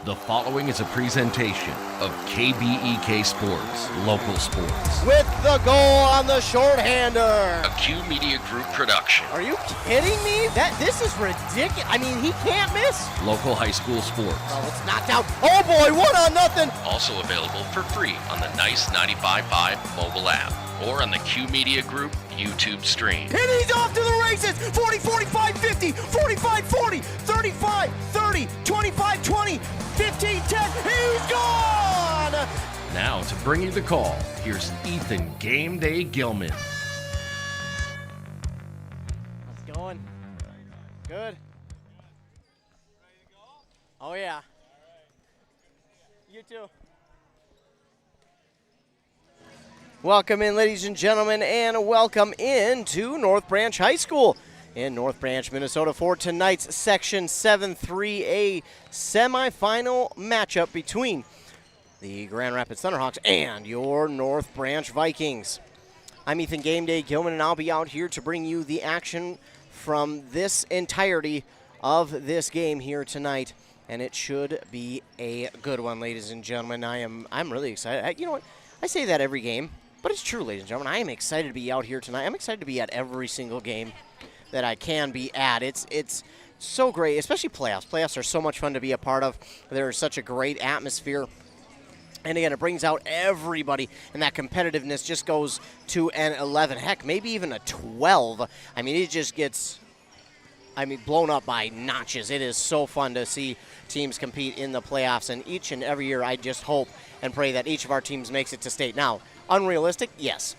The following is a presentation of KBEK Sports, local sports. With the goal on the shorthander. A Q Media Group production. Are you kidding me? This is ridiculous. I mean, he can't miss. Local high school sports. Oh, it's knocked out. Oh boy, 1-0. Also available for free on the Nice 95.5 mobile app or on the Q Media Group YouTube stream. And he's off to the races. 40, 45, 50, 45, 40, 35, 30, 25, 20, 15, 10. He's gone! Now to bring you the call, here's Ethan Game Day Gilman. How's it going? Good. Oh yeah. You too. Welcome in, ladies and gentlemen, and welcome in to North Branch High School in North Branch, Minnesota for tonight's Section 7-3A semifinal matchup between the Grand Rapids Thunderhawks and your North Branch Vikings. I'm Ethan Game Day Gilman, and I'll be out here to bring you the action from this entirety of this game here tonight, and it should be a good one, ladies and gentlemen. I'm really excited. You know what? I say that every game. But it's true, ladies and gentlemen. I am excited to be out here tonight. I'm excited to be at every single game that I can be at. It's so great, especially playoffs. Playoffs are so much fun to be a part of. There's such a great atmosphere. And again, it brings out everybody, and that competitiveness just goes to an 11. Heck, maybe even a 12. I mean, it just gets, blown up by notches. It is so fun to see teams compete in the playoffs, and each and every year I just hope and pray that each of our teams makes it to state. Now, unrealistic? Yes.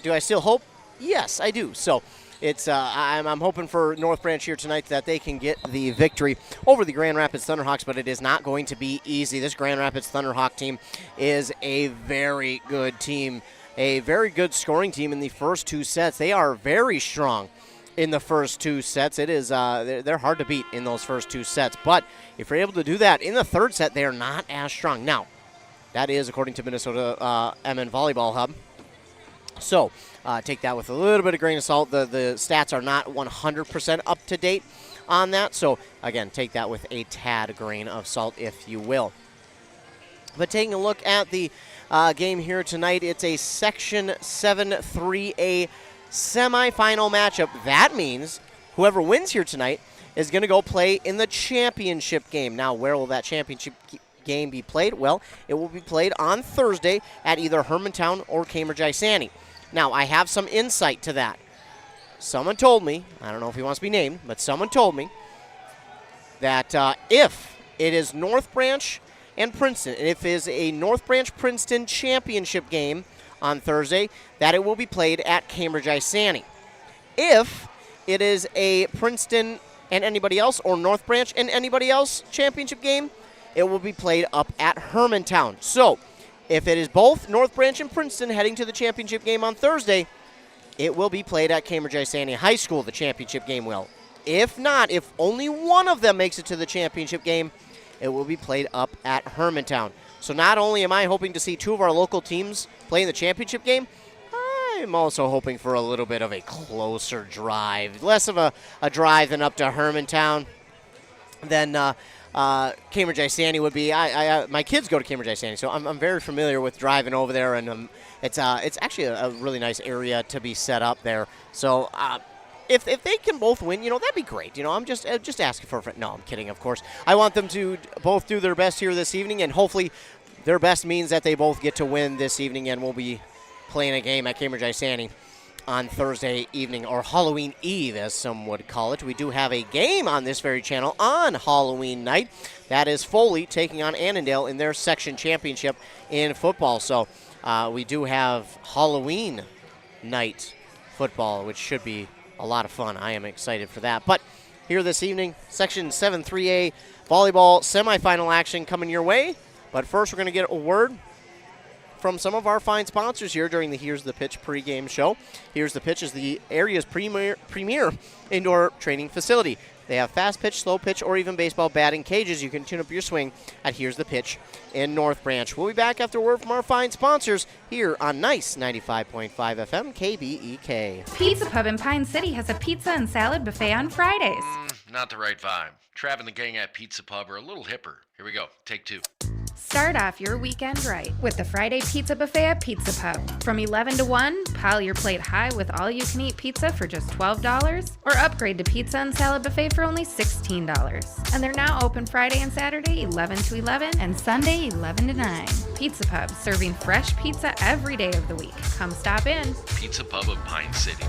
Do I still hope? Yes, I do. So it's I'm hoping for North Branch here tonight that they can get the victory over the Grand Rapids Thunderhawks, but it is not going to be easy. This Grand Rapids Thunderhawk team is a very good team, a very good scoring team in the first two sets. They are very strong in the first two sets. It is they're hard to beat in those first two sets, but if you're able to do that in the third set, they are not as strong. Now, that is according to Minnesota MN Volleyball Hub. So take that with a little bit of grain of salt. The stats are not 100% up to date on that. So, again, take that with a tad grain of salt, if you will. But taking a look at the game here tonight, it's a Section 7-3A semifinal matchup. That means whoever wins here tonight is going to go play in the championship game. Now, where will that championship game be played? Well, it will be played on Thursday at either Hermantown or Cambridge-Isani. Now, I have some insight to that. Someone told me, I don't know if he wants to be named, but someone told me that if it is North Branch and Princeton, and if it is a North Branch-Princeton championship game on Thursday, that it will be played at Cambridge-Isani. If it is a Princeton and anybody else, or North Branch and anybody else championship game, it will be played up at Hermantown. So, if it is both North Branch and Princeton heading to the championship game on Thursday, it will be played at Cambridge-Isani High School, the championship game will. If not, if only one of them makes it to the championship game, it will be played up at Hermantown. So not only am I hoping to see two of our local teams play in the championship game, I'm also hoping for a little bit of a closer drive. Less of a drive than up to Hermantown than Cambridge-Isani would be. My kids go to Cambridge-Isani, so I'm very familiar with driving over there, and it's actually a really nice area to be set up there. So if they can both win, that'd be great. I'm just asking for a friend. No, I'm kidding, of course. I want them to both do their best here this evening, and hopefully their best means that they both get to win this evening, and we'll be playing a game at Cambridge-Isani on Thursday evening, or Halloween Eve, as some would call it. We do have a game on this very channel on Halloween night. That is Foley taking on Annandale in their section championship in football. So we do have Halloween night football, which should be a lot of fun. I am excited for that. But here this evening, Section 7-3A volleyball semifinal action coming your way. But first, we're going to get a word from some of our fine sponsors here during the Here's the Pitch pregame show. Here's the Pitch is the area's premier indoor training facility. They have fast pitch, slow pitch, or even baseball batting cages. You can tune up your swing at Here's the Pitch in North Branch. We'll be back after a word from our fine sponsors here on Nice 95.5 FM KBEK. Pizza Pub in Pine City has a pizza and salad buffet on Fridays. not the right vibe. Trav and the gang at Pizza Pub are a little hipper. Here we go. Take 2. Start off your weekend right with the Friday Pizza Buffet at Pizza Pub. From 11 to 1, pile your plate high with all-you-can-eat pizza for just $12, or upgrade to pizza and salad buffet for only $16. And they're now open Friday and Saturday 11 to 11 and Sunday 11 to 9. Pizza Pub, serving fresh pizza every day of the week. Come stop in. Pizza Pub of Pine City.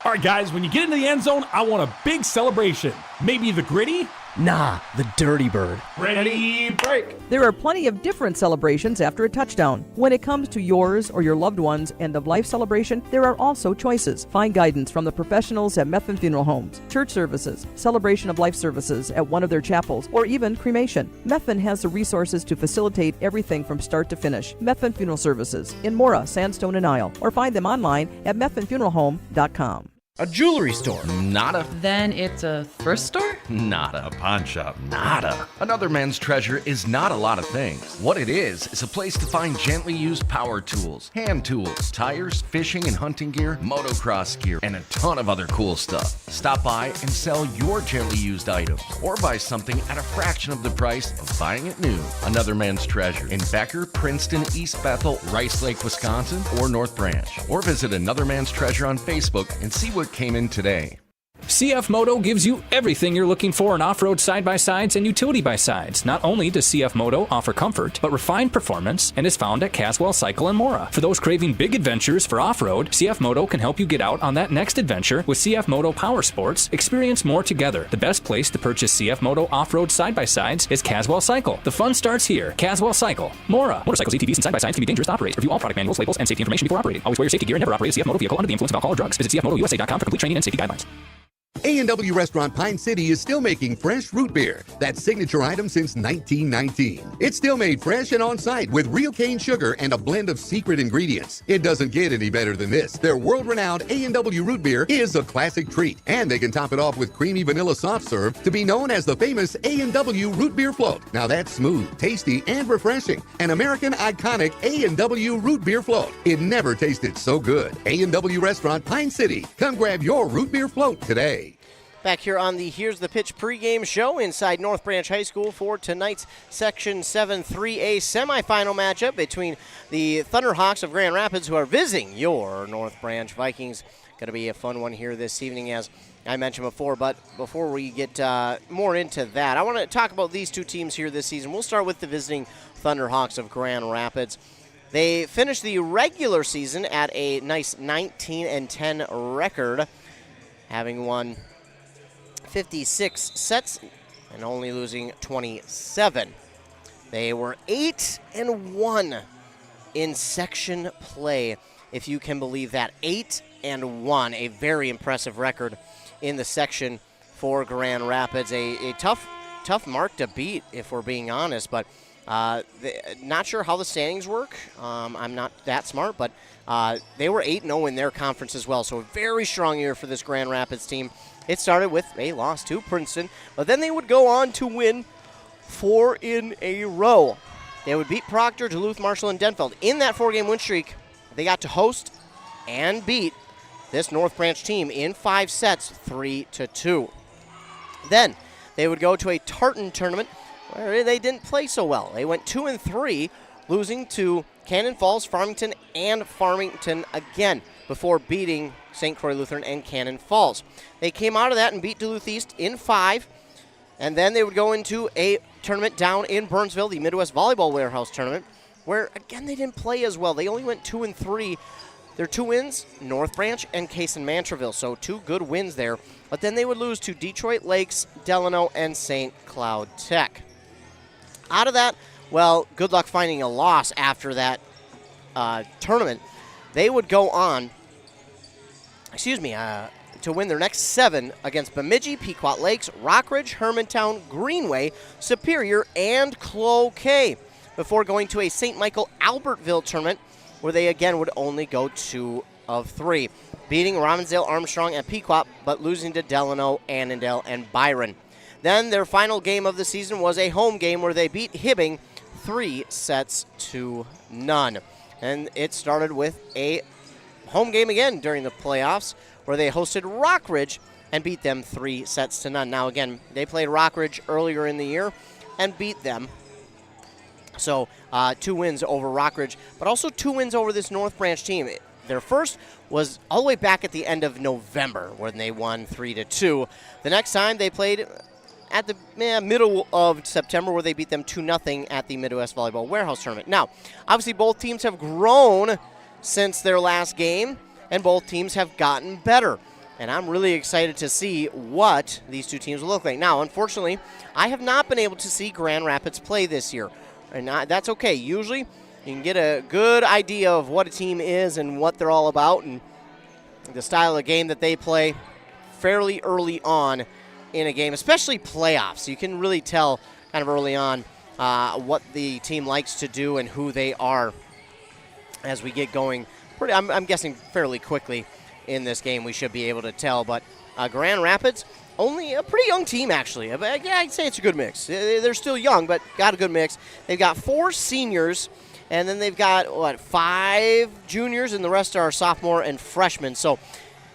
All right, guys, when you get into the end zone, I want a big celebration. Maybe the gritty? Nah, the Dirty Bird. Ready, break. There are plenty of different celebrations after a touchdown. When it comes to yours or your loved one's end-of-life celebration, there are also choices. Find guidance from the professionals at Methvin Funeral Homes, church services, celebration of life services at one of their chapels, or even cremation. Methvin has the resources to facilitate everything from start to finish. Methvin Funeral Services in Mora, Sandstone, and Isle, or find them online at methvinfuneralhome.com. A jewelry store. Nada. Then it's a thrift store? Nada. A pawn shop. Nada. Another Man's Treasure is not a lot of things. What it is a place to find gently used power tools, hand tools, tires, fishing and hunting gear, motocross gear, and a ton of other cool stuff. Stop by and sell your gently used items, or buy something at a fraction of the price of buying it new. Another Man's Treasure in Becker, Princeton, East Bethel, Rice Lake, Wisconsin, or North Branch. Or visit Another Man's Treasure on Facebook and see what came in today. CF Moto gives you everything you're looking for in off-road side-by-sides and utility by-sides. Not only does CF Moto offer comfort, but refined performance, and is found at Caswell Cycle in Mora. For those craving big adventures for off-road, CF Moto can help you get out on that next adventure with CF Moto Power Sports. Experience more together. The best place to purchase CF Moto off-road side-by-sides is Caswell Cycle. The fun starts here. Caswell Cycle, Mora. Motorcycles, ATVs, and side-by-sides can be dangerous to operate. Review all product manuals, labels, and safety information before operating. Always wear your safety gear and never operate a CF Moto vehicle under the influence of alcohol or drugs. Visit cfmotousa.com for complete training and safety guidelines. A&W Restaurant Pine City is still making fresh root beer, that signature item since 1919. It's still made fresh and on-site with real cane sugar and a blend of secret ingredients. It doesn't get any better than this. Their world-renowned A&W root beer is a classic treat, and they can top it off with creamy vanilla soft serve to be known as the famous A&W root beer float. Now that's smooth, tasty, and refreshing. An American iconic A&W root beer float. It never tasted so good. A&W Restaurant Pine City. Come grab your root beer float today. Back here on the Here's the Pitch pregame show inside North Branch High School for tonight's Section 7 3A semifinal matchup between the Thunderhawks of Grand Rapids, who are visiting your North Branch Vikings. Going to be a fun one here this evening, as I mentioned before. But before we get more into that, I want to talk about these two teams here this season. We'll start with the visiting Thunderhawks of Grand Rapids. They finished the regular season at a nice 19-10 record, having won 56 sets and only losing 27. They were 8-1 in section play, if you can believe that. 8-1, a very impressive record in the section for Grand Rapids. A tough mark to beat, if we're being honest, but not sure how the standings work. I'm not that smart, but they were 8-0 in their conference as well, so a very strong year for this Grand Rapids team. It started with a loss to Princeton, but then they would go on to win 4 in a row. They would beat Proctor, Duluth, Marshall, and Denfeld. In that 4-game win streak, they got to host and beat this North Branch team in 5 sets, 3-2. Then they would go to a Tartan tournament where they didn't play so well. They went 2-3, losing to Cannon Falls, Farmington, and Farmington again before beating St. Croix Lutheran and Cannon Falls. They came out of that and beat Duluth East in 5, and then they would go into a tournament down in Burnsville, the Midwest Volleyball Warehouse Tournament, where, again, they didn't play as well. They only went 2-3. Their 2 wins, North Branch and Case and Mantreville, so 2 good wins there. But then they would lose to Detroit Lakes, Delano, and St. Cloud Tech. Out of that, well, good luck finding a loss after that tournament. They would go on, to win their next 7 against Bemidji, Pequot Lakes, Rockridge, Hermantown, Greenway, Superior, and Cloquet, before going to a St. Michael Albertville tournament where they again would only go 2 of 3, beating Robbinsdale, Armstrong, and Pequot, but losing to Delano, Annandale, and Byron. Then their final game of the season was a home game where they beat Hibbing 3-0. And it started with a home game again during the playoffs, where they hosted Rockridge and beat them 3-0. Now, again, they played Rockridge earlier in the year and beat them. So 2 wins over Rockridge, but also 2 wins over this North Branch team. Their first was all the way back at the end of November when they won 3-2. The next time they played at the middle of September where they beat them 2-0 at the Midwest Volleyball Warehouse Tournament. Now, obviously both teams have grown since their last game, and both teams have gotten better. And I'm really excited to see what these 2 teams will look like. Now, unfortunately, I have not been able to see Grand Rapids play this year. And that's okay. Usually, you can get a good idea of what a team is and what they're all about and the style of game that they play fairly early on in a game, especially playoffs. You can really tell kind of early on what the team likes to do and who they are as we get going. I'm guessing fairly quickly in this game we should be able to tell. But Grand Rapids, only a pretty young team, actually. Yeah, I'd say it's a good mix. They're still young, but got a good mix. They've got 4 seniors, and then they've got, 5 juniors, and the rest are sophomore and freshmen. So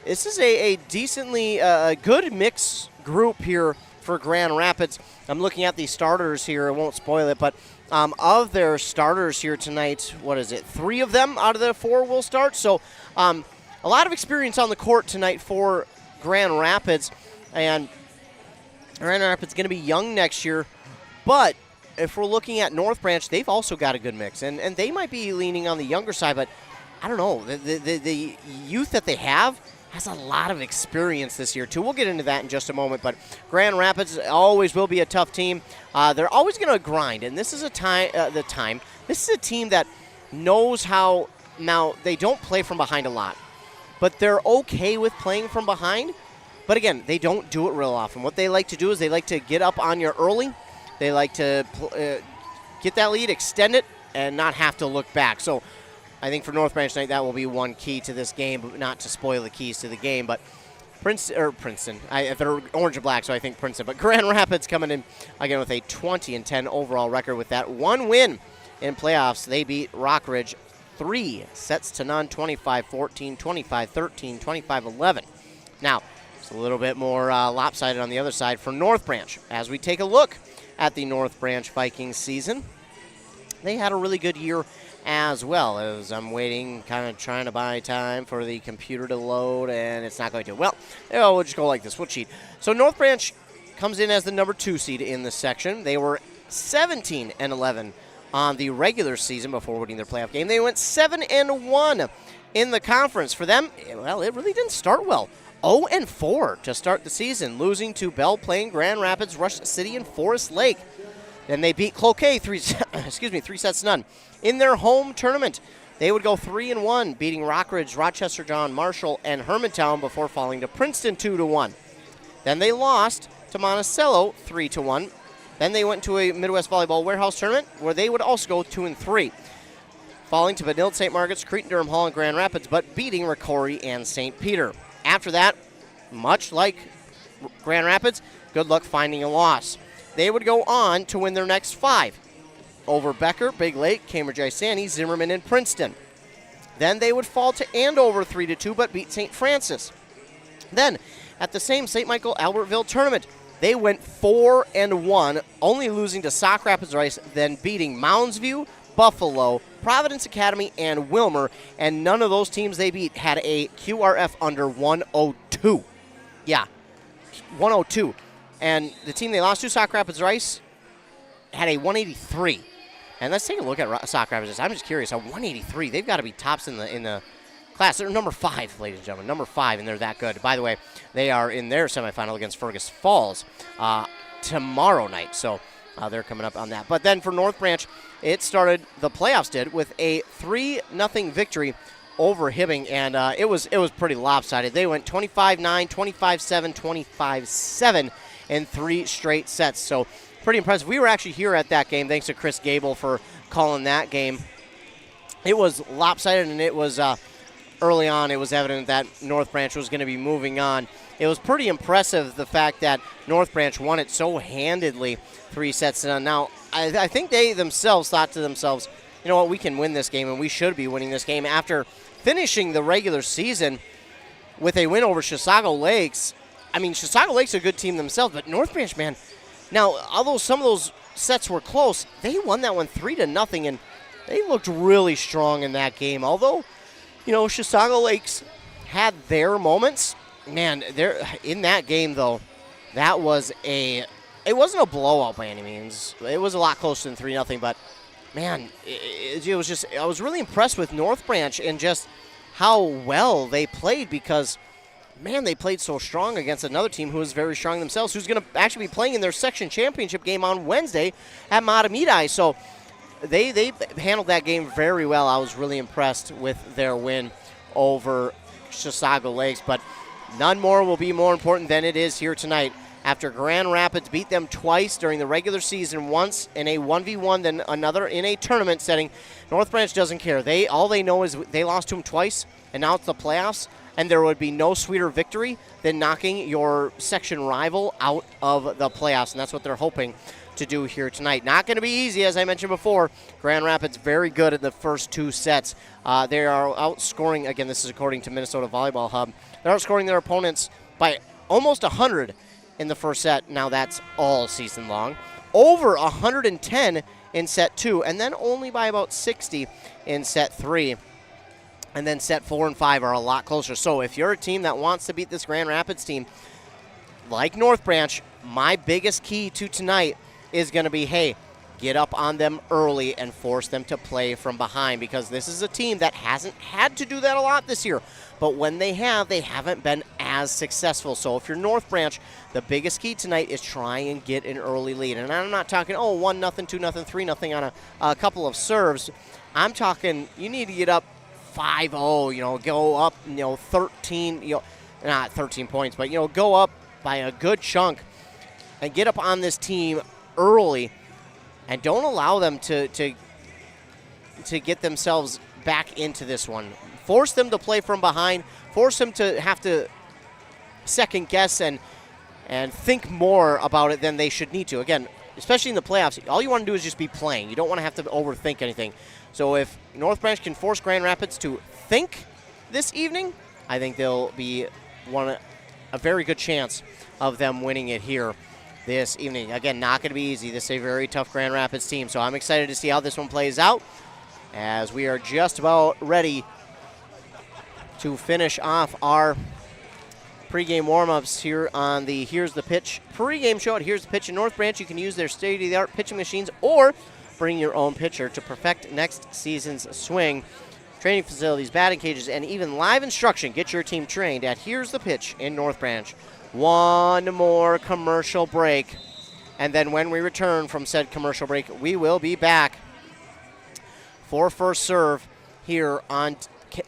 this is a decently good mix group here for Grand Rapids. I'm looking at the starters here. I won't spoil it, but of their starters here tonight, 3 of them out of the 4 will start. So a lot of experience on the court tonight for Grand Rapids. And Grand Rapids is going to be young next year. But if we're looking at North Branch, they've also got a good mix. And they might be leaning on the younger side, but I don't know. The youth that they have has a lot of experience this year, too. We'll get into that in just a moment. But Grand Rapids always will be a tough team. They're always going to grind. And this is This is a team that knows how. Now, they don't play from behind a lot, but they're okay with playing from behind. But again, they don't do it real often. What they like to do is they like to get up on you early. They like to get that lead, extend it, and not have to look back. So I think for North Branch tonight, that will be one key to this game, but not to spoil the keys to the game. But Princeton, they're orange and black, so I think Princeton. But Grand Rapids coming in, again, with a 20-10 overall record with that 1 win in playoffs. They beat Rockridge 3-0, 25-14, 25-13, 25-11. Now, it's a little bit more lopsided on the other side for North Branch. As we take a look at the North Branch Vikings season, they had a really good year as well. As I'm waiting, kind of trying to buy time for the computer to load, and it's not going to. Well, we'll just go like this. We'll cheat. So North Branch comes in as the number 2 seed in this section. They were 17-11 on the regular season before winning their playoff game. They went 7-1 in the conference. For them, well, it really didn't start well. 0-4 to start the season, losing to Belle Plaine, Grand Rapids, Rush City, and Forest Lake. Then they beat Cloquet 3-0 in their home tournament. They would go 3-1, beating Rockridge, Rochester John Marshall, and Hermantown before falling to Princeton 2-1. Then they lost to Monticello 3-1. Then they went to a Midwest Volleyball Warehouse tournament where they would also go 2-3, falling to Benilde, St. Margaret's, Cretin-Durham Hall, and Grand Rapids, but beating Ricori and St. Peter. After that, much like Grand Rapids, good luck finding a loss. They would go on to win their next 5 over Becker, Big Lake, Cambridge Isani, Zimmerman, and Princeton. Then they would fall to Andover 3-2, but beat St. Francis. Then, at the same St. Michael Albertville tournament, they went 4-1, only losing to Sauk Rapids Rice, then beating Mounds View, Buffalo, Providence Academy, and Wilmer, and none of those teams they beat had a QRF under 102. Yeah, 102. And the team they lost to, Sauk Rapids Rice, had a 183. And let's take a look at Sauk Rapids Rice. I'm just curious, a 183, they've got to be tops in the class. They're number 5, ladies and gentlemen, number 5, and they're that good. By the way, they are in their semifinal against Fergus Falls tomorrow night, so they're coming up on that. But then for North Branch, the playoffs did, with a 3-0 victory over Hibbing, and it was pretty lopsided. They went 25-9, 25-7, 25-7 in 3 straight sets, so pretty impressive. We were actually here at that game, thanks to Chris Gable for calling that game. It was lopsided, and it was early on, it was evident that North Branch was going to be moving on. It was pretty impressive, the fact that North Branch won it so handedly, 3-0. Now, I think they themselves thought to themselves, you know what, we can win this game, and we should be winning this game. After finishing the regular season with a win over Chisago Lakes, I mean, Chisago Lake's a good team themselves, but North Branch, man, now, although some of those sets were close, they won that one 3-0, and they looked really strong in that game. Although, Chisago Lakes had their moments. Man, in that game, though, it wasn't a blowout by any means. It was a lot closer than 3-0, but, man, it was just, I was really impressed with North Branch and just how well they played because, man, they played so strong against another team who was very strong themselves, who's going to actually be playing in their section championship game on Wednesday at Matamidi. So they handled that game very well. I was really impressed with their win over Chisago Lakes, but none more will be more important than it is here tonight. After Grand Rapids beat them twice during the regular season, once in a 1v1, then another in a tournament setting, North Branch doesn't care. All they know is they lost to them twice, and now it's the playoffs, and there would be no sweeter victory than knocking your section rival out of the playoffs, and that's what they're hoping to do here tonight. Not going to be easy, as I mentioned before. Grand Rapids very good in the first two sets. They are outscoring, again, this is according to Minnesota Volleyball Hub, they're outscoring their opponents by almost 100 in the first set. Now that's all season long. Over 110 in set 2, and then only by about 60 in set 3. And then set 4 and 5 are a lot closer. So if you're a team that wants to beat this Grand Rapids team, like North Branch, my biggest key to tonight is going to be, hey, get up on them early and force them to play from behind, because this is a team that hasn't had to do that a lot this year. But when they haven't been as successful. So if you're North Branch, the biggest key tonight is try and get an early lead. And I'm not talking, 1-0, 2-0, 3-0 on a couple of serves. I'm talking you need to get up 5-0, go up, 13, not 13 points, but, go up by a good chunk and get up on this team early, and don't allow them to get themselves back into this one. Force them to play from behind, force them to have to second guess and think more about it than they should need to. Again, especially in the playoffs, all you want to do is just be playing. You don't want to have to overthink anything. So if North Branch can force Grand Rapids to think this evening, I think they'll be a very good chance of them winning it here this evening. Again, not going to be easy. This is a very tough Grand Rapids team, so I'm excited to see how this one plays out as we are just about ready to finish off our pregame warm-ups here on the Here's the Pitch pregame show at Here's the Pitch in North Branch. You can use their state-of-the-art pitching machines or bring your own pitcher to perfect next season's swing. Training facilities, batting cages, and even live instruction. Get your team trained at Here's the Pitch in North Branch. One more commercial break, and then when we return from said commercial break, we will be back for First Serve here on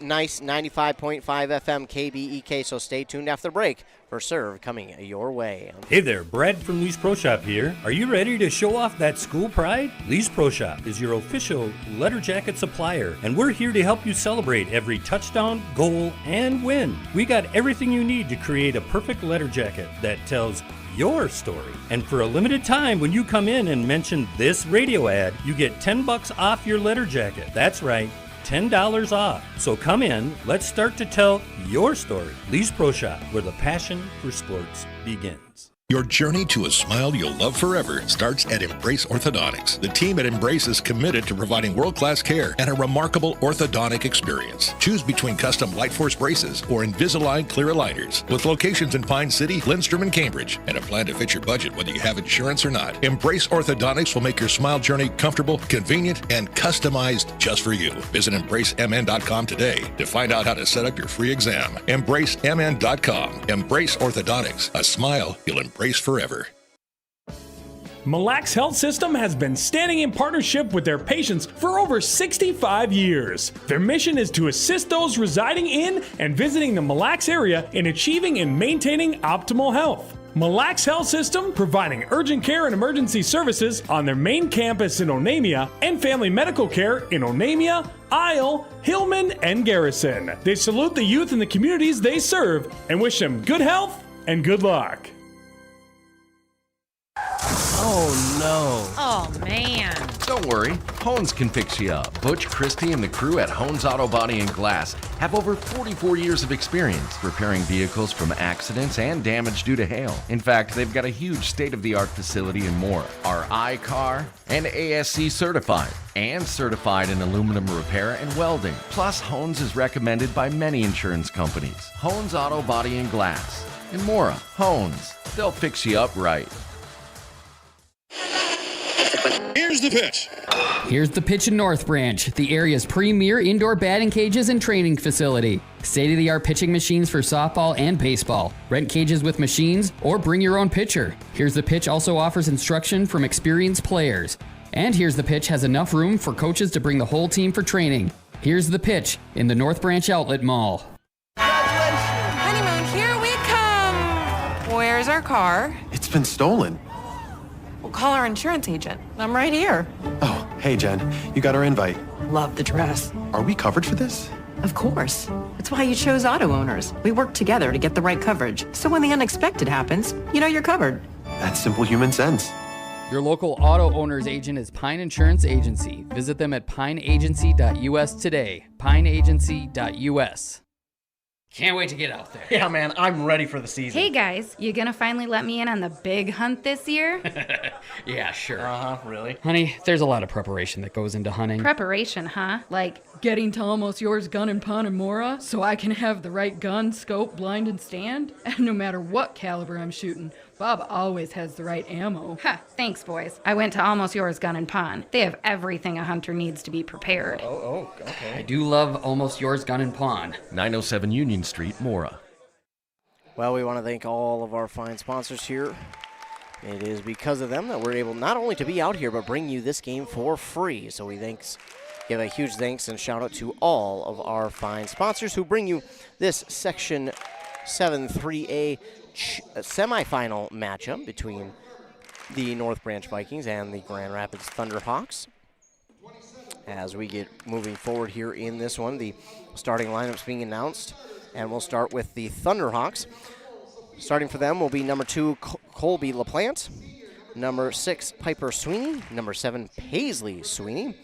nice 95.5 FM KBEK, so stay tuned after the break for Serve coming your way. Hey there, Brad from Lee's Pro Shop here. Are you ready to show off that school pride? Lee's Pro Shop is your official letter jacket supplier, and we're here to help you celebrate every touchdown, goal, and win. We got everything you need to create a perfect letter jacket that tells your story. And for a limited time, when you come in and mention this radio ad, you get $10 off your letter jacket. That's right, $10 off. So come in, let's start to tell your story. Lee's Pro Shop, where the passion for sports begins. Your journey to a smile you'll love forever starts at Embrace Orthodontics. The team at Embrace is committed to providing world-class care and a remarkable orthodontic experience. Choose between custom Light Force braces or Invisalign clear aligners. With locations in Pine City, Lindstrom, and Cambridge, and a plan to fit your budget whether you have insurance or not. Embrace Orthodontics will make your smile journey comfortable, convenient, and customized just for you. Visit EmbraceMN.com today to find out how to set up your free exam. EmbraceMN.com. Embrace Orthodontics. A smile you'll embrace forever. Mille Lacs Health System has been standing in partnership with their patients for over 65 years. Their mission is to assist those residing in and visiting the Mille Lacs area in achieving and maintaining optimal health. Mille Lacs Health System providing urgent care and emergency services on their main campus in Onamia and family medical care in Onamia, Isle, Hillman, and Garrison. They salute the youth in the communities they serve and wish them good health and good luck. Oh no. Oh, man. Don't worry, Hones can fix you up. Butch Christie and the crew at Hones Auto Body and Glass have over 44 years of experience repairing vehicles from accidents and damage due to hail. In fact, they've got a huge state-of-the-art facility in Mora, are I-CAR and ASC certified, and certified in aluminum repair and welding. Plus, Hones is recommended by many insurance companies. Hones Auto Body and Glass. In Mora, Hones. They'll fix you up right. Here's the pitch. Here's the pitch in North Branch, the area's premier indoor batting cages and training facility. State-of-the-art pitching machines for softball and baseball. Rent cages with machines or bring your own pitcher. Here's the Pitch also offers instruction from experienced players. And Here's the Pitch has enough room for coaches to bring the whole team for training. Here's the Pitch in the North Branch Outlet Mall. Honeymoon, here we come. Where's our car? It's been stolen. We'll call our insurance agent. I'm right here. Oh, hey, Jen. You got our invite. Love the dress. Are we covered for this? Of course. That's why you chose auto owners. We work together to get the right coverage. So when the unexpected happens, you know you're covered. That's simple human sense. Your local auto owner's agent is Pine Insurance Agency. Visit them at pineagency.us today. pineagency.us. Can't wait to get out there. Yeah, man, I'm ready for the season. Hey guys, you gonna finally let me in on the big hunt this year? Yeah, sure. Really? Honey, there's a lot of preparation that goes into hunting. Preparation, huh? Like Getting to Almost Yours Gun and Pawn and Mora so I can have the right gun, scope, blind, and stand. And no matter what caliber I'm shooting, Bob always has the right ammo. Ha, thanks, boys. I went to Almost Yours Gun and Pawn. They have everything a hunter needs to be prepared. Okay. I do love Almost Yours Gun and Pawn. 907 Union Street, Mora. Well, we want to thank all of our fine sponsors here. It is because of them that we're able not only to be out here, but bring you this game for free. So we give a huge thanks and shout out to all of our fine sponsors who bring you this Section 7-3A semifinal matchup between the North Branch Vikings and the Grand Rapids Thunderhawks. As we get moving forward here in this one, the starting lineups being announced, and we'll start with the Thunderhawks. Starting for them will be number 2, Colby LaPlante, number 6, Piper Sweeney, number 7, Paisley Sweeney,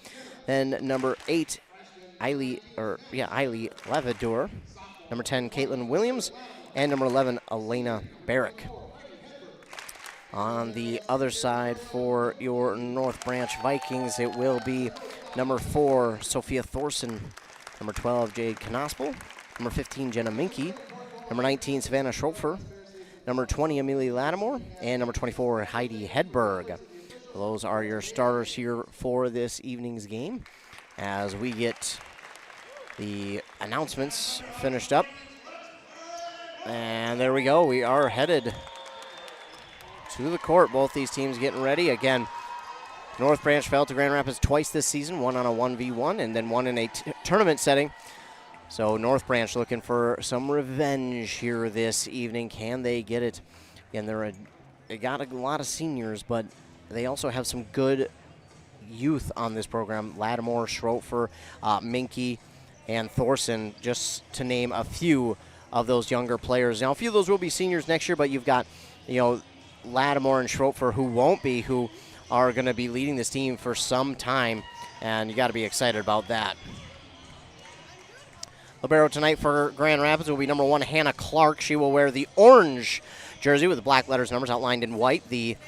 then number 8, Eiley Levadour, number 10, Caitlin Williams, and number 11, Elena Barrick. On the other side for your North Branch Vikings, it will be number 4, Sophia Thorson, number 12, Jade Knospel, number 15, Jenna Minke, number 19, Savannah Schroepfer, number 20, Amelia Lattimore, and number 24, Heidi Hedberg. Those are your starters here for this evening's game. As we get the announcements finished up. And there we go. We are headed to the court. Both these teams getting ready. Again, North Branch fell to Grand Rapids twice this season, one on a 1v1 and then one in a tournament setting. So North Branch looking for some revenge here this evening. Can they get it? Again, they got a lot of seniors, but they also have some good youth on this program. Lattimore, Schroepfer, Minke, and Thorson, just to name a few of those younger players. Now, a few of those will be seniors next year, but you've got, Lattimore and Schroepfer who are going to be leading this team for some time, and you got to be excited about that. Libero tonight for Grand Rapids will be number 1, Hannah Clark. She will wear the orange jersey with the black letters and numbers outlined in white. The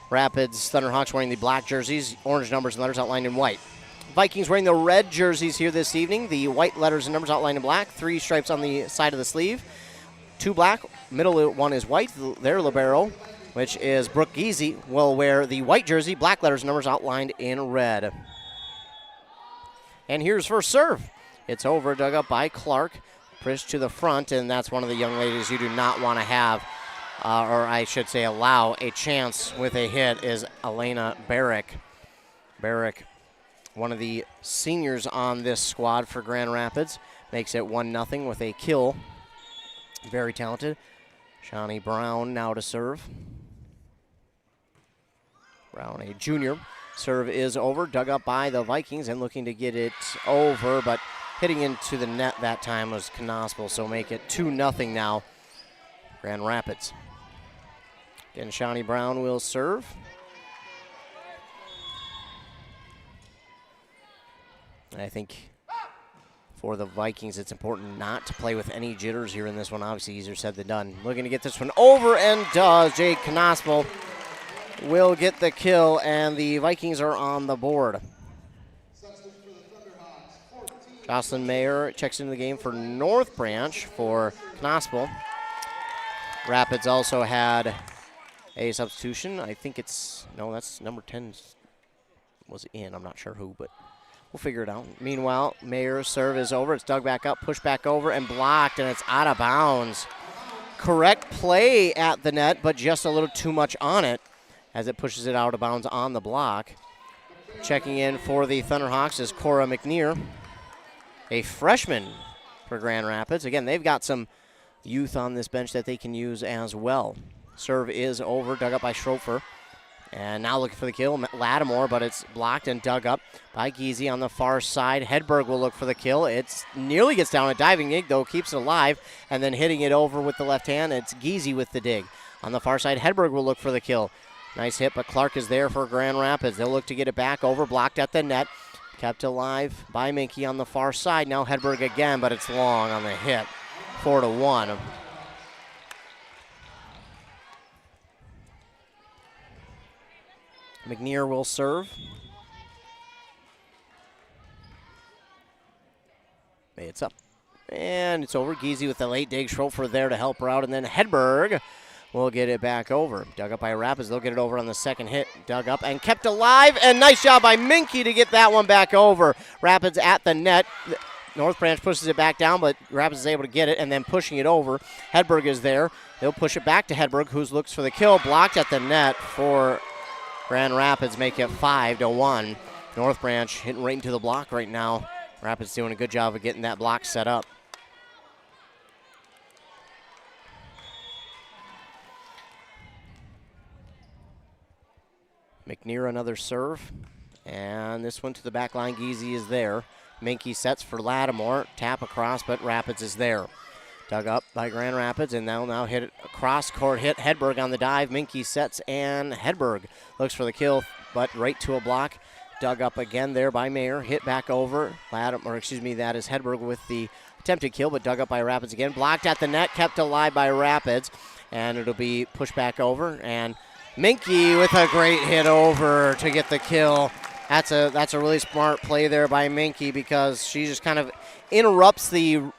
Rapids Thunderhawks wearing the black jerseys, orange numbers and letters outlined in white. Vikings wearing the red jerseys here this evening, the white letters and numbers outlined in black, 3 stripes on the side of the sleeve, 2 black, middle one is white. Their libero, which is Brooke Geesey, will wear the white jersey, black letters and numbers outlined in red. And here's first serve. It's over, dug up by Clark, pushed to the front, and that's one of the young ladies you do not want to have, or I should say allow a chance with a hit, is Elena Barrick. Barrick, one of the seniors on this squad for Grand Rapids, makes it 1-0 with a kill. Very talented. Shawnee Brown now to serve. Brown, a junior. Serve is over, dug up by the Vikings and looking to get it over, but hitting into the net that time was Knospel, so make it 2-0 now. Grand Rapids. Again, Shawnee Brown will serve. And I think for the Vikings, it's important not to play with any jitters here in this one. Obviously, easier said than done. Looking to get this one over and does. Jade Knospel will get the kill, and the Vikings are on the board. Jocelyn Mayer checks into the game for North Branch for Knospel. Rapids also had a substitution. I think it's, no, that's number 10 was in. I'm not sure who, but we'll figure it out. Meanwhile, Mayer's serve is over. It's dug back up, pushed back over, and blocked, and it's out of bounds. Correct play at the net, but just a little too much on it as it pushes it out of bounds on the block. Checking in for the Thunderhawks is Cora McNear, a freshman for Grand Rapids. Again, they've got some youth on this bench that they can use as well. Serve is over, dug up by Schroepfer. And now looking for the kill, Lattimore, but it's blocked and dug up by Giese on the far side. Hedberg will look for the kill. It nearly gets down a diving dig, though, keeps it alive, and then hitting it over with the left hand. It's Giese with the dig. On the far side, Hedberg will look for the kill. Nice hit, but Clark is there for Grand Rapids. They'll look to get it back over, blocked at the net. Kept alive by Minke on the far side. Now Hedberg again, but it's long on the hit. 4-1. McNear will serve. It's up. And it's over. Giese with the late dig. Schroepfer there to help her out. And then Hedberg will get it back over. Dug up by Rapids. They'll get it over on the second hit. Dug up and kept alive. And nice job by Minke to get that one back over. Rapids at the net. North Branch pushes it back down, but Rapids is able to get it and then pushing it over. Hedberg is there. They'll push it back to Hedberg, who looks for the kill. Blocked at the net for Grand Rapids, make it 5-1. North Branch hitting right into the block right now. Rapids doing a good job of getting that block set up. McNear another serve. And this one to the back line. Giese is there. Minke sets for Lattimore. Tap across, but Rapids is there. Dug up by Grand Rapids, and they'll now hit it across court. Hit Hedberg on the dive. Minke sets, and Hedberg looks for the kill, but right to a block. Dug up again there by Mayer. Hit back over. Lattimore, that is Hedberg with the attempted kill, but dug up by Rapids again. Blocked at the net, kept alive by Rapids, and it'll be pushed back over. And Minke with a great hit over to get the kill. That's a really smart play there by Minke because she just kind of interrupts the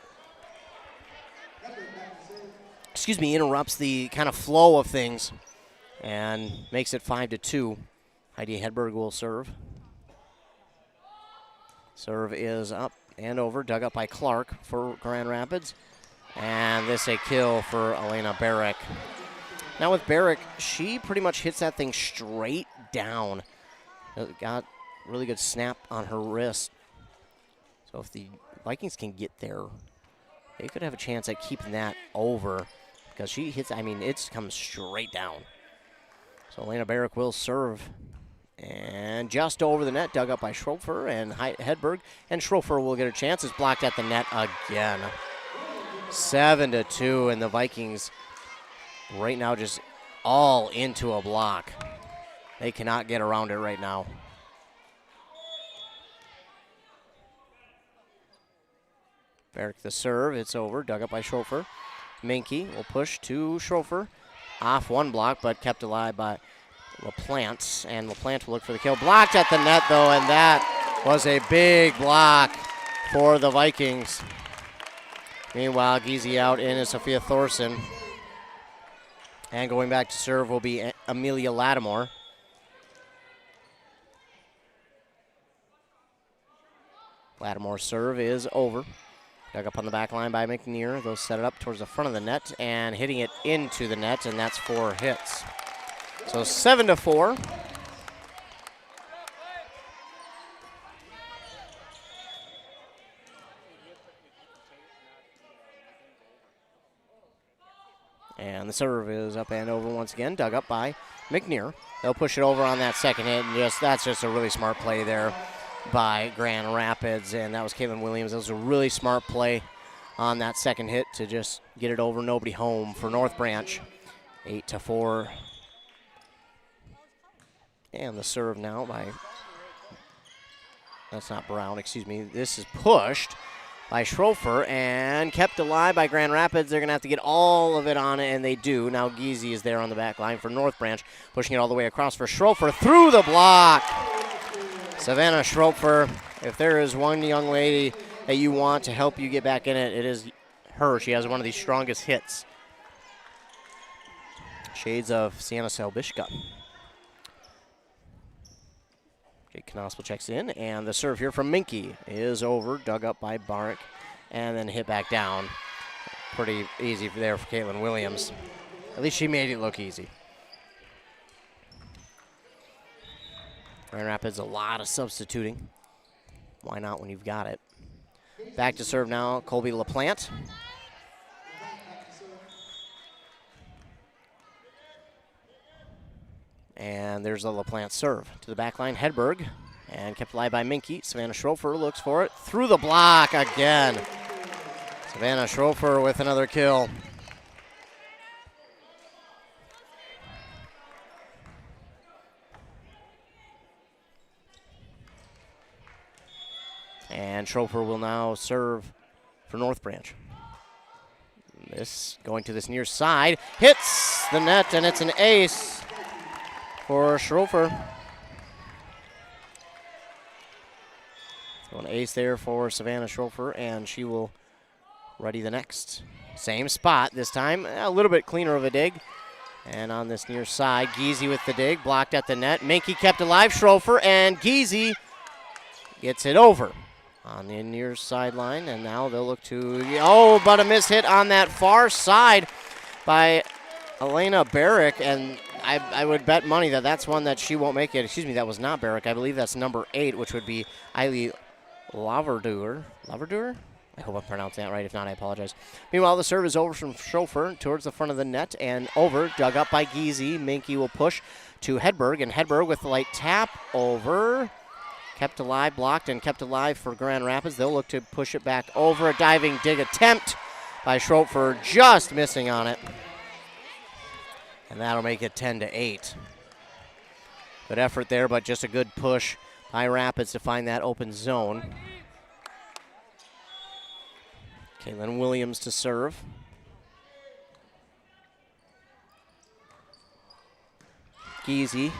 kind of flow of things and makes it 5-2. Heidi Hedberg will serve. Serve is up and over, dug up by Clark for Grand Rapids. And this a kill for Elena Barrick. Now with Barrick, she pretty much hits that thing straight down. Got really good snap on her wrist. So if the Vikings can get there, they could have a chance at keeping that over because she hits, it comes straight down. So Elena Barrick will serve. And just over the net, dug up by Schroepfer and Hedberg. And Schroepfer will get a chance. It's blocked at the net again. 7-2, and the Vikings right now just all into a block. They cannot get around it right now. Barrick the serve, it's over, dug up by Schroepfer. Minke will push to Schroepfer. Off one block, but kept alive by LaPlante, and LaPlante will look for the kill. Blocked at the net, though, and that was a big block for the Vikings. Meanwhile, Giese out in is Sophia Thorson. And going back to serve will be Amelia Lattimore. Lattimore's serve is over. Dug up on the back line by McNear. They'll set it up towards the front of the net and hitting it into the net, and that's 4 hits. So 7-4. And the serve is up and over once again, dug up by McNear. They'll push it over on that second hit, and that's just a really smart play there by Grand Rapids, and that was Caitlin Williams. That was a really smart play on that second hit to just get it over, nobody home for North Branch. 8-4. And the serve now by That's not Brown, excuse me. This is pushed by Schrofer and kept alive by Grand Rapids. They're going to have to get all of it on it, and they do. Now Giese is there on the back line for North Branch, pushing it all the way across for Schrofer through the block. Savannah Schrofer, if there is one young lady that you want to help you get back in it, it is her. She has one of the strongest hits. Shades of Sienna Selbishka. Jake Knospel checks in, and the serve here from Minke is over, dug up by Barrick, and then hit back down. Pretty easy there for Caitlin Williams. At least she made it look easy. Grand Rapids, a lot of substituting. Why not when you've got it? Back to serve now, Colby LaPlante. And there's a LaPlante serve to the back line. Hedberg, and kept alive by Minke. Savannah Schrofer looks for it. Through the block again. Savannah Schrofer with another kill. And Schrofer will now serve for North Branch. This going to this near side. Hits the net, and it's an ace for Schrofer. So an ace there for Savannah Schrofer, and she will ready the next. Same spot this time, a little bit cleaner of a dig. And on this near side, Giese with the dig, blocked at the net. Minke kept alive, Schrofer, and Giese gets it over on the near sideline, and now they'll look to, but a miss hit on that far side by Elena Barrick, and I would bet money that that's one that she won't make it. Excuse me, that was not Barrick. I believe that's number 8, which would be Eiley Laverdur. Laverdur? I hope I'm pronouncing that right. If not, I apologize. Meanwhile, the serve is over from Schrofer towards the front of the net and over, dug up by Giese. Minke will push to Hedberg, and Hedberg with the light tap over. Kept alive, blocked, and kept alive for Grand Rapids. They'll look to push it back over. A diving dig attempt by Schrofer, just missing on it. And that'll make it 10-8. Good effort there, but just a good push by Rapids to find that open zone. Caitlin Williams to serve. Giese.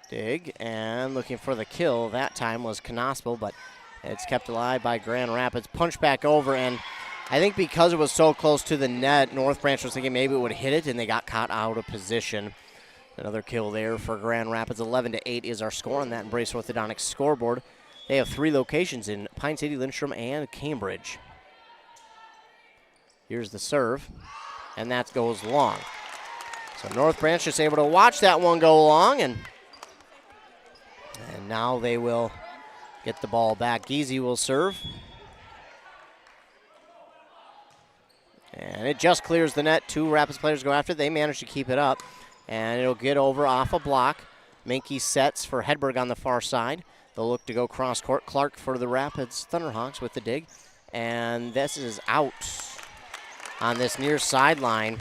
Dig, and looking for the kill. That time was Knospel, but it's kept alive by Grand Rapids. Punch back over, and I think because it was so close to the net, North Branch was thinking maybe it would hit it, and they got caught out of position. Another kill there for Grand Rapids. 11-8 is our score on that Embrace Orthodontics scoreboard. They have 3 locations in Pine City, Lindstrom, and Cambridge. Here's the serve, and that goes long. So North Branch just able to watch that one go long, and now they will get the ball back. Giese will serve. And it just clears the net. 2 Rapids players go after it. They manage to keep it up. And it'll get over off a block. Minke sets for Hedberg on the far side. They'll look to go cross court. Clark for the Rapids Thunderhawks with the dig. And this is out on this near sideline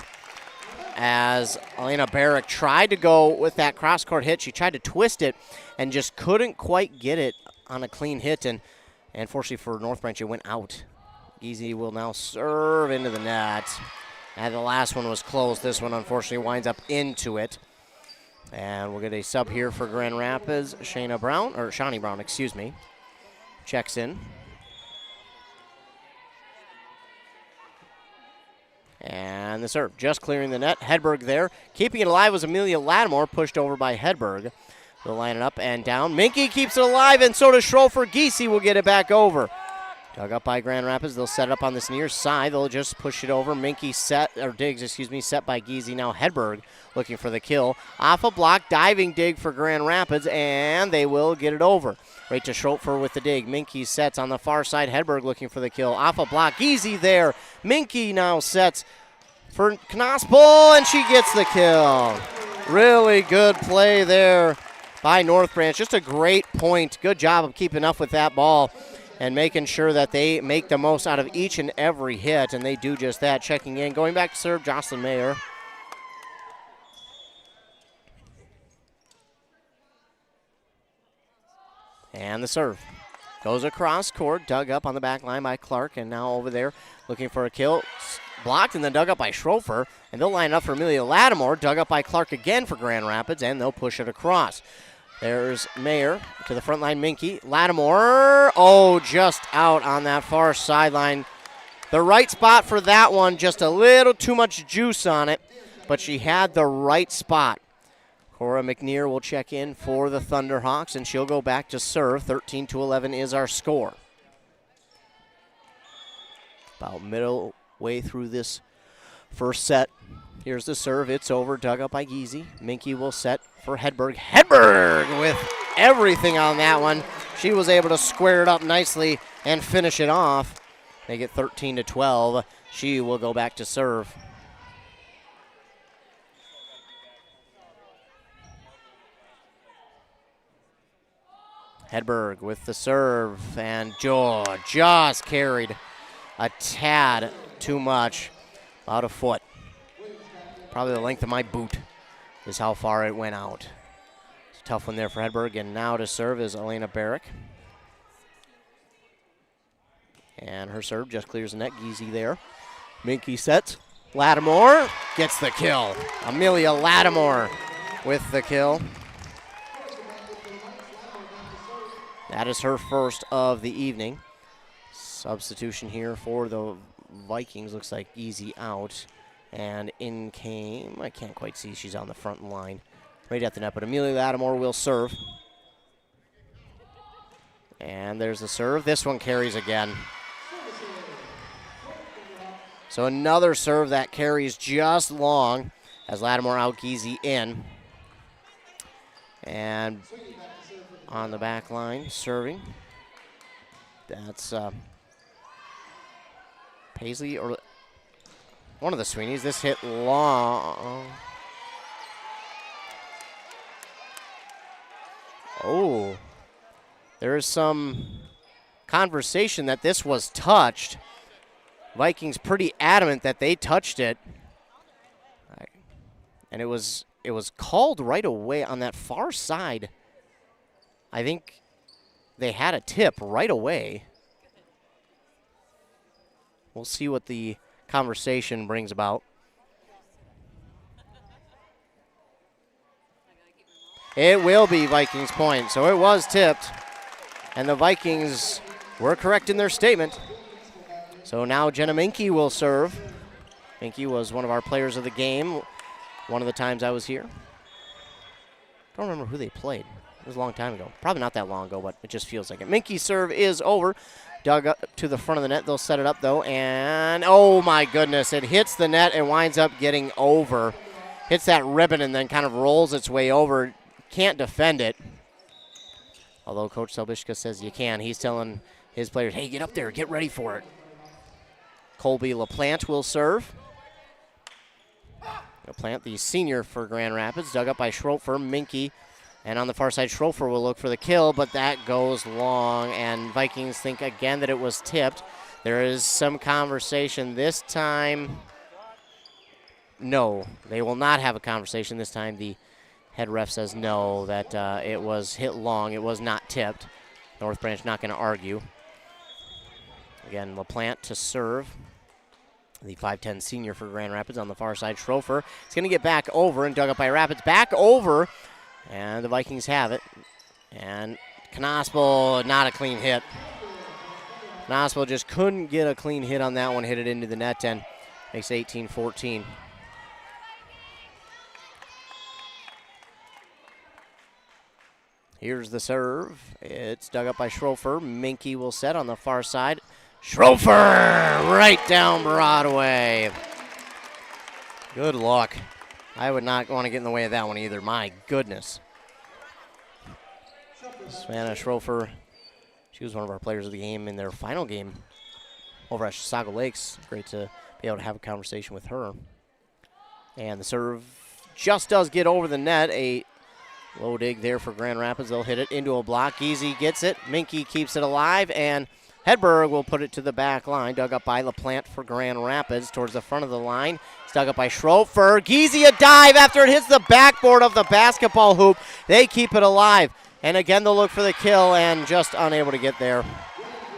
as Elena Barrick tried to go with that cross court hit. She tried to twist it and just couldn't quite get it on a clean hit. And unfortunately for North Branch, it went out. Giese will now serve into the net. And the last one was close. This one unfortunately winds up into it. And we'll get a sub here for Grand Rapids. Shawnee Brown, excuse me. Checks in. And the serve, just clearing the net. Hedberg there. Keeping it alive was Amelia Lattimore, pushed over by Hedberg. They'll line it up and down. Minke keeps it alive, and so does Schrofer. Giese will get it back over. Dug up by Grand Rapids. They'll set it up on this near side. They'll just push it over. Minke set by Giese. Now Hedberg looking for the kill. Off a block, diving dig for Grand Rapids, and they will get it over. Right to Schrofer with the dig. Minke sets on the far side. Hedberg looking for the kill. Off a block, Giese there. Minke now sets for Knospel, and she gets the kill. Really good play there by North Branch. Just a great point. Good job of keeping up with that ball and making sure that they make the most out of each and every hit, and they do just that. Checking in, going back to serve, Jocelyn Mayer. And the serve goes across court, dug up on the back line by Clark, and now over there looking for a kill. Blocked and then dug up by Schrofer, and they'll line up for Amelia Lattimore, dug up by Clark again for Grand Rapids, and they'll push it across. There's Mayer to the front line, Minke. Lattimore, just out on that far sideline. The right spot for that one, just a little too much juice on it, but she had the right spot. Cora McNear will check in for the Thunderhawks, and she'll go back to serve. 13-11 is our score. About middle way through this first set. Here's the serve. It's over. Dug up by Giese. Minke will set for Hedberg. Hedberg with everything on that one. She was able to square it up nicely and finish it off. They get 13-12. She will go back to serve. Hedberg with the serve, and just carried a tad too much, about a foot. Probably the length of my boot is how far it went out. It's a tough one there for Hedberg, and now to serve is Elena Barrick. And her serve just clears the net. Giese there. Minke sets. Lattimore gets the kill. Amelia Lattimore with the kill. That is her first of the evening. Substitution here for the Vikings. Looks like Giese out. And in came, I can't quite see, she's on the front line. Right at the net, but Amelia Lattimore will serve. And there's the serve. This one carries again. So another serve that carries just long as Lattimore out, Giese in. And on the back line, serving. That's Paisley or one of the Sweeneys. This hit long. Oh, there is some conversation that this was touched. Vikings pretty adamant that they touched it. And it was called right away on that far side. I think they had a tip right away. We'll see what the conversation brings about. It will be Vikings point, so it was tipped. And the Vikings were correct in their statement. So now Jenna Minke will serve. Minke was one of our players of the game one of the times I was here. Don't remember who they played. It was a long time ago. Probably not that long ago, but it just feels like it. Minke's serve is over. Dug up to the front of the net. They'll set it up, though. And, oh, my goodness. It hits the net and winds up getting over. Hits that ribbon and then kind of rolls its way over. Can't defend it. Although Coach Selbishka says you can. He's telling his players, hey, get up there. Get ready for it. Colby LaPlante will serve. LaPlante, the senior for Grand Rapids. Dug up by Schroepfer. Minke. And on the far side, Schroepfer will look for the kill, but that goes long, and Vikings think again that it was tipped. There is some conversation this time. No, they will not have a conversation this time. The head ref says no, that it was hit long. It was not tipped. North Branch not going to argue. Again, LaPlante to serve. The 5'10 senior for Grand Rapids on the far side. Schroepfer is going to get back over and dug up by Rapids. Back over. And the Vikings have it. And Knospel, not a clean hit. Knospel just couldn't get a clean hit on that one. Hit it into the net and makes 18-14. Here's the serve. It's dug up by Schroepfer. Minke will set on the far side. Schroepfer right down Broadway. Good luck. I would not want to get in the way of that one either. My goodness. Savannah Schroepfer, she was one of our players of the game in their final game over at Chisago Lakes. Great to be able to have a conversation with her. And the serve just does get over the net. A low dig there for Grand Rapids. They'll hit it into a block. Giese gets it. Minke keeps it alive, and Hedberg will put it to the back line. Dug up by LaPlante for Grand Rapids towards the front of the line. It's dug up by Schroepfer. Giese a dive after it hits the backboard of the basketball hoop. They keep it alive. And again, they'll look for the kill and just unable to get there.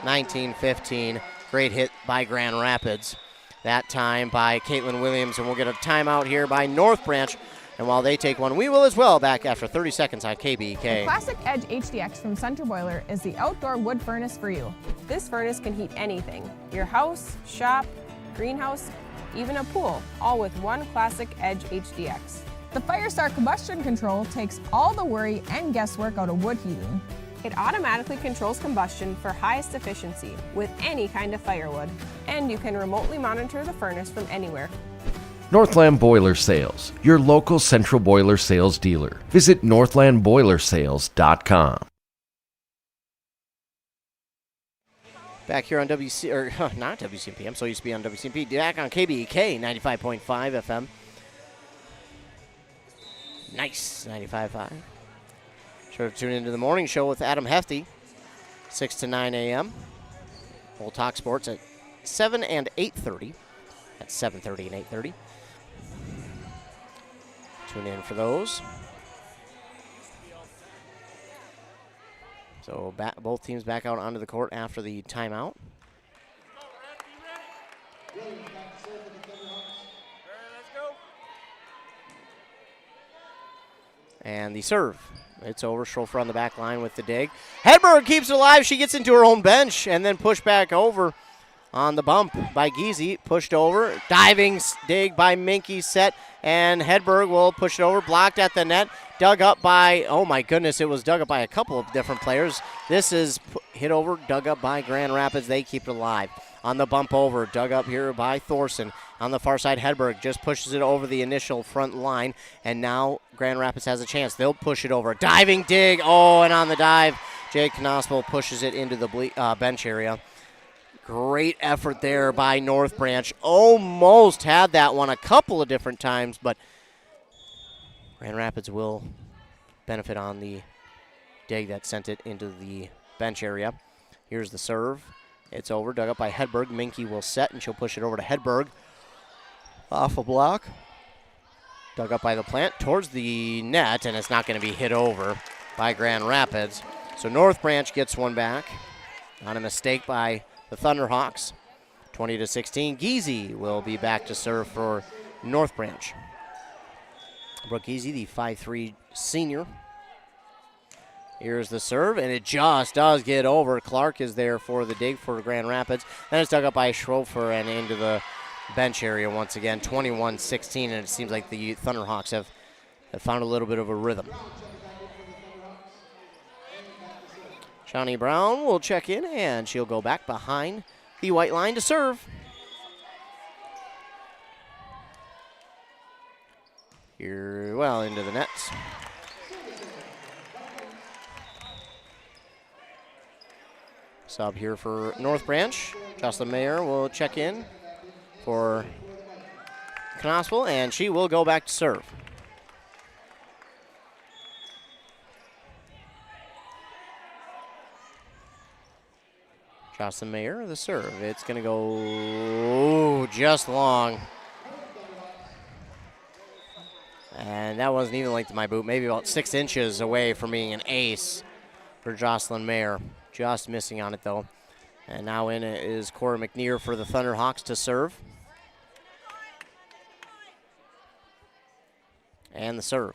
19-15. Great hit by Grand Rapids. That time by Caitlin Williams, and we'll get a timeout here by North Branch. And while they take one, we will as well, back after 30 seconds on KBK. The Classic Edge HDX from Center Boiler is the outdoor wood furnace for you. This furnace can heat anything, your house, shop, greenhouse, even a pool, all with one Classic Edge HDX. The Firestar combustion control takes all the worry and guesswork out of wood heating. It automatically controls combustion for highest efficiency with any kind of firewood, and you can remotely monitor the furnace from anywhere. Northland Boiler Sales, your local Central Boiler Sales dealer. Visit northlandboilersales.com. Back here on not WCMP, I'm so used to be on WCMP. Back on KBK 95.5 FM. Nice, 95.5. Sure to tune into the morning show with Adam Hefty, 6 to 9 a.m. We'll talk sports at 7 and 8:30. At 7:30 and 8:30. Tune in for those. So both teams back out onto the court after the timeout. And the serve. It's over. Schrofer on the back line with the dig. Hedberg keeps it alive. She gets into her own bench and then pushed back over on the bump by Giese. Pushed over. Diving dig by Minky, set. And Hedberg will push it over. Blocked at the net. Dug up by, oh my goodness, it was dug up by a couple of different players. This is hit over, dug up by Grand Rapids. They keep it alive. On the bump over, dug up here by Thorson. On the far side, Hedberg just pushes it over the initial front line, and now Grand Rapids has a chance. They'll push it over. Diving dig, oh, and on the dive, Jake Knoxville pushes it into the bench area. Great effort there by North Branch. Almost had that one a couple of different times, but Grand Rapids will benefit on the dig that sent it into the bench area. Here's the serve. It's over, dug up by Hedberg. Minky will set, and she'll push it over to Hedberg. Off a block. Dug up by the plant towards the net, and it's not going to be hit over by Grand Rapids. So North Branch gets one back on a mistake by the Thunderhawks. 20-16. Giese will be back to serve for North Branch. Brooke Giese, the 5'3" senior. Here's the serve, and it just does get over. Clark is there for the dig for Grand Rapids. Then it's dug up by Schrofer and into the bench area once again. 21-16, and it seems like the Thunderhawks have found a little bit of a rhythm. Shawnee Brown will check in, and she'll go back behind the white line to serve. Here, well, into the nets. Sub here for North Branch. Jocelyn Mayer will check in for Knoxville, and she will go back to serve. Jocelyn Mayer, the serve. It's going to go just long. And that wasn't even linked to my boot, maybe about 6 inches away from being an ace for Jocelyn Mayer. Just missing on it, though. And now in is Cora McNear for the Thunderhawks to serve. And the serve.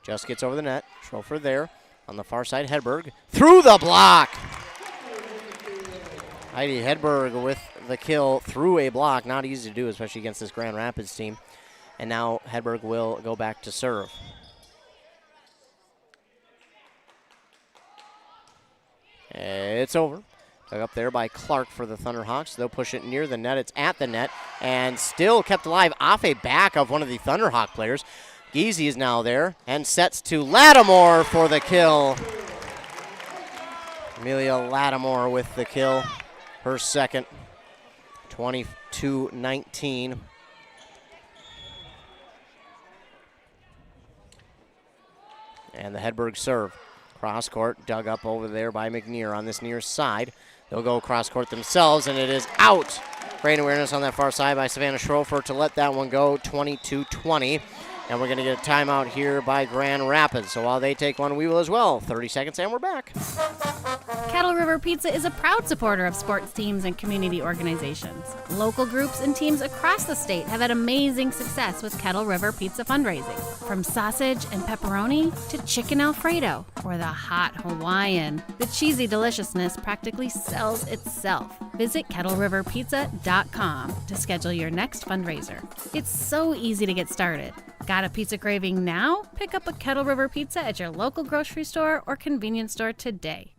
Just gets over the net. Schrofer there. On the far side, Hedberg. Through the block! Heidi Hedberg with the kill through a block. Not easy to do, especially against this Grand Rapids team. And now Hedberg will go back to serve. It's over. Dug up there by Clark for the Thunderhawks. They'll push it near the net. It's at the net and still kept alive off a back of one of the Thunderhawk players. Giese is now there and sets to Lattimore for the kill. Amelia Lattimore with the kill. Her second. 22-19. And the Hedberg serve. Cross court, dug up over there by McNear on this near side. They'll go cross court themselves, and it is out. Great awareness on that far side by Savannah Schrofer to let that one go. 22-20. And we're going to get a timeout here by Grand Rapids. So while they take one, we will as well. 30 seconds and we're back. Kettle River Pizza is a proud supporter of sports teams and community organizations. Local groups and teams across the state have had amazing success with Kettle River Pizza fundraising. From sausage and pepperoni to chicken Alfredo or the hot Hawaiian, the cheesy deliciousness practically sells itself. Visit KettleRiverPizza.com to schedule your next fundraiser. It's so easy to get started. Got a pizza craving now? Pick up a Kettle River Pizza at your local grocery store or convenience store today.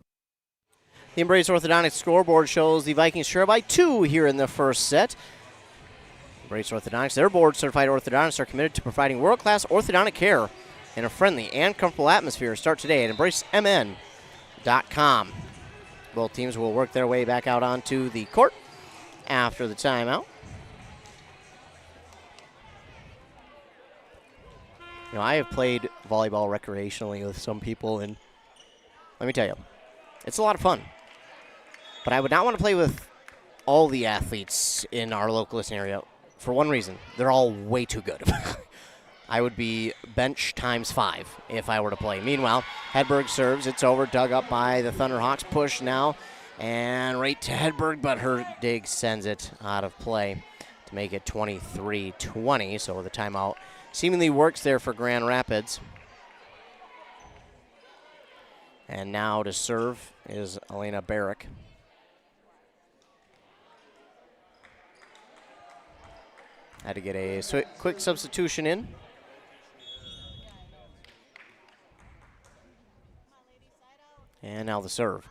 The Embrace Orthodontics scoreboard shows the Vikings trail by 2 here in the first set. Embrace Orthodontics, their board-certified orthodontists are committed to providing world-class orthodontic care in a friendly and comfortable atmosphere. Start today at embracemn.com. Both teams will work their way back out onto the court after the timeout. You know, I have played volleyball recreationally with some people, and let me tell you, it's a lot of fun. But I would not want to play with all the athletes in our local area for one reason. They're all way too good. I would be bench times 5 if I were to play. Meanwhile, Hedberg serves. It's over, dug up by the Thunderhawks. Push now, and right to Hedberg, but her dig sends it out of play to make it 23-20. So the timeout seemingly works there for Grand Rapids. And now to serve is Elena Barrick. Had to get a quick substitution in. And now the serve.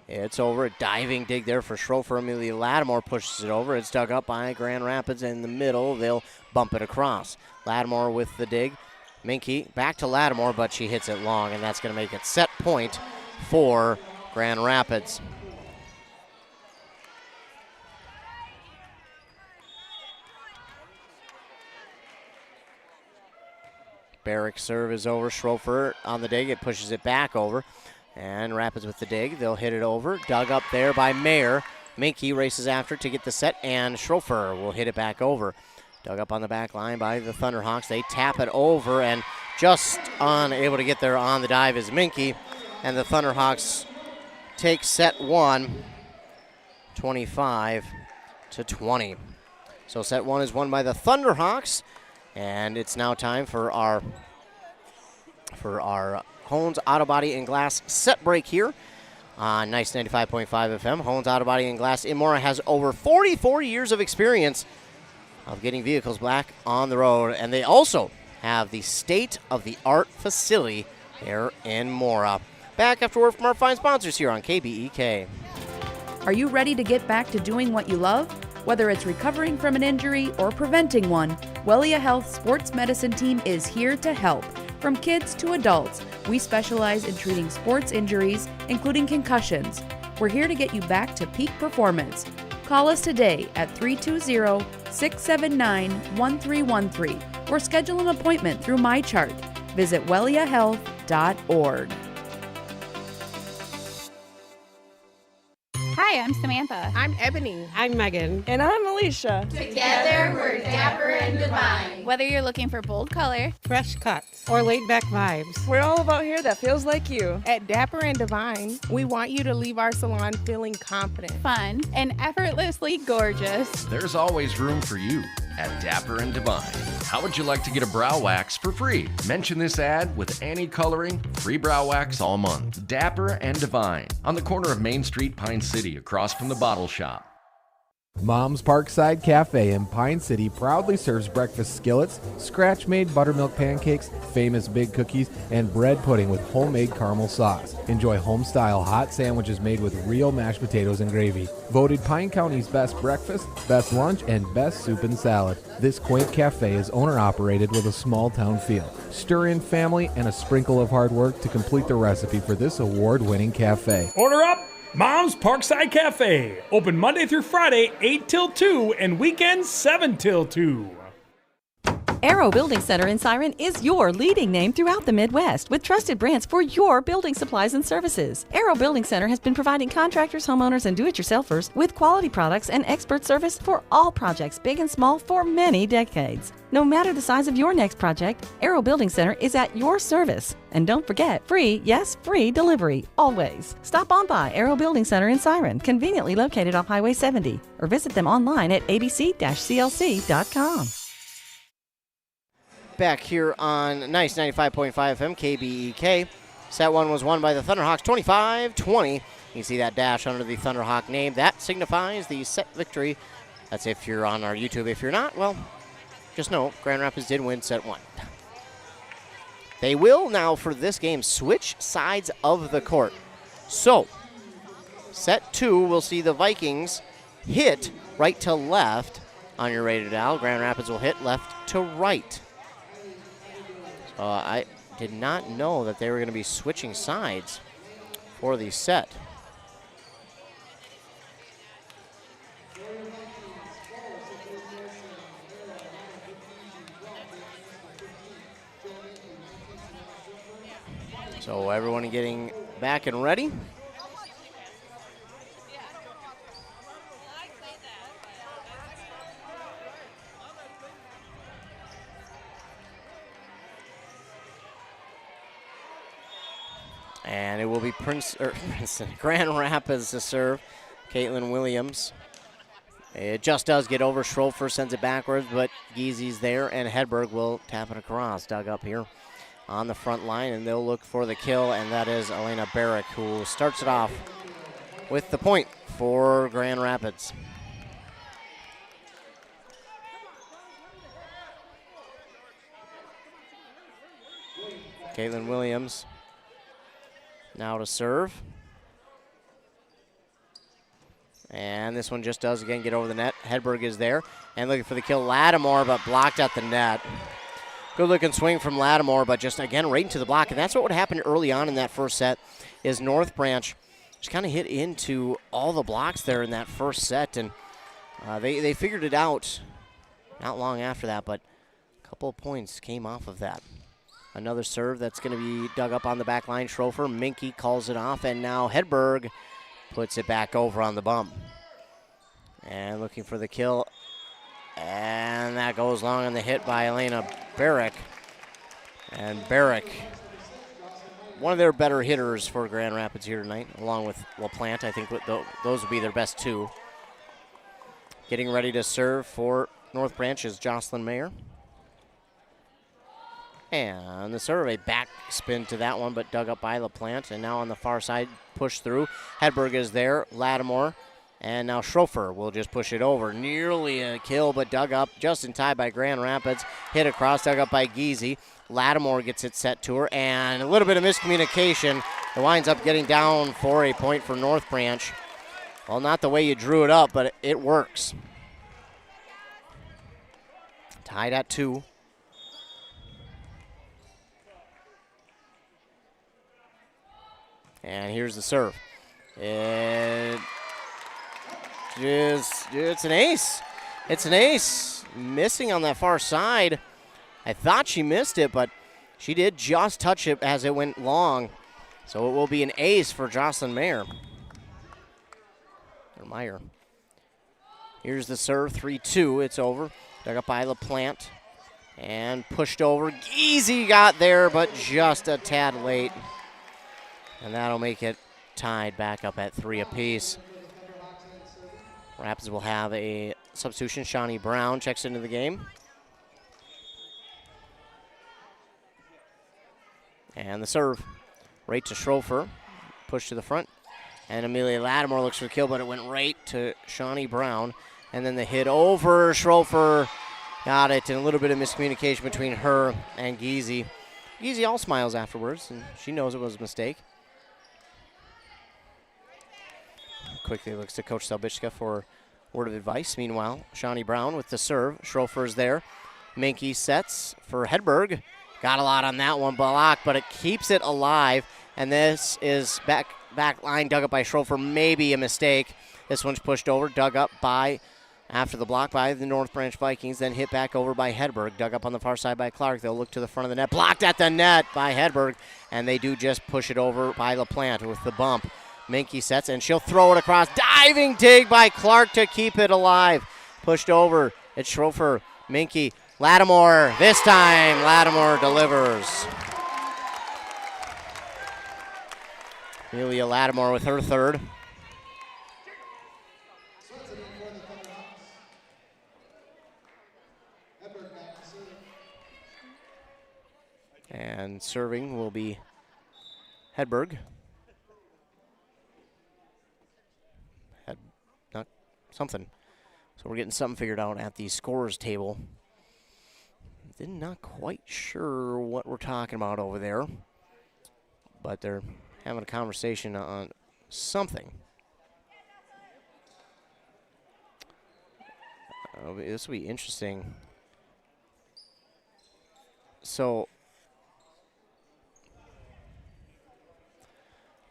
It's over. A diving dig there for Schrofer. Amelia Lattimore pushes it over. It's dug up by Grand Rapids in the middle. They'll bump it across. Lattimore with the dig. Minke back to Lattimore, but she hits it long, and that's going to make it set point for Grand Rapids. Barrick's serve is over. Schrofer on the dig. It pushes it back over. And Rapids with the dig. They'll hit it over. Dug up there by Mayer. Minke races after to get the set, and Schrofer will hit it back over. Dug up on the back line by the Thunderhawks. They tap it over, and just unable to get there on the dive is Minke. And the Thunderhawks take set 1, 25-20. So set 1 is won by the Thunderhawks. And it's now time for our Hones Auto Body and Glass set break here on Nice 95.5 FM. Hones Auto Body and Glass in Mora has over 44 years of experience of getting vehicles back on the road, and they also have the state-of-the-art facility here in Mora. Back after word from our fine sponsors here on KBEK. Are you ready to get back to doing what you love? Whether it's recovering from an injury or preventing one, Wellia Health Sports Medicine Team is here to help. From kids to adults, we specialize in treating sports injuries, including concussions. We're here to get you back to peak performance. Call us today at 320-679-1313 or schedule an appointment through MyChart. Visit welliahealth.org. Hi, I'm Samantha. I'm Ebony. I'm Megan. And I'm Alicia. Together, we're dapper and divine. Whether you're looking for bold color, Fresh cuts, or laid-back vibes. We're all about hair that feels like you. At Dapper and Divine, we want you to leave our salon feeling confident, fun, and effortlessly gorgeous. There's always room for you at Dapper and Divine. How would you like to get a brow wax for free? Mention this ad with Annie Coloring, free brow wax all month. Dapper and Divine, on the corner of Main Street, Pine City, across from the Bottle Shop. Mom's Parkside Cafe in Pine City proudly serves breakfast skillets, scratch-made buttermilk pancakes, famous big cookies, and bread pudding with homemade caramel sauce. Enjoy home-style hot sandwiches made with real mashed potatoes and gravy. Voted Pine County's best breakfast, best lunch, and best soup and salad. This quaint cafe is owner-operated with a small-town feel. Stir in family and a sprinkle of hard work to complete the recipe for this award-winning cafe. Order up! Mom's Parkside Cafe. Open Monday through Friday, 8 till 2, and weekends 7 till 2. Arrow Building Center in Siren is your leading name throughout the Midwest with trusted brands for your building supplies and services. Arrow Building Center has been providing contractors, homeowners, and do-it-yourselfers with quality products and expert service for all projects, big and small, for many decades. No matter the size of your next project, Arrow Building Center is at your service. And don't forget, free, yes, free delivery, always. Stop on by Arrow Building Center in Siren, conveniently located off Highway 70, or visit them online at abc-clc.com. Back here on Nice 95.5 FM, KBEK. Set 1 was won by the Thunderhawks 25-20. You can see that dash under the Thunderhawk name. That signifies the set victory. That's if you're on our YouTube. If you're not, well, just know Grand Rapids did win set 1. They will now, for this game, switch sides of the court. So, set 2, we'll see the Vikings hit right to left on your rated dial. Grand Rapids will hit left to right. I did not know that they were going to be switching sides for the set. So everyone getting back and ready. And it will be Grand Rapids to serve. Caitlin Williams. It just does get over. Schrofer sends it backwards, but Giese's there, and Hedberg will tap it across. Dug up here on the front line, and they'll look for the kill, and that is Elena Barrick, who starts it off with the point for Grand Rapids. Caitlin Williams now to serve. And this one just does, again, get over the net. Hedberg is there and looking for the kill. Lattimore, but blocked at the net. Good-looking swing from Lattimore, but just, again, right into the block. And that's what would happen early on in that first set is North Branch just kind of hit into all the blocks there in that first set. And they figured it out not long after that, but a couple of points came off of that. Another serve that's going to be dug up on the back line. Schrofer, Minke calls it off, and now Hedberg puts it back over on the bump. And looking for the kill. And that goes long on the hit by Elena Barrick. And Barrick, one of their better hitters for Grand Rapids here tonight, along with LaPlante. I think those would be their best two. Getting ready to serve for North Branch is Jocelyn Mayer. And the serve, a back spin to that one, but dug up by LaPlante. And now on the far side, push through. Hedberg is there, Lattimore. And now Schrofer will just push it over. Nearly a kill, but dug up just in time by Grand Rapids. Hit across, dug up by Giese. Lattimore gets it set to her, and a little bit of miscommunication. It winds up getting down for a point for North Branch. Well, not the way you drew it up, but it works. Tied at 2. And here's the serve. It's an ace. It's an ace. Missing on that far side. I thought she missed it, but she did just touch it as it went long. So it will be an ace for Jocelyn Mayer. Or Meyer. Here's the serve, 3-2. It's over. Dug up by LaPlante. And pushed over. Giese got there, but just a tad late. And that'll make it tied back up at 3 apiece. Rapids will have a substitution. Shawnee Brown checks into the game. And the serve. Right to Schrofer. Push to the front. And Amelia Lattimore looks for the kill, but it went right to Shawnee Brown. And then the hit over. Schrofer got it. And a little bit of miscommunication between her and Giese. Giese all smiles afterwards, and she knows it was a mistake. Quickly looks to Coach Salbichka for word of advice. Meanwhile, Shawnee Brown with the serve. Schrofer's there. Minke sets for Hedberg. Got a lot on that one, blocked, but it keeps it alive. And this is back line dug up by Schrofer. Maybe a mistake. This one's pushed over, dug up by after the block by the North Branch Vikings, then hit back over by Hedberg. Dug up on the far side by Clark. They'll look to the front of the net. Blocked at the net by Hedberg, and they do just push it over by LaPlante with the bump. Minky sets, and she'll throw it across. Diving dig by Clark to keep it alive. Pushed over. It's Schrofer, Minky, Lattimore. This time, Lattimore delivers. Amelia Lattimore with her third. And serving will be Hedberg. Not something. So we're getting something figured out at the scorers table. Not quite sure what we're talking about over there, but they're having a conversation on something. This will be interesting. So,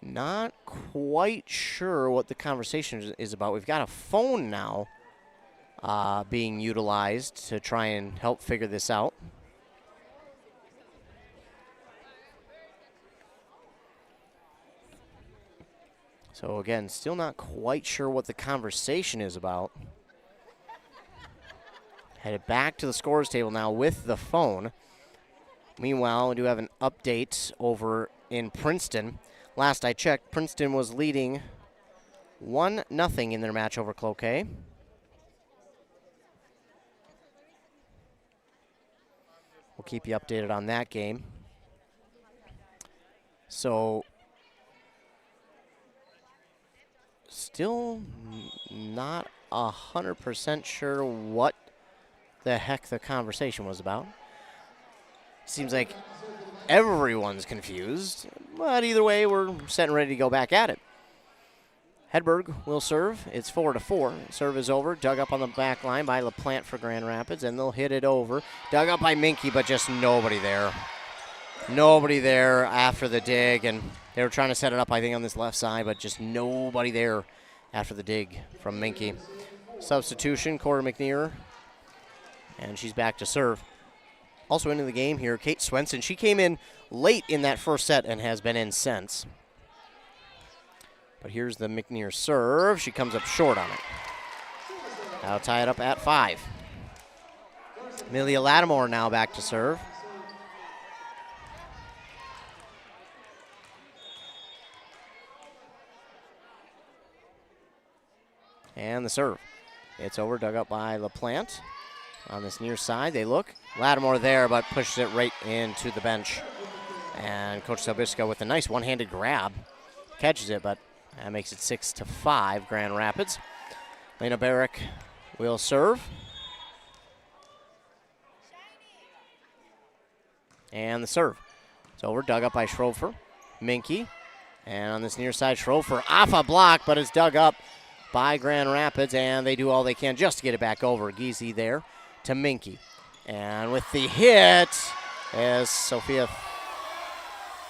not quite sure what the conversation is about. We've got a phone now being utilized to try and help figure this out. So again, still not quite sure what the conversation is about. Headed back to the scorers table now with the phone. Meanwhile, we do have an update over in Princeton. Last I checked, Princeton was leading 1-0 in their match over Cloquet. We'll keep you updated on that game. So, still not 100% sure what the heck the conversation was about. Seems like everyone's confused, but either way, we're set and ready to go back at it. Hedberg will serve. It's 4-4. Serve is over. Dug up on the back line by LaPlante for Grand Rapids, and they'll hit it over. Dug up by Minky, but just nobody there. Nobody there after the dig, and they were trying to set it up, I think, on this left side, but just nobody there after the dig from Minky. Substitution, Cora McNear, and she's back to serve. Also into the game here, Kate Swenson. She came in late in that first set and has been in since. But here's the McNear serve. She comes up short on it. That'll tie it up at 5. Amelia Lattimore now back to serve. And the serve. It's over, dug up by LaPlante. On this near side, they look. Lattimore there, but pushes it right into the bench. And Coach Salbisco with a nice one-handed grab. Catches it, but that makes it 6-5, Grand Rapids. Lena Barrick will serve. And the serve. It's over, dug up by Schrofer. Minky. And on this near side, Schrofer off a block, but it's dug up by Grand Rapids, and they do all they can just to get it back over. Giese there to Minky. And with the hit is Sophia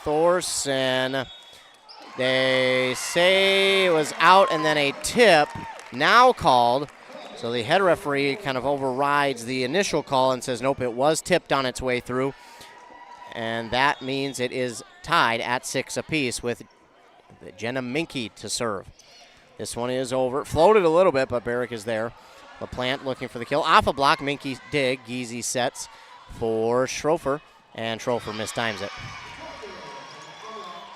Thorson. They say it was out and then a tip now called. So the head referee kind of overrides the initial call and says, nope, it was tipped on its way through. And that means it is tied at 6 apiece with Jenna Minky to serve. This one is over. Floated a little bit, but Barrick is there. LaPlante looking for the kill. Off a block, Minky dig. Giese sets for Schrofer, and Schrofer mistimes it.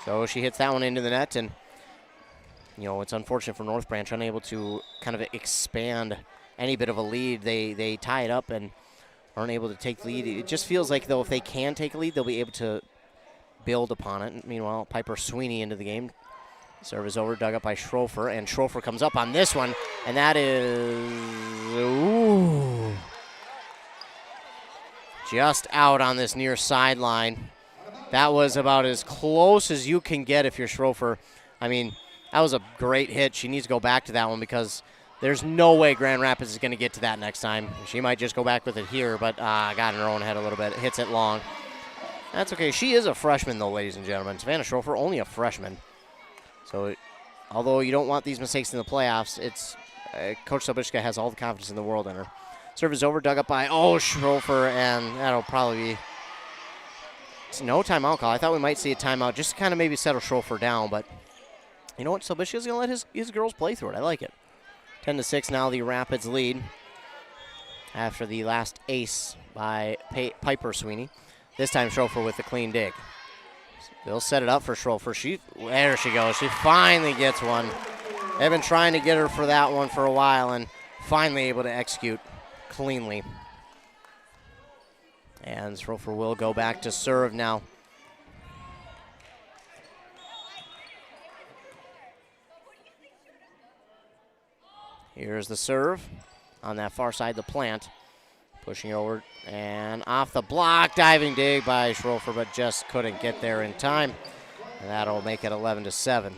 So she hits that one into the net, and, you know, it's unfortunate for North Branch, unable to kind of expand any bit of a lead. They tie it up and aren't able to take the lead. It just feels like, though, if they can take a lead, they'll be able to build upon it. Meanwhile, Piper Sweeney into the game. Serve is over, dug up by Schrofer, and Schrofer comes up on this one, and that is, ooh, just out on this near sideline. That was about as close as you can get if you're Schrofer. I mean, that was a great hit. She needs to go back to that one because there's no way Grand Rapids is going to get to that next time. She might just go back with it here, but got in her own head a little bit. Hits it long. That's okay. She is a freshman, though, ladies and gentlemen. Savannah Schrofer, only a freshman. So, although you don't want these mistakes in the playoffs, it's Coach Sobishka has all the confidence in the world in her. Serve is over, dug up by, Schrofer, and that'll probably be no timeout call. I thought we might see a timeout just to kind of maybe settle Schrofer down, but you know what? Sobishka's going to let his girls play through it. I like it. 10-6 now, the Rapids lead after the last ace by Piper Sweeney. This time Schrofer with the clean dig. They'll set it up for Schrofer. There she goes. She finally gets one. They've been trying to get her for that one for a while and finally able to execute cleanly. And Schrofer will go back to serve now. Here's the serve on that far side, the plant. Pushing over and off the block, diving dig by Schrofer, but just couldn't get there in time. And that'll make it 11-7.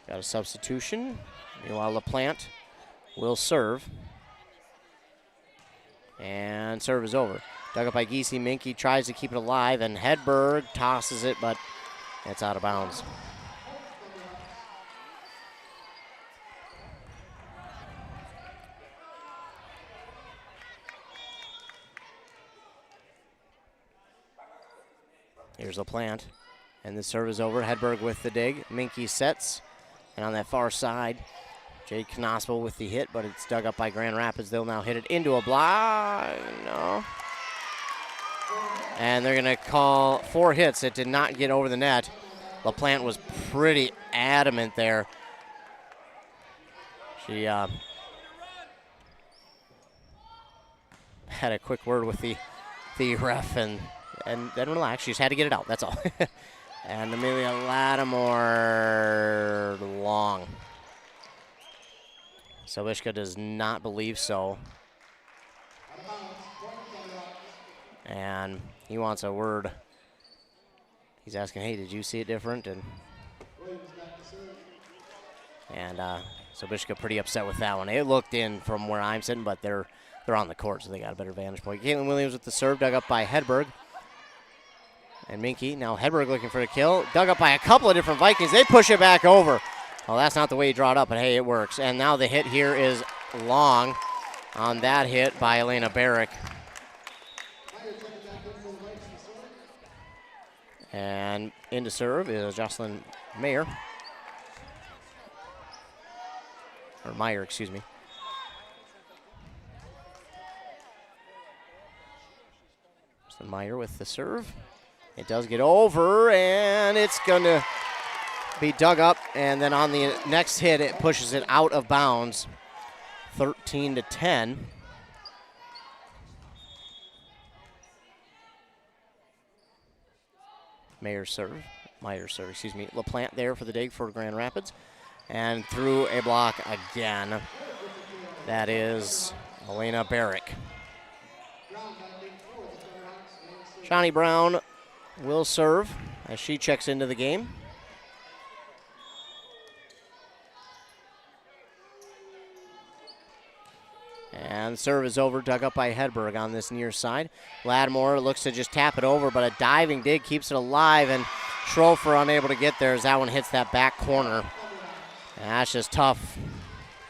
Got a substitution. Meanwhile, LaPlante will serve. And serve is over. Dug up by Giese. Minke tries to keep it alive, and Hedberg tosses it, but it's out of bounds. Here's LaPlante, and the serve is over. Hedberg with the dig. Minke sets, and on that far side, Jade Knospel with the hit, but it's dug up by Grand Rapids. They'll now hit it into a block. No. And they're going to call 4 hits. It did not get over the net. LaPlante was pretty adamant there. She had a quick word with the ref and then relax. She just had to get it out. That's all. And Amelia Lattimore long. Sobishka does not believe so. And he wants a word. He's asking, hey, did you see it different? And Sobishka pretty upset with that one. It looked in from where I'm sitting, but they're on the court, so they got a better vantage point. Caitlin Williams with the serve, dug up by Hedberg. And Minke, now Hedberg looking for the kill. Dug up by a couple of different Vikings. They push it back over. Well, that's not the way you draw it up, but hey, it works. And now the hit here is long on that hit by Elena Barrick. And into serve is Jocelyn Meyer. Or Meyer, excuse me. Jocelyn Meyer with the serve. It does get over, and it's going to be dug up. And then on the next hit, it pushes it out of bounds, 13-10. Meyer serve, excuse me. LaPlante there for the dig for Grand Rapids. And through a block again. That is Elena Barrick. Shawnee Brown will serve as she checks into the game. And serve is over, dug up by Hedberg on this near side. Lattimore looks to just tap it over, but a diving dig keeps it alive, and Schrofer unable to get there as that one hits that back corner. And that's just tough.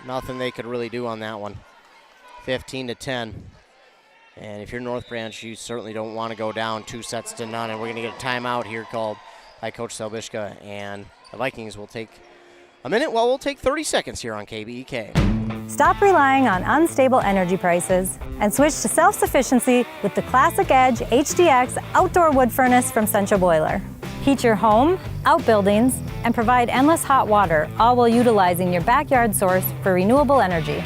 Nothing they could really do on that one. 15-10. And if you're North Branch, you certainly don't want to go down 2-0, and we're going to get a timeout here called by Coach Selbishka, and the Vikings will take a minute. Well, we'll take 30 seconds here on KBEK. Stop relying on unstable energy prices and switch to self-sufficiency with the Classic Edge HDX outdoor wood furnace from Central Boiler. Heat your home, outbuildings, and provide endless hot water, all while utilizing your backyard source for renewable energy.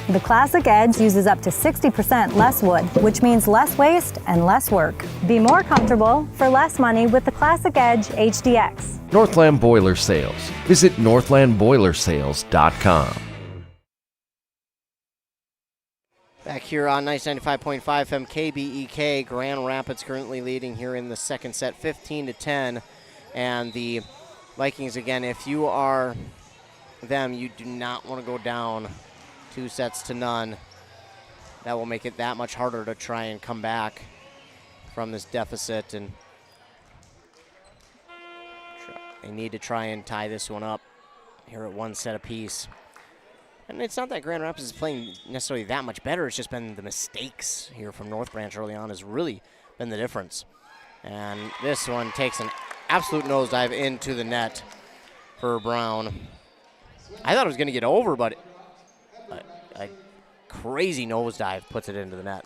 The Classic Edge uses up to 60% less wood, which means less waste and less work. Be more comfortable for less money with the Classic Edge HDX. Northland Boiler Sales. Visit northlandboilersales.com. Back here on 95.5 FM KBEK, Grand Rapids currently leading here in the second set, 15-10. And the Vikings, again, if you are them, you do not want to go down 2-0. That will make it that much harder to try and come back from this deficit and They need to try and tie this one up here at one set apiece. And it's not that Grand Rapids is playing necessarily that much better. It's just been the mistakes here from North Branch early on has really been the difference. And this one takes an absolute nosedive into the net for Brown. I thought it was going to get over, but a crazy nosedive puts it into the net.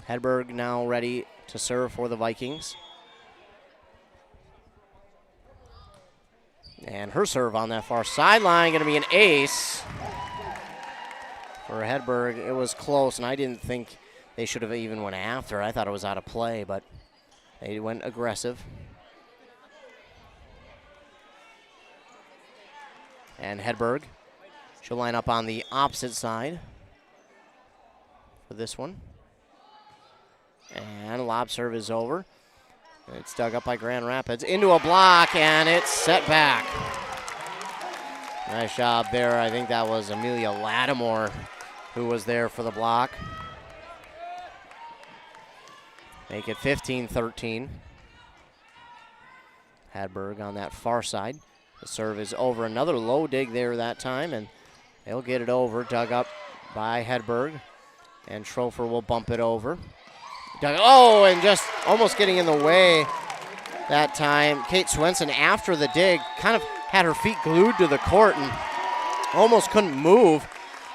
Hedberg now ready to serve for the Vikings. And her serve on that far sideline going to be an ace for Hedberg. It was close, and I didn't think they should have even went after. I thought it was out of play, but they went aggressive. And Hedberg, she'll line up on the opposite side for this one. And lob serve is over. It's dug up by Grand Rapids into a block, and it's set back. Nice job there. I think that was Amelia Lattimore who was there for the block. Make it 15-13. Hedberg on that far side. The serve is over. Another low dig there that time, and they'll get it over. Dug up by Hedberg, and Schrofer will bump it over. Oh, and just almost getting in the way that time. Kate Swenson, after the dig, kind of had her feet glued to the court and almost couldn't move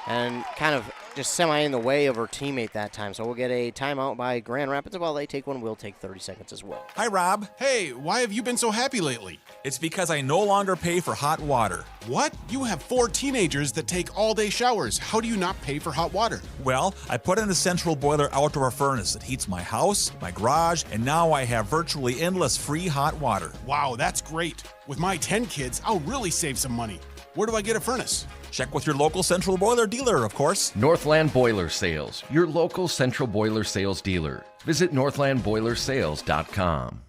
and kind of just semi in the way of her teammate that time. So we'll get a timeout by Grand Rapids. While they take one, we'll take 30 seconds as well. Hi, Rob. Hey, why have you been so happy lately? It's because I no longer pay for hot water. What? You have 4 teenagers that take all-day showers. How do you not pay for hot water? Well, I put in a central boiler outdoor furnace that heats my house, my garage, and now I have virtually endless free hot water. Wow, that's great. With my 10 kids, I'll really save some money. Where do I get a furnace? Check with your local central boiler dealer, of course. Northland Boiler Sales, your local central boiler sales dealer. Visit northlandboilersales.com.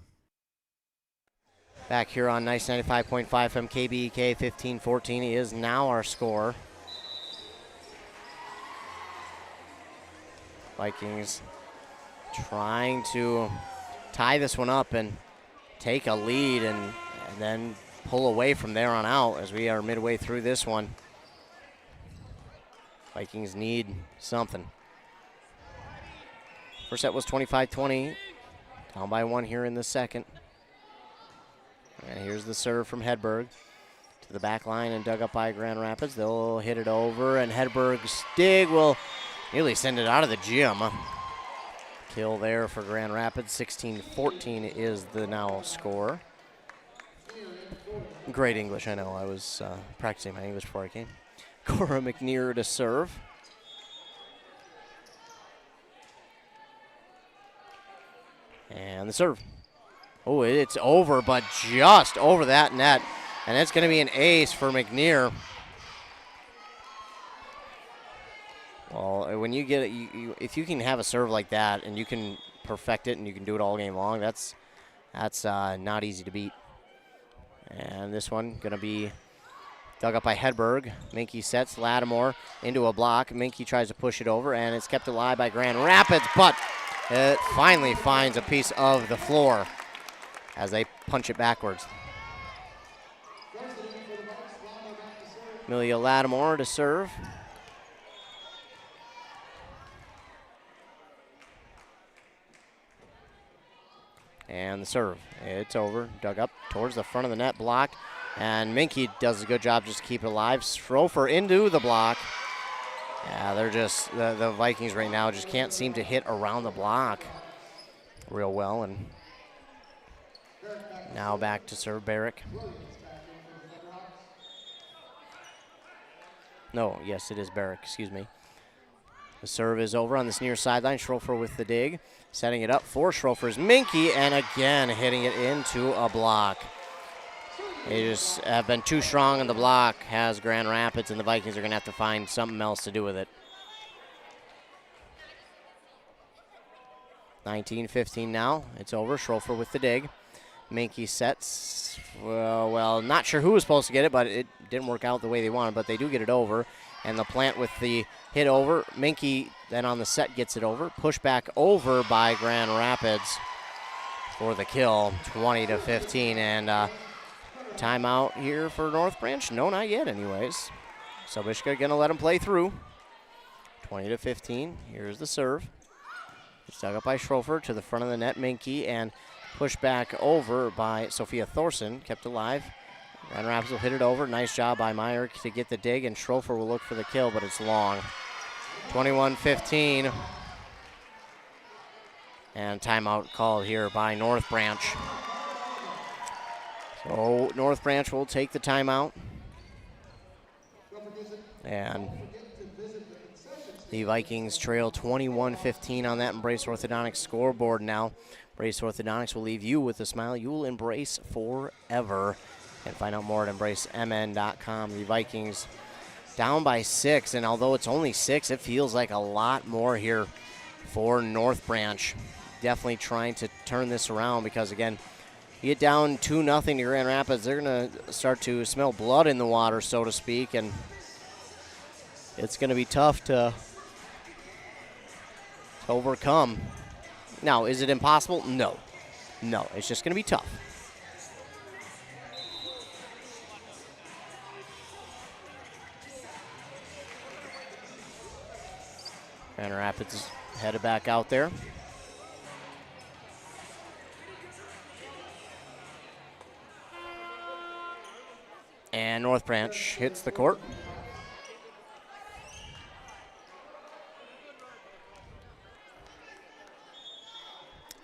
Back here on Nice 95.5 from KBEK, 15-14 is now our score. Vikings trying to tie this one up and take a lead and then pull away from there on out as we are midway through this one. Vikings need something. First set was 25-20. Down by 1 here in the second. And here's the serve from Hedberg to the back line and dug up by Grand Rapids. They'll hit it over, and Hedberg's dig will nearly send it out of the gym. Kill there for Grand Rapids. 16-14 is the now score. Great English, I know. I was practicing my English before I came. Cora McNear to serve. And the serve. Oh, it's over, but just over that net. And it's going to be an ace for McNear. Well, when you get it, if you can have a serve like that and you can perfect it and you can do it all game long, that's not easy to beat. And this one going to be dug up by Hedberg. Minky sets Lattimore into a block. Minky tries to push it over, and it's kept alive by Grand Rapids, but it finally finds a piece of the floor as they punch it backwards. Amelia Lattimore to serve. And the serve, it's over, dug up towards the front of the net, block, and Minky does a good job just to keep it alive. Schrofer into the block. Yeah, they're just, the Vikings right now just can't seem to hit around the block real well. And now back to serve Barrick. No, yes, it is Barrick, excuse me. The serve is over on this near sideline. Schrofer with the dig. Setting it up for Schrofer's Minky, and again hitting it into a block. They just have been too strong in the block, has Grand Rapids, and the Vikings are going to have to find something else to do with it. 19-15 now. It's over. Schrofer with the dig. Minky sets. Well, not sure who was supposed to get it, but it didn't work out the way they wanted, but they do get it over. And the plant with the hit over. Minky then on the set gets it over. Push back over by Grand Rapids. for the kill, 20-15. And timeout here for North Branch? No, not yet anyways. Sobishka going to let him play through. 20-15. Here's the serve. It's dug up by Schrofer to the front of the net. Minke and pushed back over by Sophia Thorson. Kept alive. Grand Rapids will hit it over. Nice job by Meyer to get the dig, and Schrofer will look for the kill, but it's long. 21-15. And timeout called here by North Branch. So North Branch will take the timeout. And the Vikings trail 21-15 on that Embrace Orthodontics scoreboard now. Embrace Orthodontics will leave you with a smile you will embrace forever. And find out more at embracemn.com. The Vikings down by 6, and although it's only 6, it feels like a lot more here for North Branch. Definitely trying to turn this around because, again, you get down 2-0 to Grand Rapids, they're going to start to smell blood in the water, so to speak, and it's going to be tough to overcome. Now, is it impossible? No. No, it's just going to be tough. Grand Rapids is headed back out there. And North Branch hits the court.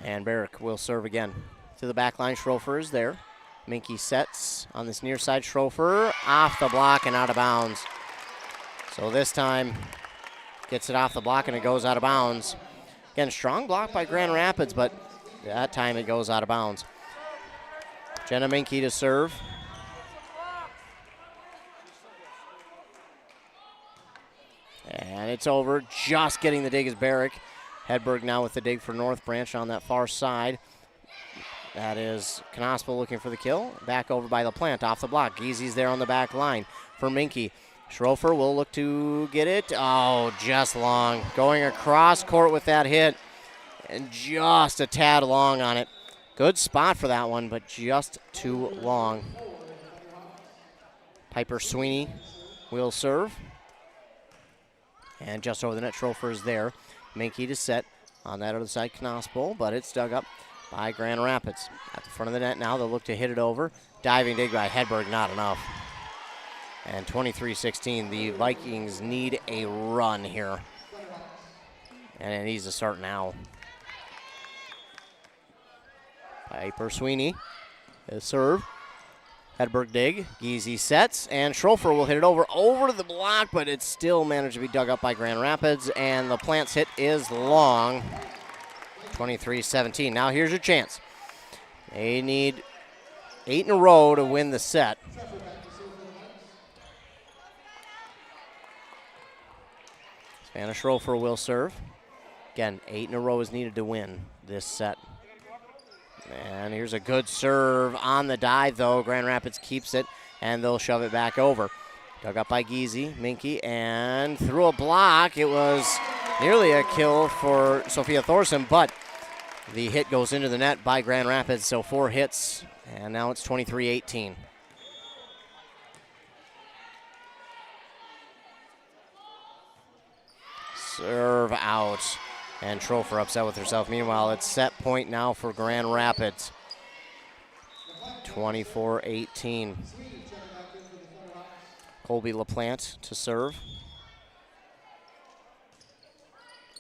And Barrick will serve again. To the back line, Schrofer is there. Minke sets on this near side. Schrofer off the block and out of bounds. So this time, gets it off the block and it goes out of bounds. Again, strong block by Grand Rapids, but that time it goes out of bounds. Jenna Minke to serve. And it's over. Just getting the dig is Barrick. Hedberg now with the dig for North Branch on that far side. That is Knospel looking for the kill. Back over by LaPlante off the block. Geezy's there on the back line for Minke. Schrofer will look to get it. Oh, just long. Going across court with that hit. And just a tad long on it. Good spot for that one, but just too long. Piper Sweeney will serve. And just over the net, Schrofer is there. Minke to set on that other side, Knospel, but it's dug up by Grand Rapids. At the front of the net now, they'll look to hit it over. Diving dig by Hedberg, not enough. And 23-16, the Vikings need a run here. And it needs to start now. Piper Sweeney, his serve. Hedberg dig, Geezy sets, and Schrofer will hit it over the block, but it's still managed to be dug up by Grand Rapids, and the Plant's hit is long. 23-17. Now here's your chance. They need 8 in a row to win the set. Savannah Schrofer will serve. Again, 8 in a row is needed to win this set. And here's a good serve on the dive, though. Grand Rapids keeps it, and they'll shove it back over. Dug up by Geezy, Minke, and through a block. It was nearly a kill for Sophia Thorson, but the hit goes into the net by Grand Rapids, so 4 hits, and now it's 23-18. Serve out. And Schrofer upset with herself. Meanwhile, it's set point now for Grand Rapids. 24-18. Colby LaPlante to serve.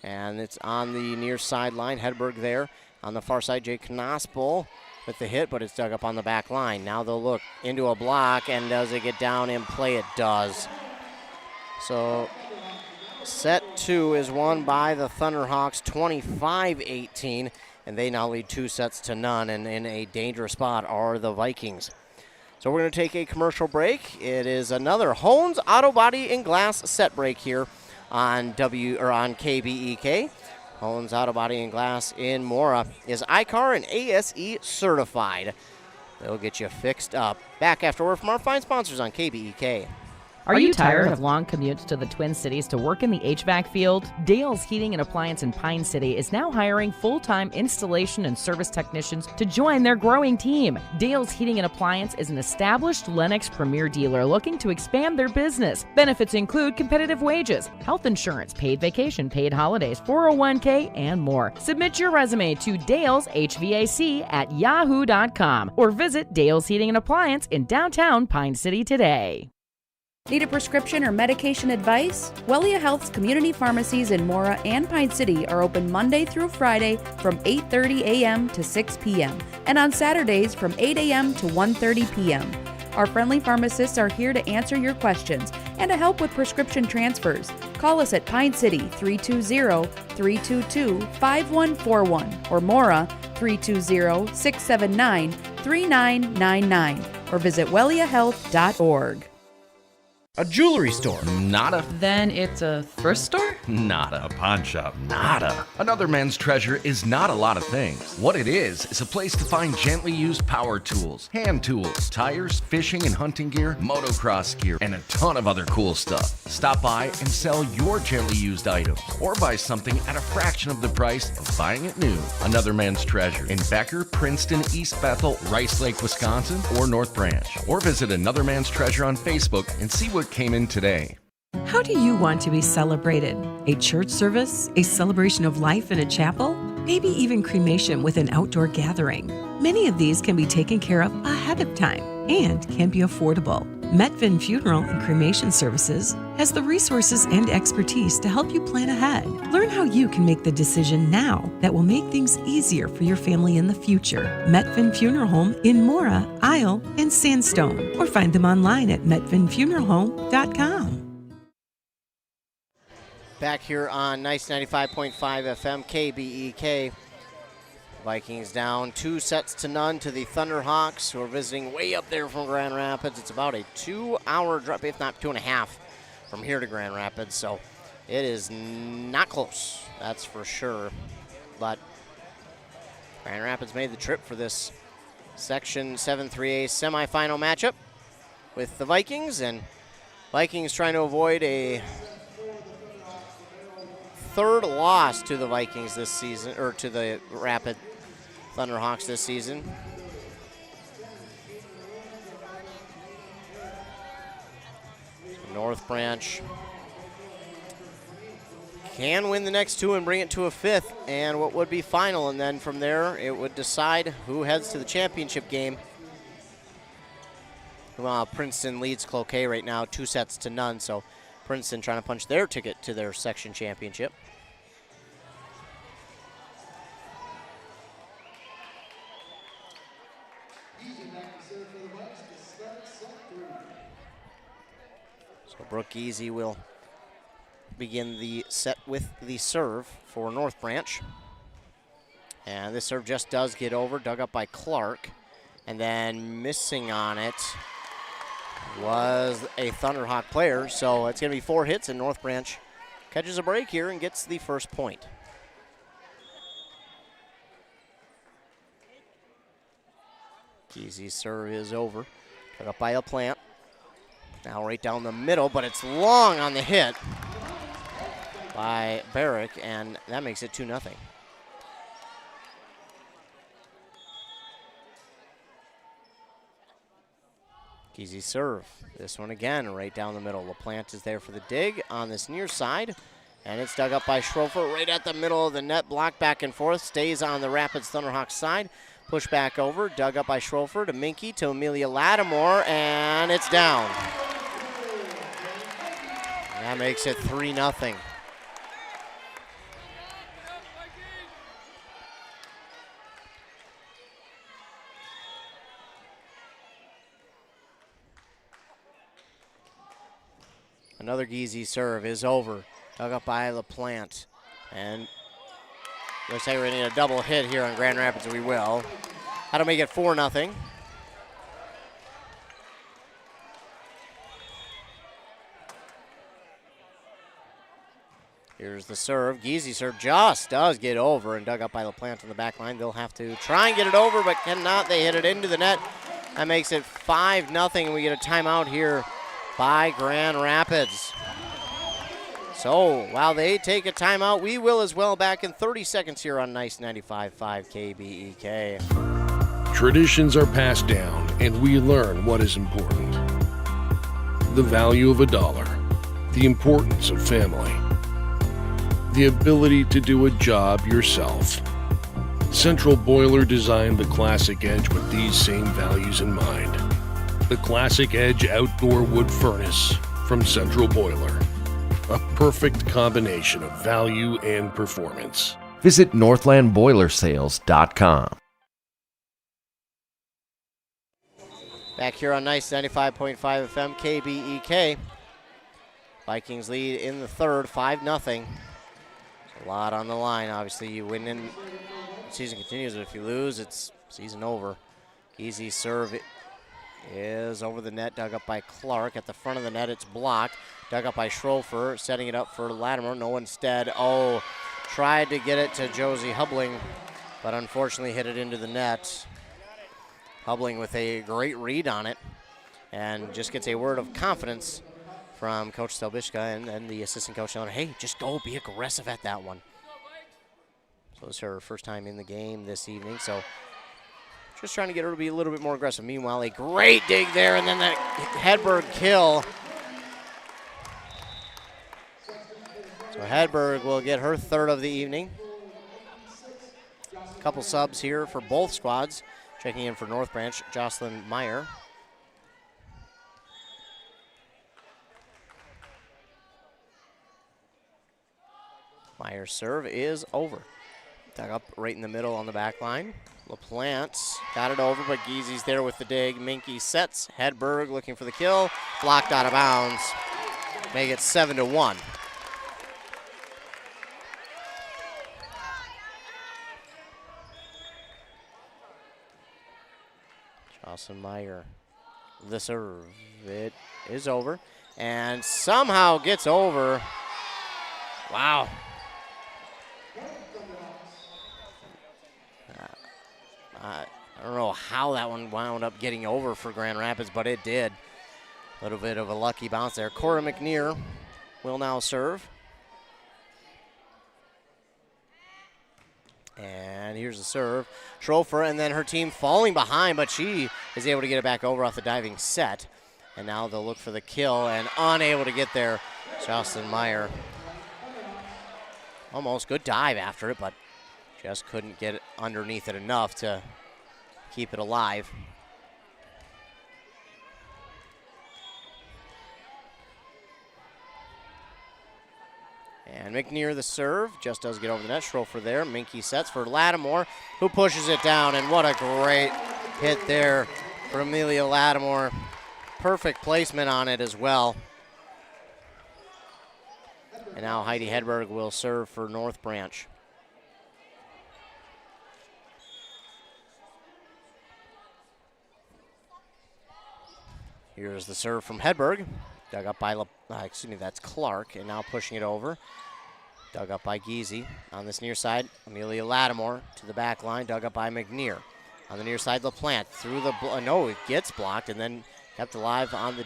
And it's on the near sideline. Hedberg there. On the far side, Jake Knospel with the hit, but it's dug up on the back line. Now they'll look into a block, and does it get down in play? It does. So set 2 is won by the Thunderhawks, 25-18, and they now lead 2-0, and in a dangerous spot are the Vikings. So we're going to take a commercial break. It is another Hones Auto Body and Glass set break here on KBEK. Hones Auto Body and Glass in Mora is ICAR and ASE certified. They'll get you fixed up. Back after word from our fine sponsors on KBEK. Are you tired of long commutes to the Twin Cities to work in the HVAC field? Dale's Heating and Appliance in Pine City is now hiring full-time installation and service technicians to join their growing team. Dale's Heating and Appliance is an established Lennox Premier dealer looking to expand their business. Benefits include competitive wages, health insurance, paid vacation, paid holidays, 401k, and more. Submit your resume to daleshvac@yahoo.com or visit Dale's Heating and Appliance in downtown Pine City today. Need a prescription or medication advice? Wellia Health's community pharmacies in Mora and Pine City are open Monday through Friday from 8:30 a.m. to 6 p.m. and on Saturdays from 8 a.m. to 1:30 p.m. Our friendly pharmacists are here to answer your questions and to help with prescription transfers. Call us at Pine City 320-322-5141 or Mora 320-679-3999 or visit welliahealth.org. A jewelry store. Nada. Then it's a thrift store? Nada. A pawn shop. Nada. Another man's treasure is not a lot of things. What it is a place to find gently used power tools, hand tools, tires, fishing and hunting gear, motocross gear, and a ton of other cool stuff. Stop by and sell your gently used items, or buy something at a fraction of the price of buying it new. Another man's treasure in Becker, Princeton, East Bethel, Rice Lake, Wisconsin, or North Branch. Or visit Another Man's Treasure on Facebook and see what came in today. How do you want to be celebrated? A church service? A celebration of life in a chapel? Maybe even cremation with an outdoor gathering. Many of these can be taken care of ahead of time and can be affordable. Metvin Funeral and Cremation Services has the resources and expertise to help you plan ahead. Learn how you can make the decision now that will make things easier for your family in the future. Metvin Funeral Home in Mora, Isle, and Sandstone, or find them online at metvinfuneralhome.com. Back here on Nice 95.5 FM KBEK. Vikings down 2-0 to the Thunderhawks, who are visiting way up there from Grand Rapids. It's about a 2-hour drive, if not 2.5, from here to Grand Rapids. So it is not close, that's for sure. But Grand Rapids made the trip for this Section 7-3A semifinal matchup with the Vikings, and Vikings trying to avoid a third loss to the Vikings this season, or to the Rapid Thunderhawks this season. North Branch can win the next two and bring it to a fifth and what would be final, and then from there it would decide who heads to the championship game. Well, Princeton leads Cloquet right now 2-0, so Princeton trying to punch their ticket to their section championship. So Brooke Easy will begin the set with the serve for North Branch. And this serve just does get over, dug up by Clark. And then missing on it was a Thunderhawk player. So it's going to be 4 hits, and North Branch catches a break here and gets the first point. Easy's serve is over. Dug up by LaPlante. Now right down the middle, but it's long on the hit by Barrick, and that makes it 2-0. Easy serve. This one again, right down the middle. LaPlante is there for the dig on this near side, and it's dug up by Schrofer right at the middle of the net. Blocked back and forth, stays on the Rapids Thunderhawks side. Push back over, dug up by Schrofer to Minky to Amelia Lattimore, and it's down. That makes it 3-0. Another Geezy serve is over. Dug up by LaPlante. And looks like we're going to need a double hit here on Grand Rapids. We will. That'll make it 4-0. Here's the serve. Geezy serve just does get over and dug up by LaPlante on the back line. They'll have to try and get it over, but cannot. They hit it into the net. That makes it 5-0, and we get a timeout here by Grand Rapids. So while they take a timeout, we will as well. Back in 30 seconds here on Nice 95.5 KBEK. Traditions are passed down, and we learn what is important. The value of $1, the importance of family, the ability to do a job yourself. Central Boiler designed the Classic Edge with these same values in mind. The Classic Edge Outdoor Wood Furnace from Central Boiler. A perfect combination of value and performance. Visit northlandboilersales.com. Back here on Nice 95.5 FM KBEK. Vikings lead in the third, 5-0. A lot on the line. Obviously, you win in season continues, but if you lose, it's season over. Easy serve is over the net, dug up by Clark. At the front of the net, it's blocked. Dug up by Schrofer, setting it up for Latimer. No instead. Oh, tried to get it to Josie Hubling, but unfortunately hit it into the net. Hubling with a great read on it, and just gets a word of confidence from Coach Stelbishka and the assistant coach telling her, hey, just go, be aggressive at that one. So this is her first time in the game this evening, so just trying to get her to be a little bit more aggressive. Meanwhile, a great dig there, and then that Hedberg kill. So Hedberg will get her third of the evening. A couple subs here for both squads. Checking in for North Branch, Jocelyn Meyer. Meyer's serve is over. Dug up right in the middle on the back line. LaPlante got it over, but Giesi's there with the dig. Minky sets. Hedberg looking for the kill. Blocked out of bounds. Make it 7-1. Jocelyn Meyer, the serve. It is over. And somehow gets over. Wow. I don't know how that one wound up getting over for Grand Rapids, but it did. A little bit of a lucky bounce there. Cora McNear will now serve. And here's the serve. Schrofer, and then her team falling behind, but she is able to get it back over off the diving set. And now they'll look for the kill, and unable to get there. Jocelyn Meyer. Almost good dive after it, but just couldn't get it underneath it enough to keep it alive. And McNear the serve, just does get over the net. Schrofer there, Minky sets for Lattimore, who pushes it down, and what a great hit there for Amelia Lattimore. Perfect placement on it as well. And now Heidi Hedberg will serve for North Branch. Here's the serve from Hedberg. Dug up by, that's Clark, and now pushing it over. Dug up by Giese. On this near side, Amelia Lattimore to the back line, dug up by McNear. On the near side, LaPlante through the, no, it gets blocked, and then kept alive on the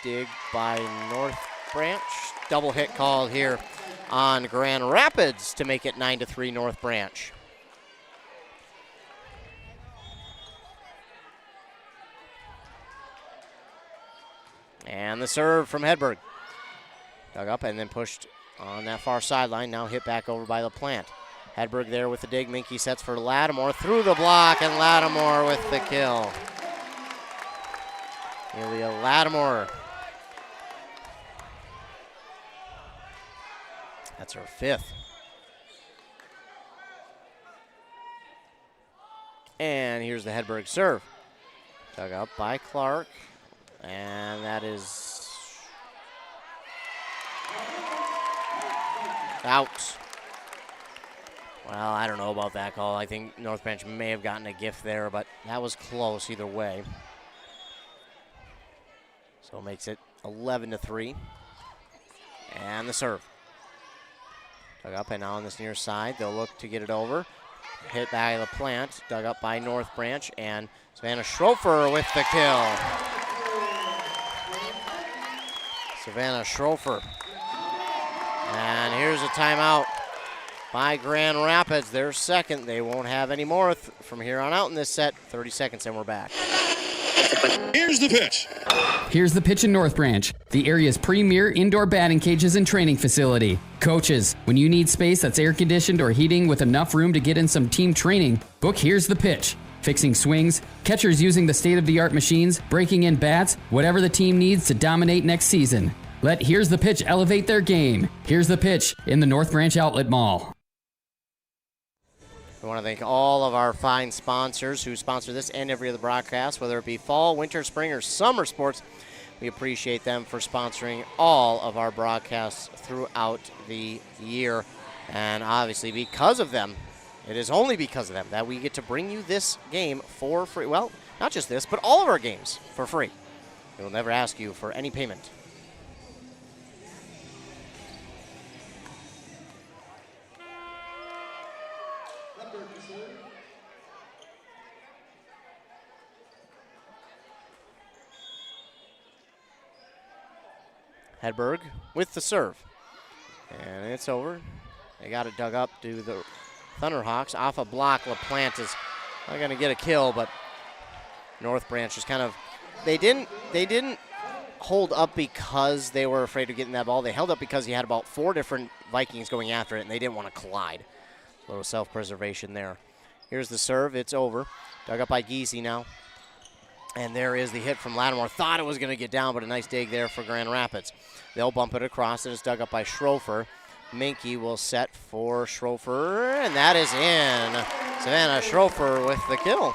dig by North Branch. Double hit called here on Grand Rapids to make it 9-3 North Branch. And the serve from Hedberg. Dug up and then pushed on that far sideline. Now hit back over by LaPlante. Hedberg there with the dig. Minky sets for Lattimore through the block, and Lattimore with the kill. Amelia Lattimore. That's her fifth. And here's the Hedberg serve. Dug up by Clark. And that is out. Well, I don't know about that call. I think North Branch may have gotten a gift there, but that was close either way. So it makes it 11-3. And the serve. Dug up, and now on this near side, they'll look to get it over. Hit by LaPlante, dug up by North Branch, and Savannah Schrofer with the kill. Savannah Schrofer. And here's a timeout by Grand Rapids. Their second. They won't have any more from here on out in this set. 30 seconds and we're back. Here's the pitch. Here's the pitch in North Branch, the area's premier indoor batting cages and training facility. Coaches, when you need space that's air conditioned or heating with enough room to get in some team training, book Here's the Pitch. Fixing swings, catchers using the state-of-the-art machines, breaking in bats, whatever the team needs to dominate next season. Let Here's the Pitch elevate their game. Here's the Pitch in the North Branch Outlet Mall. We want to thank all of our fine sponsors who sponsor this and every other broadcast, whether it be fall, winter, spring, or summer sports. We appreciate them for sponsoring all of our broadcasts throughout the year. And obviously because of them, it is only because of them that we get to bring you this game for free. Well, not just this, but all of our games for free. We will never ask you for any payment. Hedberg with the serve. And it's over. They got it dug up to the Thunderhawks. Off a block, LaPlante is not going to get a kill, but North Branch is kind of, they didn't hold up because they were afraid of getting that ball. They held up because he had about 4 different Vikings going after it, and they didn't want to collide. A little self-preservation there. Here's the serve. It's over. Dug up by Giese now. And there is the hit from Lattimore. Thought it was going to get down, but a nice dig there for Grand Rapids. They'll bump it across. It is dug up by Schrofer. Minke will set for Schrofer, and that is in. Savannah Schrofer with the kill.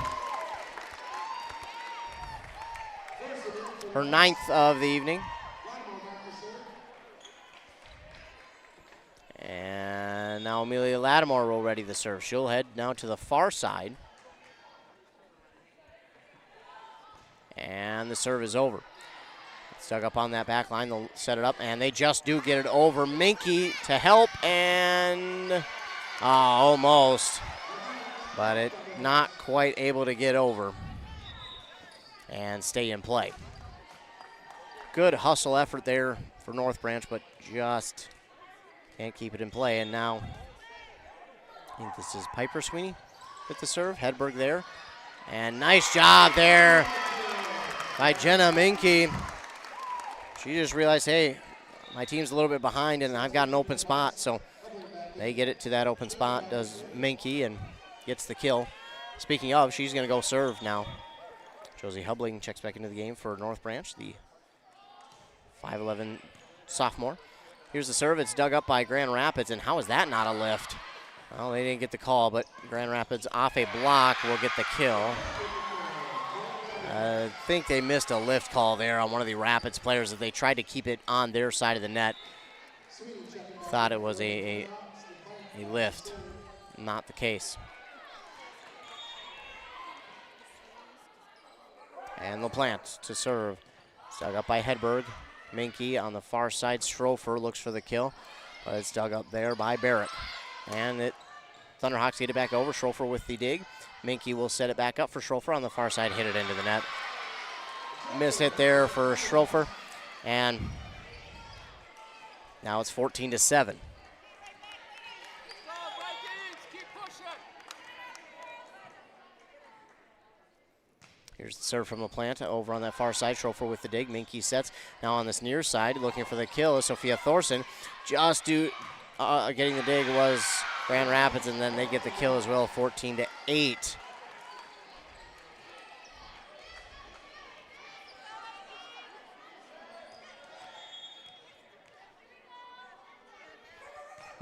Her 9th of the evening. And now Amelia Lattimore will ready the serve. She'll head now to the far side. And the serve is over. It's dug up on that back line. They'll set it up, and they just do get it over. Minke to help, and almost. But it not quite able to get over and stay in play. Good hustle effort there for North Branch, but just can't keep it in play. And now, I think this is Piper Sweeney with the serve. Hedberg there. And nice job there by Jenna Minke. She just realized, hey, my team's a little bit behind and I've got an open spot. So they get it to that open spot, does Minke, and gets the kill. Speaking of, she's going to go serve now. Josie Hubling checks back into the game for North Branch, the 5'11 sophomore. Here's the serve. It's dug up by Grand Rapids, and how is that not a lift? Well, they didn't get the call, but Grand Rapids off a block will get the kill. I think they missed a lift call there on one of the Rapids players that they tried to keep it on their side of the net. Thought it was a lift. Not the case. And LaPlante to serve. It's dug up by Hedberg. Minke on the far side. Schrofer looks for the kill, but it's dug up there by Barrett. And Thunderhawks get it back over. Schrofer with the dig. Minke will set it back up for Schrofer on the far side, hit it into the net. Miss hit there for Schrofer, and now it's 14-7. Here's the serve from LaPlante over on that far side. Schrofer with the dig. Minke sets. Now on this near side, looking for the kill is Sophia Thorson. Just getting the dig was Grand Rapids, and then they get the kill as well, 14-8.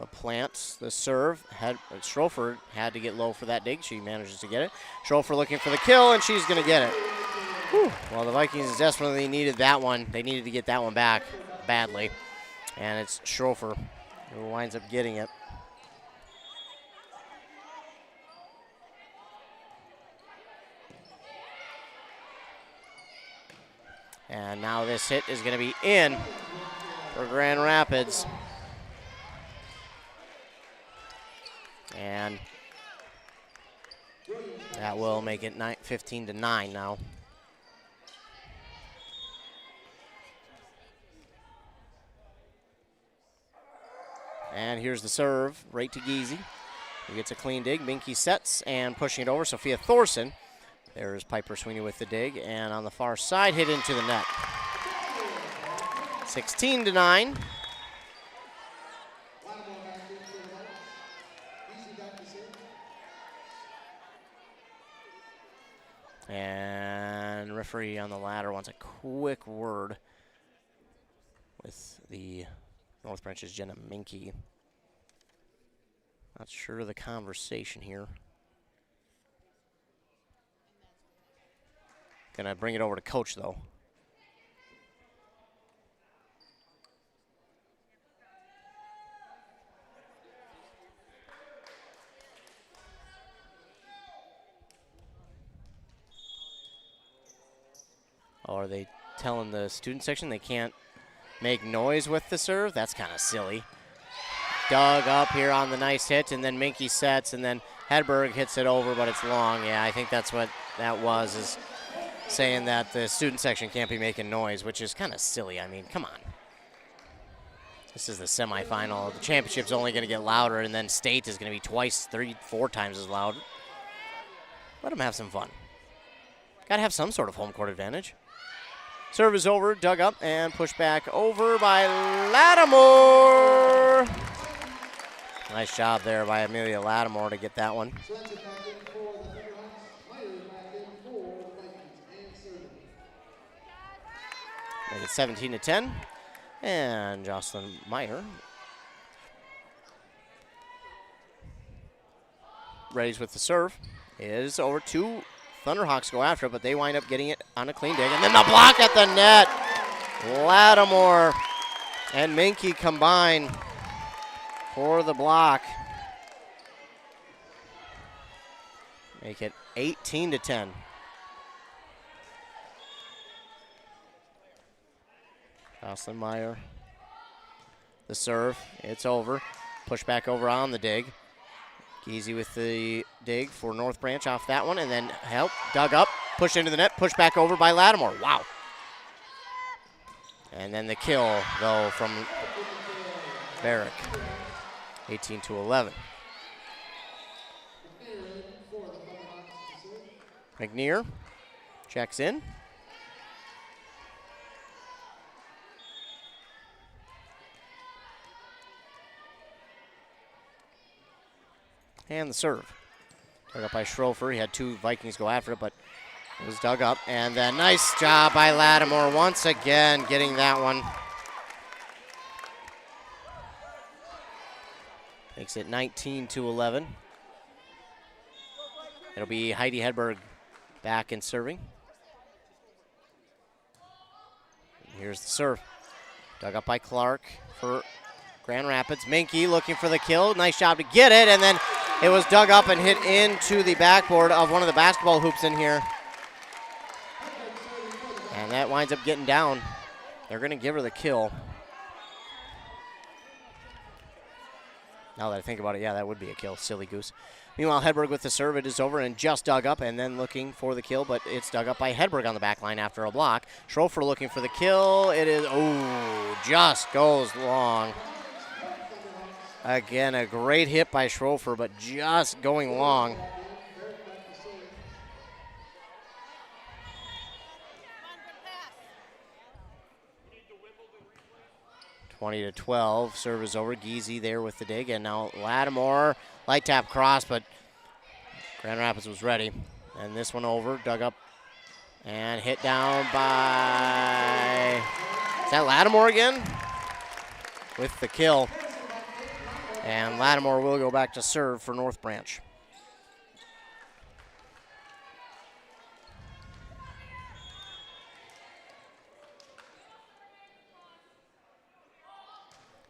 LaPlante, the serve. Schrofer had to get low for that dig. She manages to get it. Schrofer looking for the kill, and she's going to get it. Whew. Well, the Vikings desperately needed that one. They needed to get that one back badly. And it's Schrofer who winds up getting it. And now this hit is going to be in for Grand Rapids. And that will make it 15-9 now. And here's the serve, right to Geezy. He gets a clean dig. Minky sets and pushing it over. Sophia Thorson. There's Piper Sweeney with the dig. And on the far side, hit into the net. 16-9. And referee on the ladder wants a quick word with the North Branch's Jenna Minky. Not sure of the conversation here. Gonna bring it over to coach though. Oh, are they telling the student section they can't make noise with the serve? That's kind of silly. Dug up here on the nice hit, and then Minky sets, and then Hedberg hits it over, but it's long. Yeah, I think that's what that was, is saying that the student section can't be making noise, which is kind of silly. I mean, come on. This is the semifinal. The championship's only going to get louder, and then state is going to be twice, 3, 4 times as loud. Let them have some fun. Got to have some sort of home court advantage. Serve is over, dug up, and pushed back over by Lattimore. Nice job there by Amelia Lattimore to get that one. Make it 17-10. And Jocelyn Meyer readies with the serve. It is over. 2 Thunderhawks go after it, but they wind up getting it on a clean dig. And then the block at the net. Lattimore and Minky combine for the block. Make it 18-10. Jocelyn Meyer. The serve. It's over. Push back over on the dig. Geezy with the dig for North Branch off that one, and then help, dug up, pushed into the net, pushed back over by Lattimore. Wow. And then the kill, though, from Barrick, 18-11. McNear checks in. And the serve. Dug up by Schrofer. He had 2 Vikings go after it, but it was dug up. And then nice job by Lattimore once again getting that one. Makes it 19-11. It'll be Heidi Hedberg back in serving. Here's the serve. Dug up by Clark for Grand Rapids. Minky looking for the kill. Nice job to get it, and then it was dug up and hit into the backboard of one of the basketball hoops in here. And that winds up getting down. They're going to give her the kill. Now that I think about it, yeah, that would be a kill. Silly goose. Meanwhile, Hedberg with the serve. It is over and just dug up and then looking for the kill, but it's dug up by Hedberg on the back line after a block. Schrofer looking for the kill. It is, just goes long. Again, a great hit by Schrofer, but just going long. (20-12). Serve is over. Geezy there with the dig, and now Lattimore light tap cross, but Grand Rapids was ready. And this one over, dug up, and hit down by, is that Lattimore again? With the kill. And Lattimore will go back to serve for North Branch.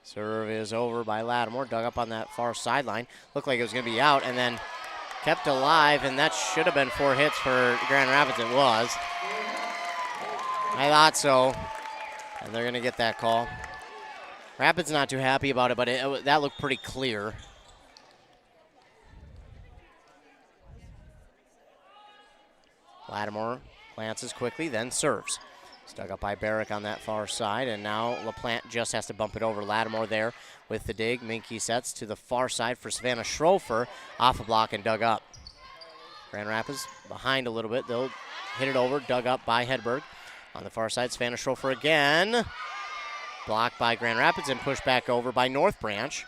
Serve is over by Lattimore, dug up on that far sideline. Looked like it was going to be out, and then kept alive, and that should have been 4 hits for Grand Rapids. It was. I thought so, and they're going to get that call. Rapids not too happy about it, but that looked pretty clear. Lattimore glances quickly, then serves. It's dug up by Barrick on that far side, and now LaPlante just has to bump it over. Lattimore there with the dig. Minky sets to the far side for Savannah Schrofer. Off a block and dug up. Grand Rapids behind a little bit. They'll hit it over, dug up by Hedberg. On the far side, Savannah Schrofer again. Blocked by Grand Rapids and pushed back over by North Branch.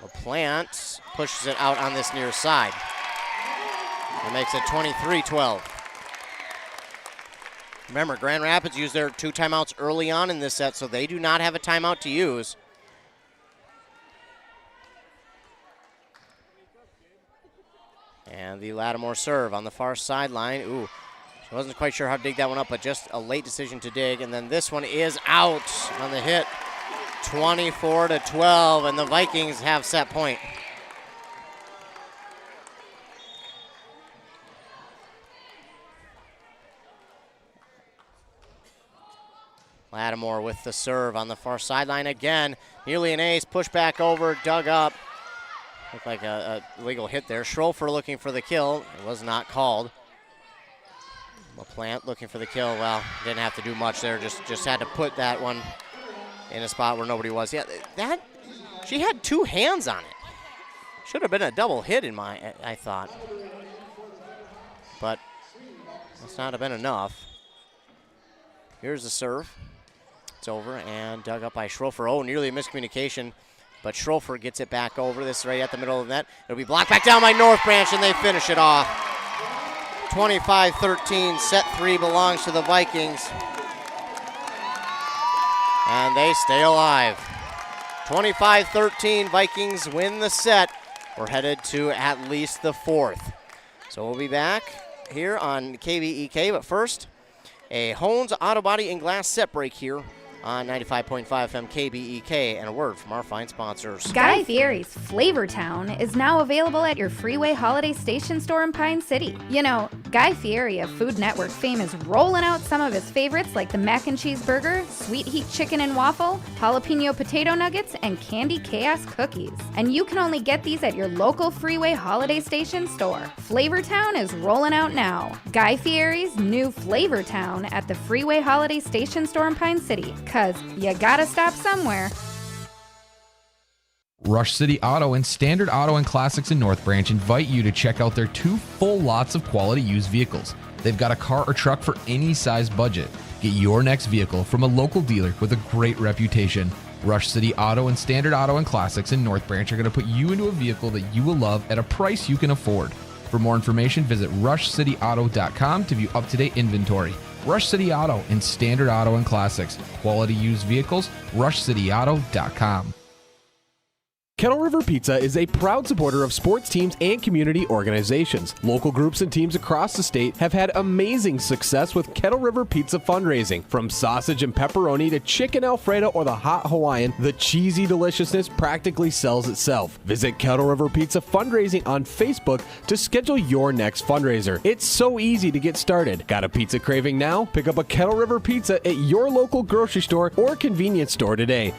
LaPlante pushes it out on this near side. It makes it 23-12. Remember, Grand Rapids used their 2 timeouts early on in this set, so they do not have a timeout to use. And the Lattimore serve on the far sideline. Ooh, she wasn't quite sure how to dig that one up, but just a late decision to dig. And then this one is out on the hit. 24-12, and the Vikings have set point. Lattimore with the serve on the far sideline again. Nearly an ace, push back over, dug up. Looked like a legal hit there. Schrofer looking for the kill. It was not called. LaPlante looking for the kill. Well, didn't have to do much there. Just had to put that one in a spot where nobody was. Yeah, that she had 2 hands on it. Should have been a double hit I thought. But must not have been enough. Here's the serve. It's over and dug up by Schrofer. Oh, nearly a miscommunication, but Schrofer gets it back over. This is right at the middle of the net. It'll be blocked back down by North Branch, and they finish it off. 25-13, set 3 belongs to the Vikings. And they stay alive. 25-13, Vikings win the set. We're headed to at least the 4th. So we'll be back here on KBEK, but first, a Hones Auto Body and Glass set break here on 95.5 FM KBEK, and a word from our fine sponsors. Guy Fieri's Flavortown is now available at your Freeway Holiday Station store in Pine City. You know, Guy Fieri of Food Network fame is rolling out some of his favorites like the mac and cheese burger, sweet heat chicken and waffle, jalapeno potato nuggets, and candy chaos cookies. And you can only get these at your local Freeway Holiday Station store. Flavortown is rolling out now. Guy Fieri's new Flavortown at the Freeway Holiday Station store in Pine City. 'Cause you gotta stop somewhere. Rush City Auto and Standard Auto and Classics in North Branch invite you to check out their 2 full lots of quality used vehicles. They've got a car or truck for any size budget. Get your next vehicle from a local dealer with a great reputation. Rush City Auto and Standard Auto and Classics in North Branch are going to put you into a vehicle that you will love at a price you can afford. For more information, visit rushcityauto.com to view up-to-date inventory. Rush City Auto and Standard Auto and Classics. Quality used vehicles, rushcityauto.com. Kettle River Pizza is a proud supporter of sports teams and community organizations. Local groups and teams across the state have had amazing success with Kettle River Pizza fundraising. From sausage and pepperoni to chicken Alfredo or the hot Hawaiian, the cheesy deliciousness practically sells itself. Visit Kettle River Pizza fundraising on Facebook to schedule your next fundraiser. It's so easy to get started. Got a pizza craving now? Pick up a Kettle River Pizza at your local grocery store or convenience store today.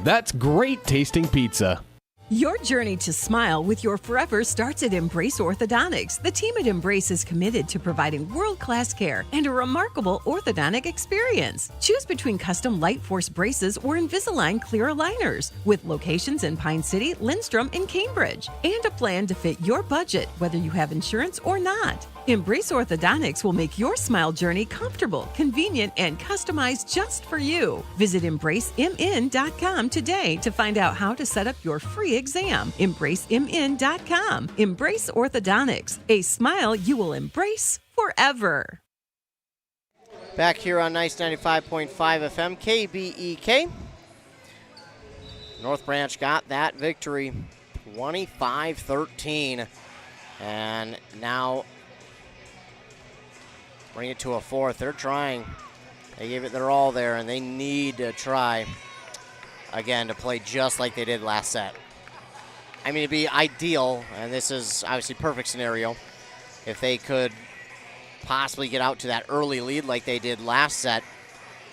That's great tasting pizza. Your journey to smile with your forever starts at Embrace Orthodontics. The team at Embrace is committed to providing world-class care and a remarkable orthodontic experience. Choose between custom Light Force braces or Invisalign clear aligners with locations in Pine City, Lindstrom, and Cambridge, and a plan to fit your budget, whether you have insurance or not. Embrace Orthodontics will make your smile journey comfortable, convenient, and customized just for you. Visit EmbraceMN.com today to find out how to set up your free exam. EmbraceMN.com. Embrace Orthodontics, a smile you will embrace forever. Back here on Nice 95.5 FM KBEK. North Branch got that victory, 25-13. And now bring it to a 4th. They're trying. They gave it their all there, and they need to try again to play just like they did last set. I mean, it'd be ideal, and this is obviously perfect scenario, if they could possibly get out to that early lead like they did last set.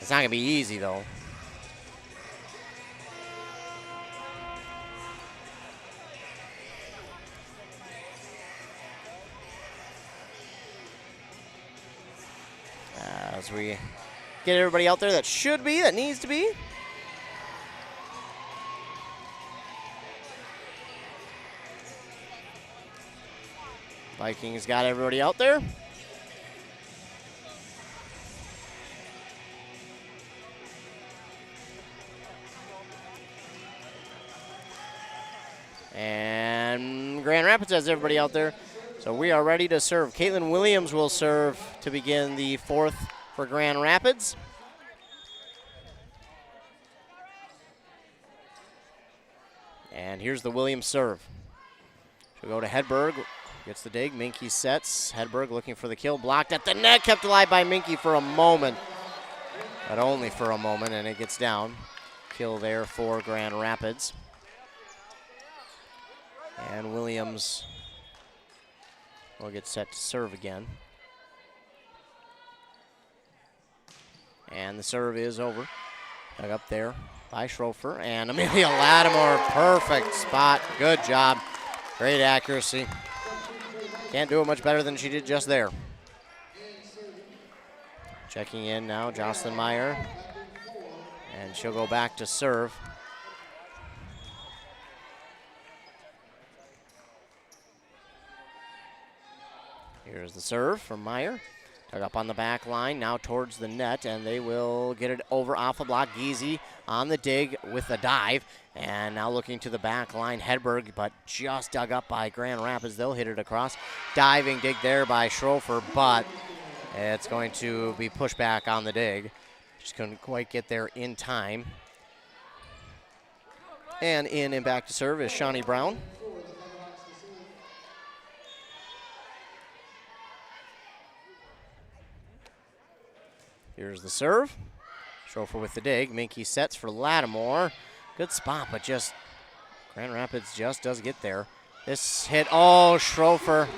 It's not going to be easy, though. As we Get everybody out there that should be, that needs to be. Vikings got everybody out there. And Grand Rapids has everybody out there. So we are ready to serve. Caitlin Williams will serve to begin the fourth for Grand Rapids. And here's the Williams serve. She'll go to Hedberg. Gets the dig. Minky sets. Hedberg looking for the kill. Blocked at the net. Kept alive by Minky for a moment. But only for a moment, and it gets down. Kill there for Grand Rapids. And Williams will get set to serve again. And the serve is over. Dug up there by Schrofer. And Amelia Lattimore, perfect spot. Good job. Great accuracy. Can't do it much better than she did just there. Checking in now, Jocelyn Meyer. And she'll go back to serve. Here's the serve from Meyer. Dug up on the back line, now towards the net, and they will get it over off a block. Giese on the dig with a dive, and now looking to the back line, Hedberg, but just dug up by Grand Rapids. They'll hit it across. Diving dig there by Schrofer, but it's going to be pushed back on the dig. Just couldn't quite get there in time. And in and back to serve is Shawnee Brown. Here's the serve. Schrofer with the dig. Minky sets for Lattimore. Good spot, but just Grand Rapids just does get there. This hit, oh, Schrofer.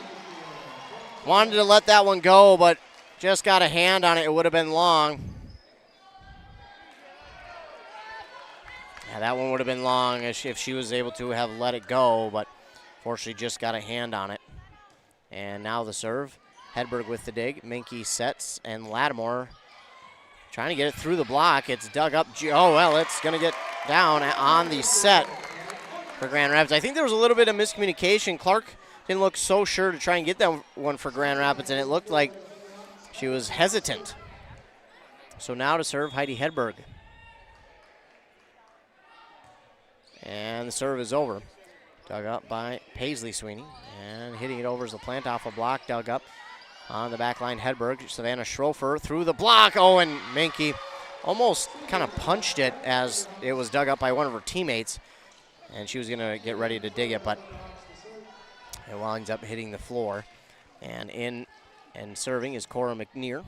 Wanted to let that one go, but just got a hand on it. It would have been long. Yeah, that one would have been long if she was able to have let it go, but fortunately just got a hand on it. And now the serve. Hedberg with the dig. Minky sets, and Lattimore trying to get it through the block. It's dug up. Oh, well, it's going to get down on the set for Grand Rapids. I think there was a little bit of miscommunication. Clark didn't look so sure to try and get that one for Grand Rapids, and it looked like she was hesitant. So now to serve Heidi Hedberg. And the serve is over. Dug up by Paisley Sweeney, and hitting it over is a plant off a block. Dug up on the back line, Hedberg. Savannah Schrofer through the block. Oh, and Minky almost kind of punched it as it was dug up by one of her teammates. And she was going to get ready to dig it, but it winds up hitting the floor. And in and serving is Cora McNear.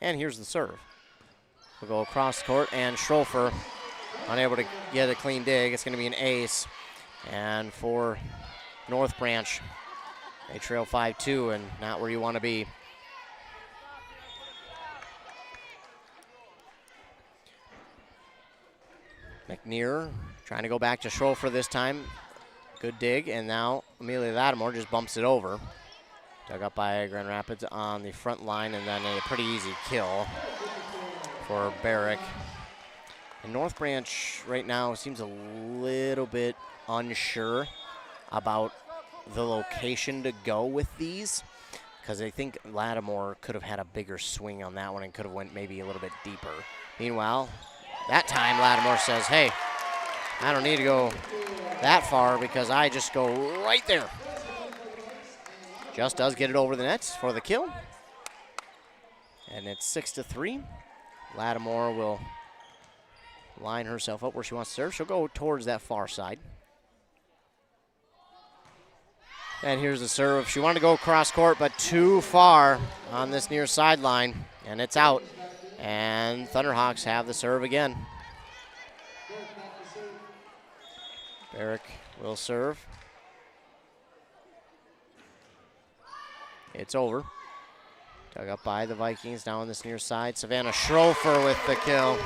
And here's the serve. We'll go across court, and Schrofer unable to get a clean dig. It's going to be an ace. And for North Branch, they trail 5-2 and not where you want to be. McNear trying to go back to Schrofer this time. Good dig, and now Amelia Lattimore just bumps it over. Dug up by Grand Rapids on the front line, and then a pretty easy kill for Barrick. And North Branch right now seems a little bit unsure about the location to go with these, because I think Lattimore could have had a bigger swing on that one and could have went maybe a little bit deeper. Meanwhile, that time Lattimore says, hey, I don't need to go that far because I just go right there. Just does get it over the net for the kill. And it's 6-3. Lattimore will line herself up where she wants to serve. She'll go towards that far side. And here's the serve. She wanted to go across court, but too far on this near sideline, and it's out. And Thunderhawks have the serve again. Barrick will serve. It's over. Dug up by the Vikings down this near side. Savannah Schrofer with the kill.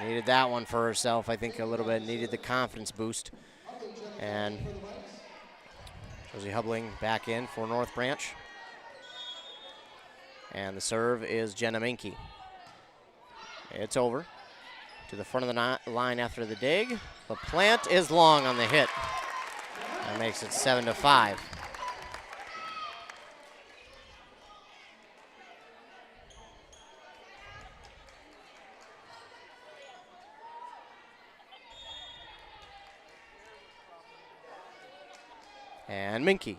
Needed that one for herself, I think, a little bit. Needed the confidence boost. And Rosie Hubling back in for North Branch. And the serve is Jenna Minke. It's over to the front of the line after the dig. LaPlante is long on the hit. That makes it 7-5. And Minke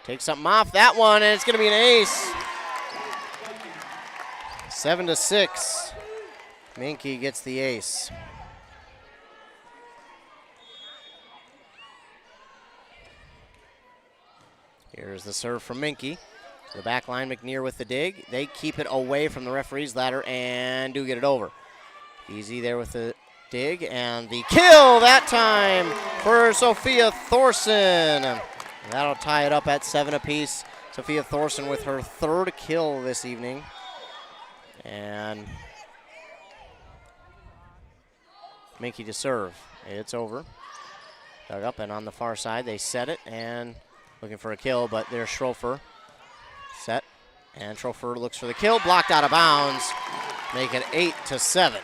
takes something off that one, and it's going to be an ace. 7-6. Minke gets the ace. Here's the serve from Minke. To the back line, McNear with the dig. They keep it away from the referee's ladder and do get it over. Easy there with the dig, and the kill that time for Sophia Thorson. That'll tie it up at 7 apiece. Sophia Thorson with her 3rd kill this evening. And Minke to serve. It's over. Dug up, and on the far side, they set it and looking for a kill, but there's Schrofer. Set, and Schrofer looks for the kill, blocked out of bounds. Make it 8-7.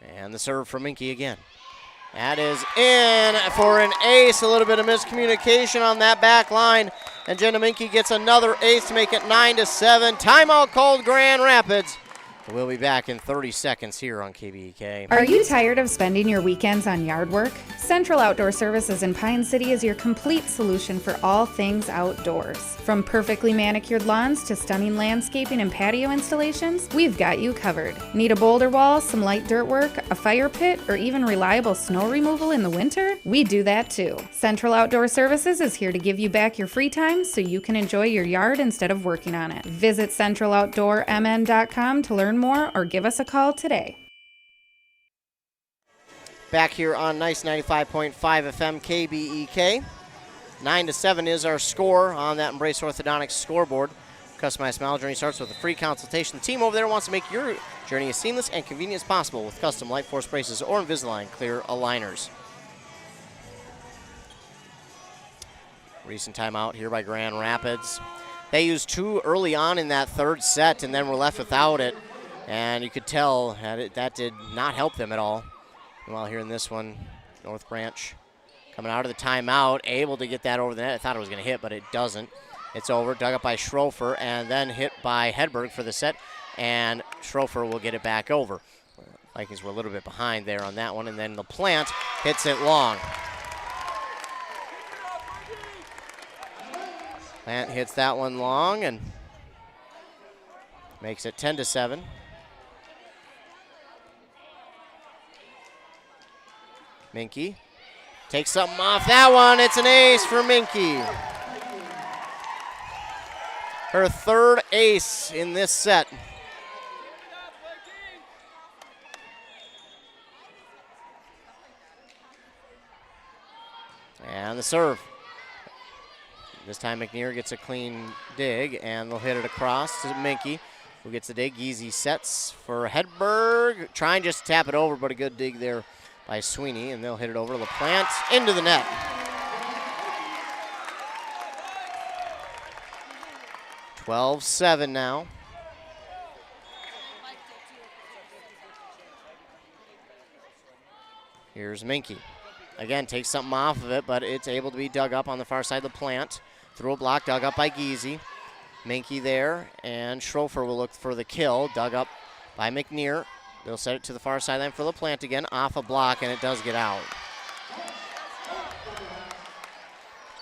And the serve from Minke again. That is in for an ace. A little bit of miscommunication on that back line. And Jenna Minke gets another ace to make it 9-7. Timeout called Grand Rapids. We'll be back in 30 seconds here on KBEK. Are you tired of spending your weekends on yard work? Central Outdoor Services in Pine City is your complete solution for all things outdoors. From perfectly manicured lawns to stunning landscaping and patio installations, we've got you covered. Need a boulder wall, some light dirt work, a fire pit, or even reliable snow removal in the winter? We do that too. Central Outdoor Services is here to give you back your free time so you can enjoy your yard instead of working on it. Visit centraloutdoormn.com to learn more or give us a call today. Back here on Nice 95.5 FM KBEK. 9-7 is our score on that Embrace Orthodontics scoreboard. Customized Smile Journey starts with a free consultation. The team over there wants to make your journey as seamless and convenient as possible with custom Light Force braces or Invisalign clear aligners. Recent timeout here by Grand Rapids. They used 2 early on in that 3rd set and then were left without it. And you could tell that did not help them at all. While here in this one, North Branch coming out of the timeout, able to get that over the net. I thought it was going to hit, but it doesn't. It's over, dug up by Schrofer, and then hit by Hedberg for the set, and Schrofer will get it back over. Vikings were a little bit behind there on that one, and then LaPlante hits it long. Plant hits that one long and makes it 10-7. Minke takes something off that one. It's an ace for Minke. Her 3rd ace in this set. And the serve. This time McNear gets a clean dig, and they'll hit it across to Minke, who gets the dig. Easy sets for Hedberg. Trying just to tap it over, but a good dig there by Sweeney, and they'll hit it over LaPlante into the net. (12-7) now. Here's Minke. Again, takes something off of it, but it's able to be dug up on the far side of LaPlante. Through a block, dug up by Giese. Minke there, and Schrofer will look for the kill. Dug up by McNear. They'll set it to the far sideline for LaPlante again, off a block, and it does get out.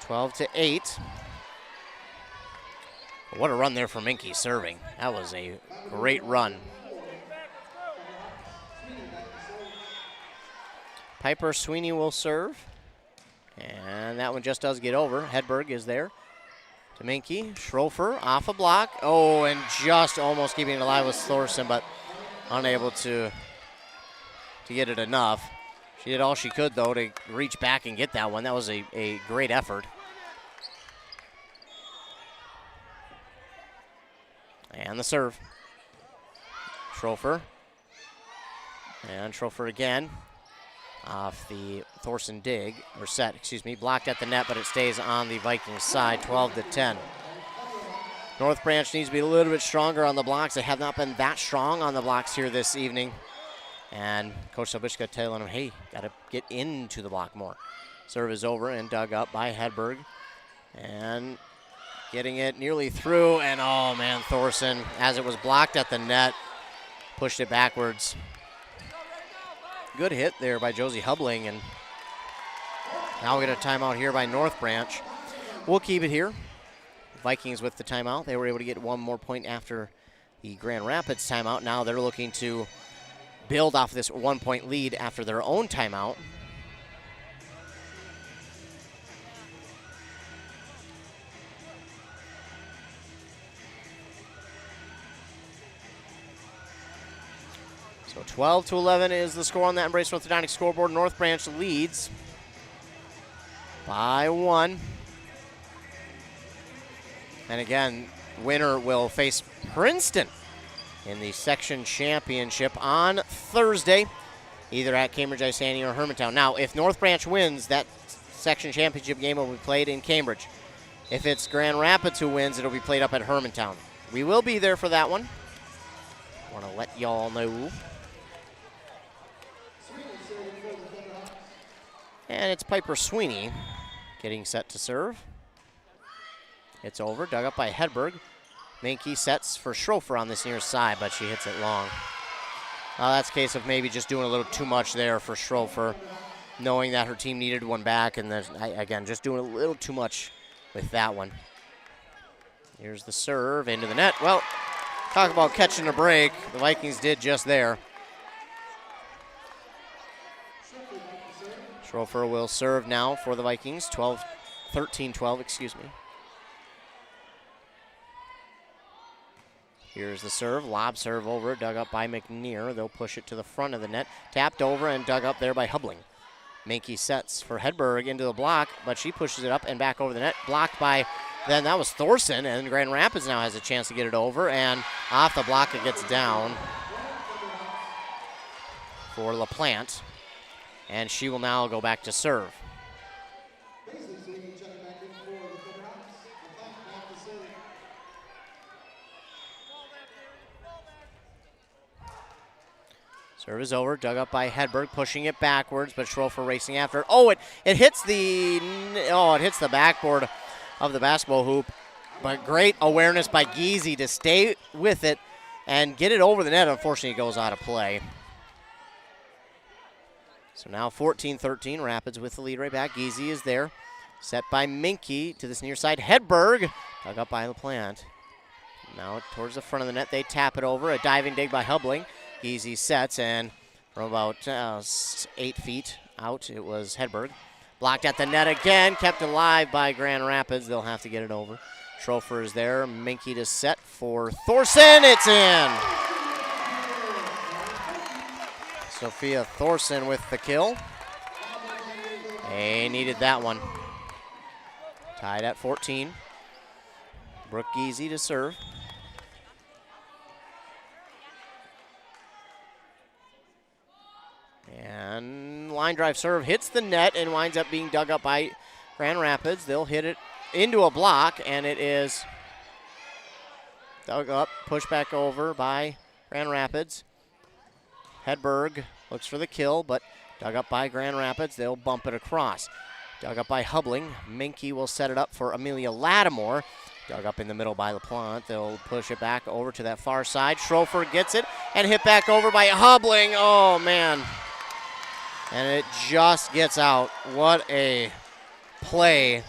12-8. What a run there for Minke serving. That was a great run. Piper Sweeney will serve. And that one just does get over. Hedberg is there to Minke. Schrofer off a block. Oh, and just almost keeping it alive with Thorson, but unable to get it enough. She did all she could, though, to reach back and get that one. That was a great effort. And the serve. Schrofer. And Schrofer again. Off the Thorson dig, or set, excuse me. Blocked at the net, but it stays on the Vikings side, 12-10. North Branch needs to be a little bit stronger on the blocks. They have not been that strong on the blocks here this evening. And Coach Sobishka telling them, hey, got to get into the block more. Serve is over and dug up by Hedberg. And getting it nearly through. And, oh, man, Thorson, as it was blocked at the net, pushed it backwards. Good hit there by Josie Hubling. And now we get a timeout here by North Branch. We'll keep it here. Vikings with the timeout. They were able to get one more point after the Grand Rapids timeout. Now they're looking to build off this 1-point lead after their own timeout. So 12-11 is the score on that Embrace Orthodontic scoreboard. North Branch leads by 1. And again, winner will face Princeton in the section championship on Thursday, either at Cambridge Isani or Hermantown. Now, if North Branch wins, that section championship game will be played in Cambridge. If it's Grand Rapids who wins, it'll be played up at Hermantown. We will be there for that one. Want to let y'all know. And it's Piper Sweeney getting set to serve. It's over, dug up by Hedberg. Mankey sets for Schrofer on this near side, but she hits it long. That's a case of maybe just doing a little too much there for Schrofer, knowing that her team needed one back, and then, again, just doing a little too much with that one. Here's the serve into the net. Well, talk about catching a break. The Vikings did just there. Schrofer will serve now for the Vikings, 13-12, excuse me. Here's the serve, lob serve over, dug up by McNear. They'll push it to the front of the net. Tapped over and dug up there by Hubling. Mankey sets for Hedberg into the block, but she pushes it up and back over the net. Blocked by, then that was Thorson, and Grand Rapids now has a chance to get it over, and off the block it gets down for LaPlante, and she will now go back to serve. Serve is over, dug up by Hedberg, pushing it backwards, but Schrofer racing after. Oh, it hits the backboard of the basketball hoop. But great awareness by Giese to stay with it and get it over the net. Unfortunately, it goes out of play. So now 14-13, Rapids with the lead right back. Giese is there, set by Minke to this near side. Hedberg, dug up by LaPlante. Now towards the front of the net, they tap it over. A diving dig by Hubling. Giese sets, and from about 8 feet out, it was Hedberg. Blocked at the net again, kept alive by Grand Rapids. They'll have to get it over. Schrofer is there. Minke to set for Thorson. It's in. Sophia Thorson with the kill. They needed that one. Tied at 14. Brooke Giese to serve. And line drive serve hits the net and winds up being dug up by Grand Rapids. They'll hit it into a block, and it is dug up, pushed back over by Grand Rapids. Hedberg looks for the kill, but dug up by Grand Rapids. They'll bump it across. Dug up by Hubling. Minke will set it up for Amelia Lattimore. Dug up in the middle by LaPlante. They'll push it back over to that far side. Schrofer gets it and hit back over by Hubling. Oh, man. And it just gets out. What a play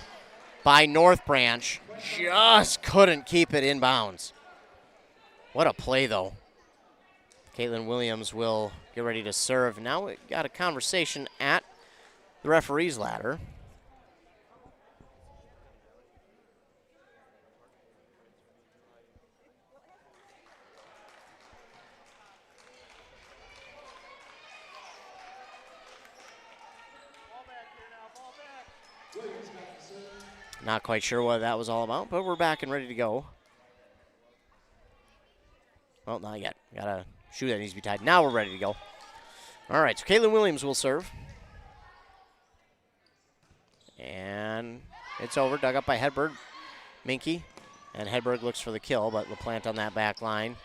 by North Branch. Just couldn't keep it in bounds. What a play, though. Caitlin Williams will get ready to serve. Now we got a conversation at the referee's ladder. Not quite sure what that was all about, but we're back and ready to go. Well, not yet. Got a shoe that needs to be tied. Now we're ready to go. All right, so Caitlin Williams will serve. And it's over. Dug up by Hedberg. Minky. And Hedberg looks for the kill, but LaPlante on that back line.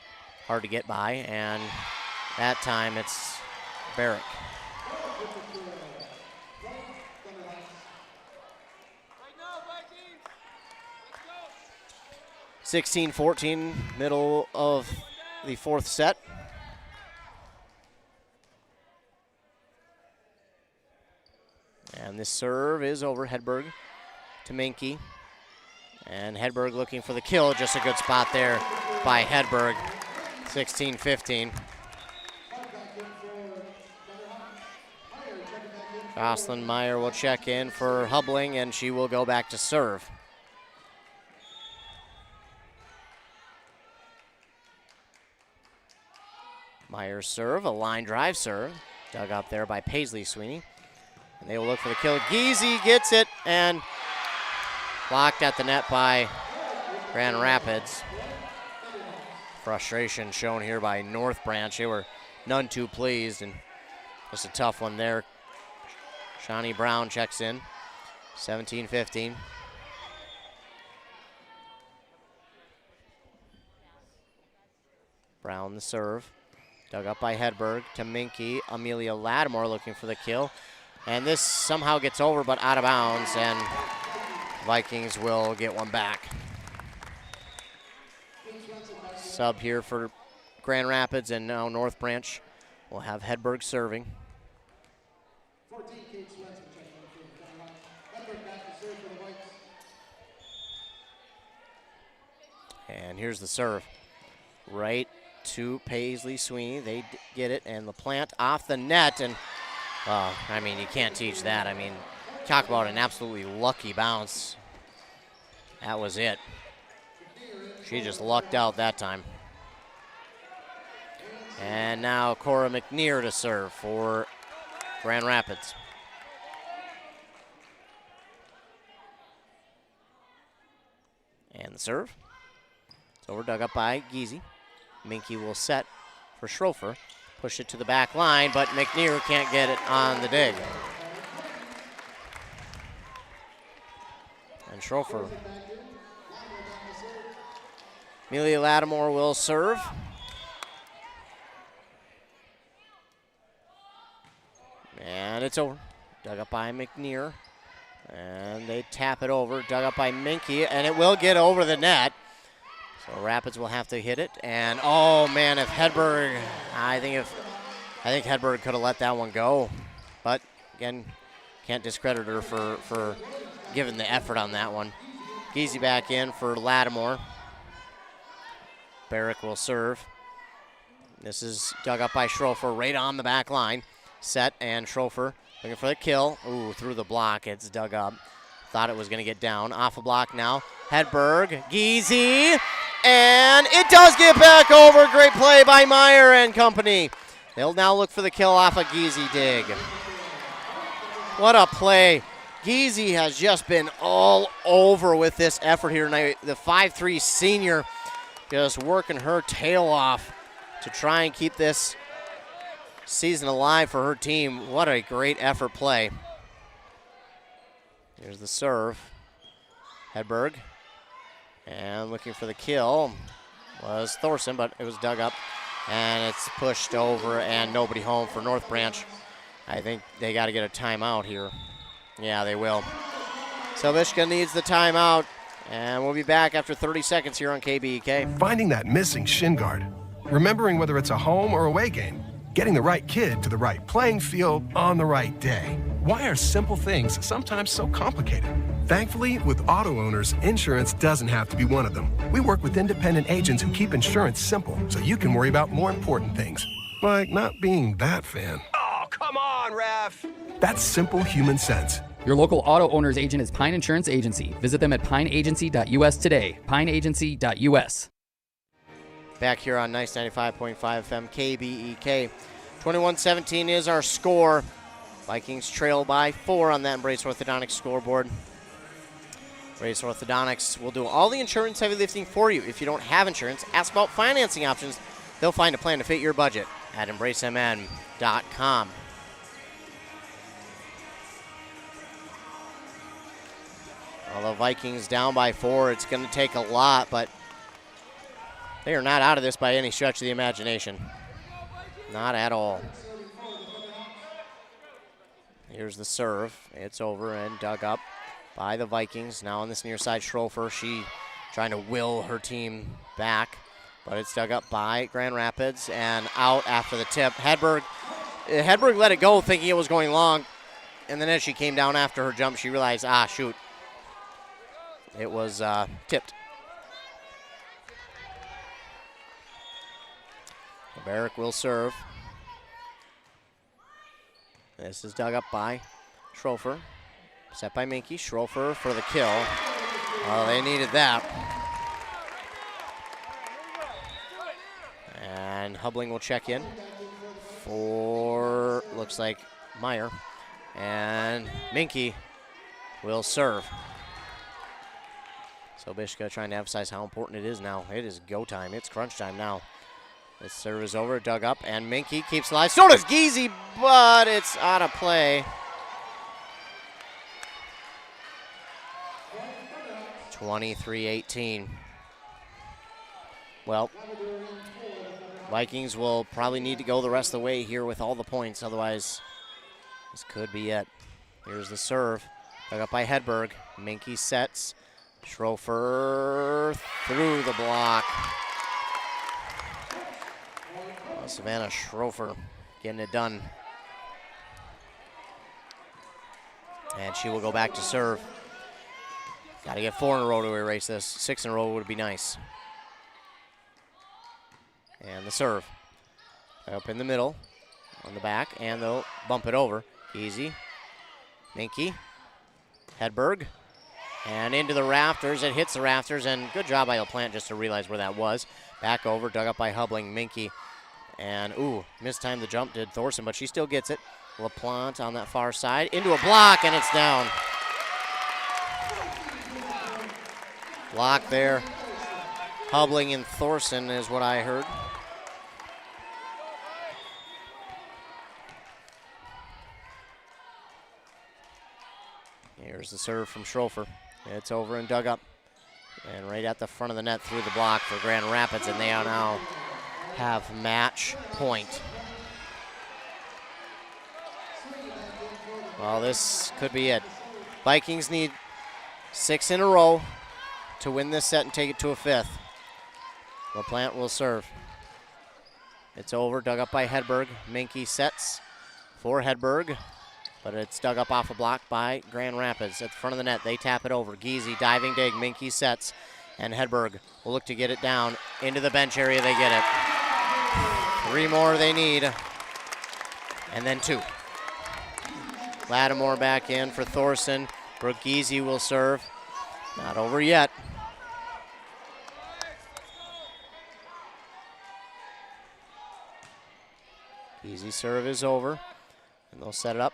Hard to get by. And that time it's Barrick. Right now, 16-14, middle of the fourth set. And this serve is over. Hedberg to Minky. And Hedberg looking for the kill. Just a good spot there by Hedberg. 16-15. Jocelyn Meyer will check in for Hubling, and she will go back to serve. Meyer's serve, a line drive serve. Dug up there by Paisley Sweeney. And they will look for the kill. Giese gets it and blocked at the net by Grand Rapids. Frustration shown here by North Branch. They were none too pleased, and just a tough one there. Shawnee Brown checks in. 17-15. Brown the serve. Dug up by Hedberg to Minky. Amelia Lattimore looking for the kill. And this somehow gets over, but out of bounds, and Vikings will get one back. Sub here for Grand Rapids, and now North Branch will have Hedberg serving. And here's the serve. Right to Paisley Sweeney. They get it, and LaPlante off the net, and I mean, you can't teach that. I mean, talk about an absolutely lucky bounce. That was it. She just lucked out that time. And now Cora McNear to serve for Grand Rapids. And the serve. It's over, dug up by Giese. Minky will set for Schrofer. Push it to the back line, but McNear can't get it on the dig. And Schrofer. Amelia Lattimore will serve. And it's over. Dug up by McNear. And they tap it over. Dug up by Minky, and it will get over the net. So Rapids will have to hit it. And oh man, if Hedberg, I think Hedberg could have let that one go. But again, can't discredit her for giving the effort on that one. Giese back in for Lattimore. Barrick will serve. This is dug up by Schrofer right on the back line. Set, and Schrofer looking for the kill. Ooh, through the block, it's dug up. Thought it was going to get down. Off a block now. Hedberg, Giese, and it does get back over. Great play by Meyer and company. They'll now look for the kill off a Giese dig. What a play. Giese has just been all over with this effort here tonight. The 5'3" senior just working her tail off to try and keep this season alive for her team. What a great effort play. Here's the serve. Hedberg. And looking for the kill was Thorson, but it was dug up. And it's pushed over, and nobody home for North Branch. I think they got to get a timeout here. Yeah, they will. So Michigan needs the timeout, and we'll be back after 30 seconds here on KBEK. Finding that missing shin guard. Remembering whether it's a home or away game. Getting the right kid to the right playing field on the right day. Why are simple things sometimes so complicated? Thankfully, with auto owners, insurance doesn't have to be one of them. We work with independent agents who keep insurance simple so you can worry about more important things, like not being that fan. Oh, come on, ref! That's simple human sense. Your local auto owner's agent is Pine Insurance Agency. Visit them at pineagency.us today. pineagency.us. Back here on Nice 95.5 FM KBEK. 21-17 is our score. Vikings trail by 4 on that Embrace Orthodontics scoreboard. Embrace Orthodontics will do all the insurance heavy lifting for you. If you don't have insurance, ask about financing options They'll find a plan to fit your budget at embracemn.com. Although Vikings down by 4, it's going to take a lot, but they are not out of this by any stretch of the imagination. Not at all. Here's the serve. It's over and dug up by the Vikings. Now on this near side, Schrofer. She trying to will her team back, but it's dug up by Grand Rapids and out after the tip. Hedberg let it go thinking it was going long, and then as she came down after her jump, she realized, shoot. It was tipped. Barrick will serve. This is dug up by Schrofer. Set by Minky. Schrofer for the kill. Oh, they needed that. And Hubling will check in for, looks like, Meyer. And Minky will serve. So Bishka trying to emphasize how important it is now. It is go time. It's crunch time now. This serve is over, dug up, and Minky keeps alive. So does Geezy, but it's out of play. 23-18. Well, Vikings will probably need to go the rest of the way here with all the points. Otherwise, this could be it. Here's the serve. Dug up by Hedberg. Minky sets. Schrofer through the block. Savannah Schrofer getting it done. And she will go back to serve. Got to get 4 in a row to erase this. 6 in a row would be nice. And the serve. Up in the middle, on the back, and they'll bump it over. Easy. Minky. Hedberg. And into the rafters. It hits the rafters, and good job by LaPlante just to realize where that was. Back over, dug up by Hubling. Minky. And, mistimed the jump, did Thorson, but she still gets it. LaPlante on that far side. Into a block, and it's down. Block there. Hubling and Thorson is what I heard. Here's the serve from Schrofer. It's over and dug up. And right at the front of the net through the block for Grand Rapids, and they are now have match point. Well, this could be it. Vikings need 6 in a row to win this set and take it to a 5th. LaPlante will serve. It's over, dug up by Hedberg. Minky sets for Hedberg, but it's dug up off a block by Grand Rapids. At the front of the net, they tap it over. Geezy diving dig, Minky sets, and Hedberg will look to get it down into the bench area. They get it. 3 more they need, and then 2. Lattimore back in for Thorson. Brooke Geezy will serve. Not over yet. Geezy serve is over, and they'll set it up.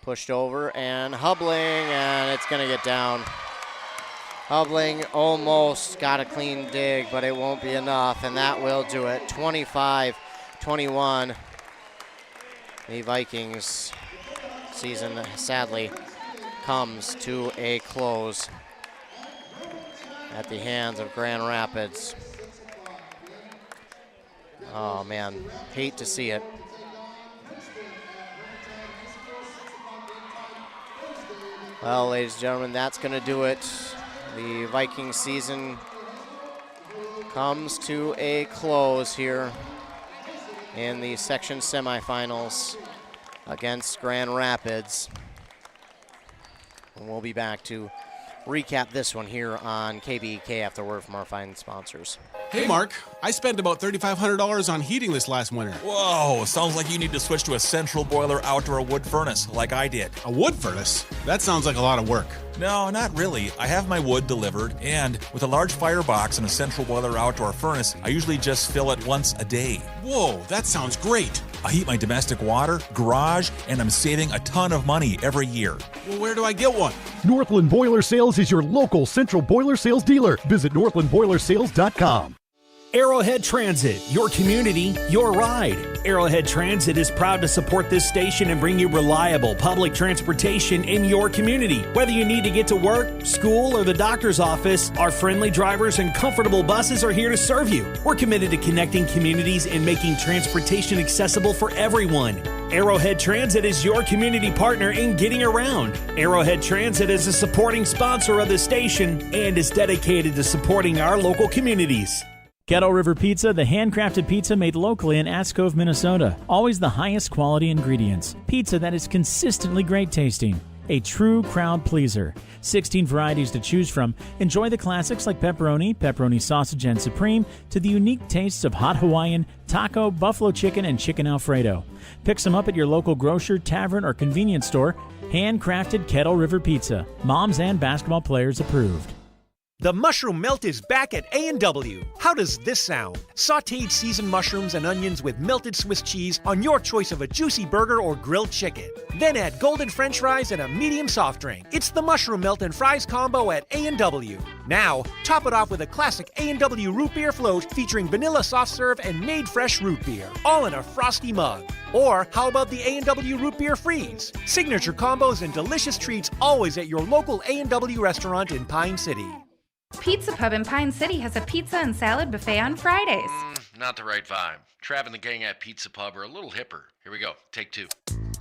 Pushed over, and Hubling, and it's going to get down. Hubling almost got a clean dig, but it won't be enough, and that will do it. 25-21. The Vikings season, sadly, comes to a close at the hands of Grand Rapids. Oh, man, hate to see it. Well, ladies and gentlemen, that's going to do it. The Vikings season comes to a close here in the section semifinals against Grand Rapids. And we'll be back to recap this one here on KBEK after a word from our fine sponsors. Hey, Mark, I spent about $3,500 on heating this last winter. Whoa, sounds like you need to switch to a central boiler outdoor wood furnace like I did. A wood furnace? That sounds like a lot of work. No, not really. I have my wood delivered, and with a large firebox and a central boiler outdoor furnace, I usually just fill it once a day. Whoa, that sounds great. I heat my domestic water, garage, and I'm saving a ton of money every year. Well, where do I get one? Northland Boiler Sales is your local central boiler sales dealer. Visit northlandboilersales.com. Arrowhead Transit, your community, your ride. Arrowhead Transit is proud to support this station and bring you reliable public transportation in your community. Whether you need to get to work, school, or the doctor's office, our friendly drivers and comfortable buses are here to serve you. We're committed to connecting communities and making transportation accessible for everyone. Arrowhead Transit is your community partner in getting around. Arrowhead Transit is a supporting sponsor of the station and is dedicated to supporting our local communities. Kettle River Pizza, the handcrafted pizza made locally in Ask Cove, Minnesota. Always the highest quality ingredients. Pizza that is consistently great tasting. A true crowd pleaser. 16 varieties to choose from. Enjoy the classics like pepperoni, pepperoni sausage and supreme, to the unique tastes of hot Hawaiian, taco, buffalo chicken, and chicken Alfredo. Pick some up at your local grocer, tavern, or convenience store. Handcrafted Kettle River Pizza. Moms and basketball players approved. The mushroom melt is back at A&W. How does this sound? Sautéed seasoned mushrooms and onions with melted Swiss cheese on your choice of a juicy burger or grilled chicken. Then add golden french fries and a medium soft drink. It's the mushroom melt and fries combo at A&W. Now, top it off with a classic A&W root beer float featuring vanilla soft serve and made fresh root beer, all in a frosty mug. Or how about the A&W root beer freeze? Signature combos and delicious treats always at your local A&W restaurant in Pine City. Pizza Pub in Pine City has a pizza and salad buffet on Fridays. Not the right vibe. Trav and the gang at Pizza Pub are a little hipper. Here we go. Take 2.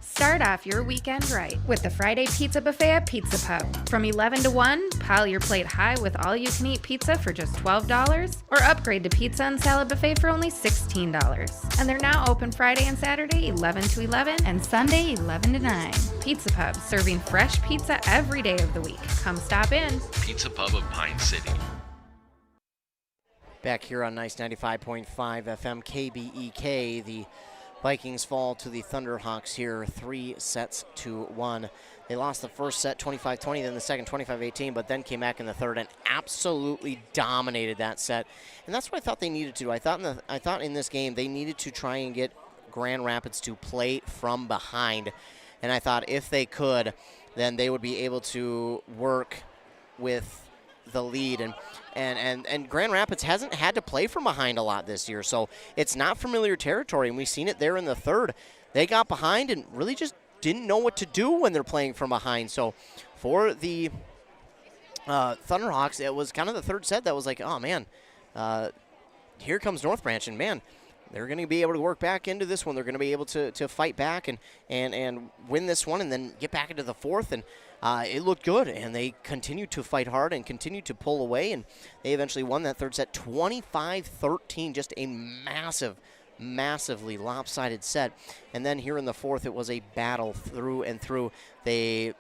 Start off your weekend right with the Friday Pizza Buffet at Pizza Pub. From 11 to 1, pile your plate high with all-you-can-eat pizza for just $12, or upgrade to pizza and salad buffet for only $16. And they're now open Friday and Saturday 11 to 11 and Sunday 11 to 9. Pizza Pub, serving fresh pizza every day of the week. Come stop in. Pizza Pub of Pine City. Back here on Nice 95.5 FM KBEK, the Vikings fall to the Thunderhawks here 3-1. They lost the first set 25-20, then the second 25-18, but then came back in the third and absolutely dominated that set. And that's what I thought they needed to do. I thought in this game they needed to try and get Grand Rapids to play from behind. And I thought if they could, then they would be able to work with the lead, and Grand Rapids hasn't had to play from behind a lot this year, so it's not familiar territory, and we've seen it there in the third. They got behind and really just didn't know what to do when they're playing from behind. So for the Thunderhawks, it was kind of the third set that was like, oh man, here comes North Branch, and man, they're going to be able to work back into this one. They're going to be able to fight back and win this one, and then get back into the fourth. And it looked good, and they continued to fight hard and continued to pull away, and they eventually won that third set 25-13, just a massively lopsided set. And then here in the fourth, it was a battle through and through. It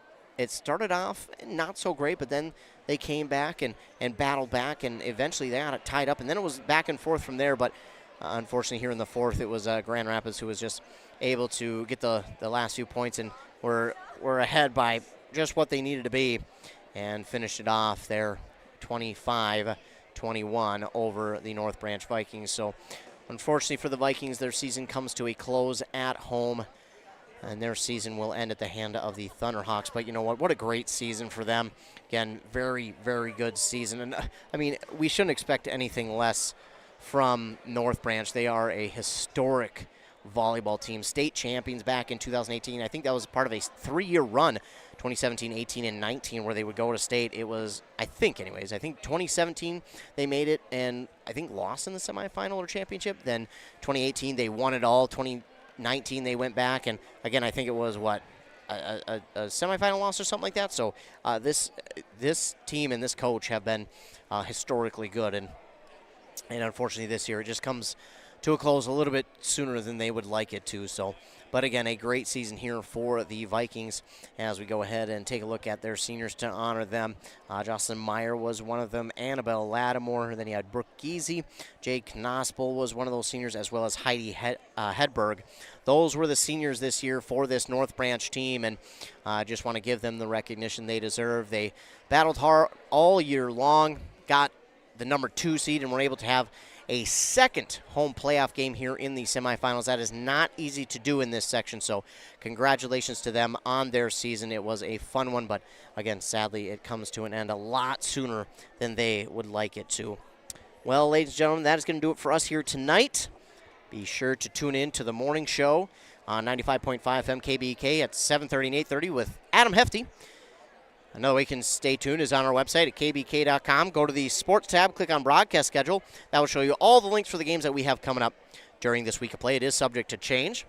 started off not so great, but then they came back and battled back, and eventually they got it tied up, and then it was back and forth from there. But unfortunately, here in the fourth, it was Grand Rapids who was just able to get the last few points, and were ahead by just what they needed to be, and finished it off there 25-21 over the North Branch Vikings. So unfortunately for the Vikings, their season comes to a close at home, and their season will end at the hand of the Thunderhawks. But you know what a great season for them. Again, very, very good season. And I mean, we shouldn't expect anything less from North Branch. They are a historic volleyball team, state champions back in 2018. I think that was part of a 3-year run, 2017, 18, and 19, where they would go to state. It was, I think 2017 they made it and I think lost in the semifinal or championship. Then 2018 they won it all. 2019 they went back, and again I think it was a semifinal loss or something like that. So this team and this coach have been historically good, and unfortunately this year it just comes to a close a little bit sooner than they would like it to. So, but again, a great season here for the Vikings as we go ahead and take a look at their seniors to honor them. Jocelyn Meyer was one of them, Annabelle Lattimore, then you had Brooke Giese, Jade Knospel was one of those seniors, as well as Heidi Hedberg. Those were the seniors this year for this North Branch team, and I just want to give them the recognition they deserve. They battled hard all year long, got the number 2 seed, and were able to have a second home playoff game here in the semifinals. That is not easy to do in this section, so congratulations to them on their season. It was a fun one, but again, sadly, it comes to an end a lot sooner than they would like it to. Well, ladies and gentlemen, that is going to do it for us here tonight. Be sure to tune in to the morning show on 95.5 FM KBK at 7:30 and 8:30 with Adam Hefty. Another way you can stay tuned is on our website at kbk.com. Go to the sports tab, click on broadcast schedule. That will show you all the links for the games that we have coming up during this week of play. It is subject to change.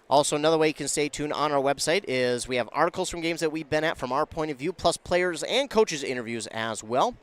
Also, another way you can stay tuned on our website is we have articles from games that we've been at from our point of view, plus players and coaches interviews as well.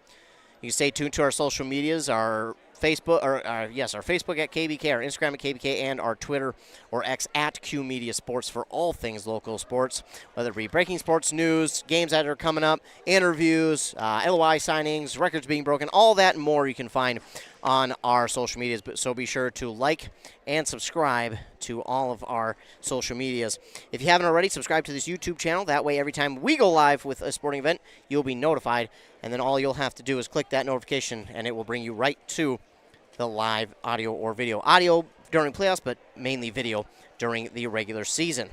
You can stay tuned to our social medias, our Facebook, our Facebook at KBK, our Instagram at KBK, and our Twitter or X at Q Media Sports for all things local sports, whether it be breaking sports news, games that are coming up, interviews, LOI signings, records being broken, all that and more you can find on our social medias. So be sure to like and subscribe to all of our social medias. If you haven't already, subscribe to this YouTube channel. That way, every time we go live with a sporting event, you'll be notified. And then all you'll have to do is click that notification, and it will bring you right to the live audio or video. Audio during playoffs, but mainly video during the regular season.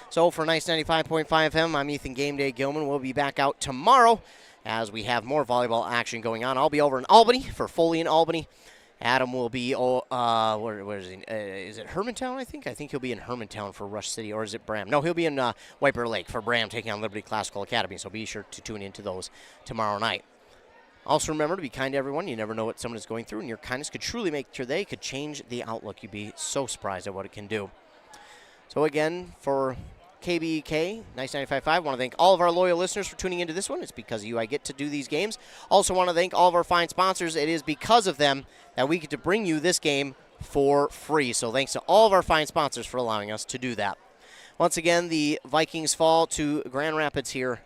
So for Nice 95.5 FM, I'm Ethan Game Day Gilman. We'll be back out tomorrow as we have more volleyball action going on. I'll be over in Albany for Foley in Albany. Adam will be, where is he? Is it Hermantown, I think? I think he'll be in Hermantown for Rush City, or is it Bram? No, he'll be in White Bear Lake for Bram taking on Liberty Classical Academy, so be sure to tune into those tomorrow night. Also remember to be kind to everyone. You never know what someone is going through, and your kindness could truly make your day, could change the outlook. You'd be so surprised at what it can do. So again, for KBK, Nice 95.5, I want to thank all of our loyal listeners for tuning into this one. It's because of you I get to do these games. Also want to thank all of our fine sponsors. It is because of them that we get to bring you this game for free. So thanks to all of our fine sponsors for allowing us to do that. Once again, the Vikings fall to Grand Rapids here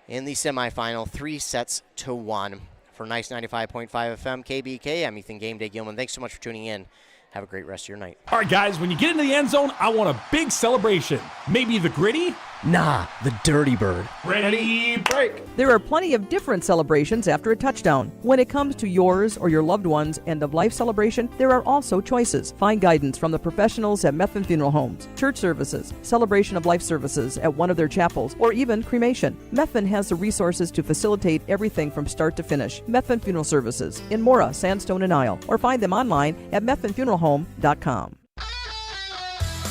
in the semifinal, 3-1 for Nice 95.5 FM KBK. I'm Ethan Game Day Gilman. Thanks so much for tuning in. Have a great rest of your night. All right, guys, when you get into the end zone, I want a big celebration. Maybe the gritty? Nah, the Dirty Bird. Ready, break. There are plenty of different celebrations after a touchdown. When it comes to yours or your loved one's end-of-life celebration, there are also choices. Find guidance from the professionals at Methvin Funeral Homes, church services, celebration of life services at one of their chapels, or even cremation. Methvin has the resources to facilitate everything from start to finish. Methvin Funeral Services in Mora, Sandstone, and Isle, or find them online at methvinfuneralhome.com.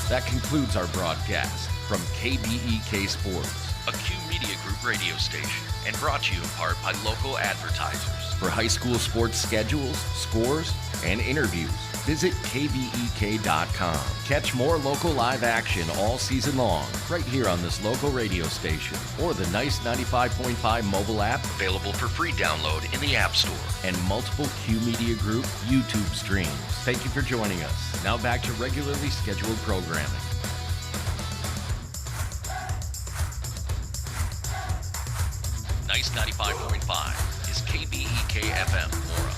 That concludes our broadcast from KBEK Sports, a Q Media Group radio station, and brought to you in part by local advertisers. For high school sports schedules, scores, and interviews, visit KBEK.com. Catch more local live action all season long, right here on this local radio station, or the Nice 95.5 mobile app, available for free download in the App Store, and multiple Q Media Group YouTube streams. Thank you for joining us. Now back to regularly scheduled programming. Nice 95.5 is KBEK FM Mora.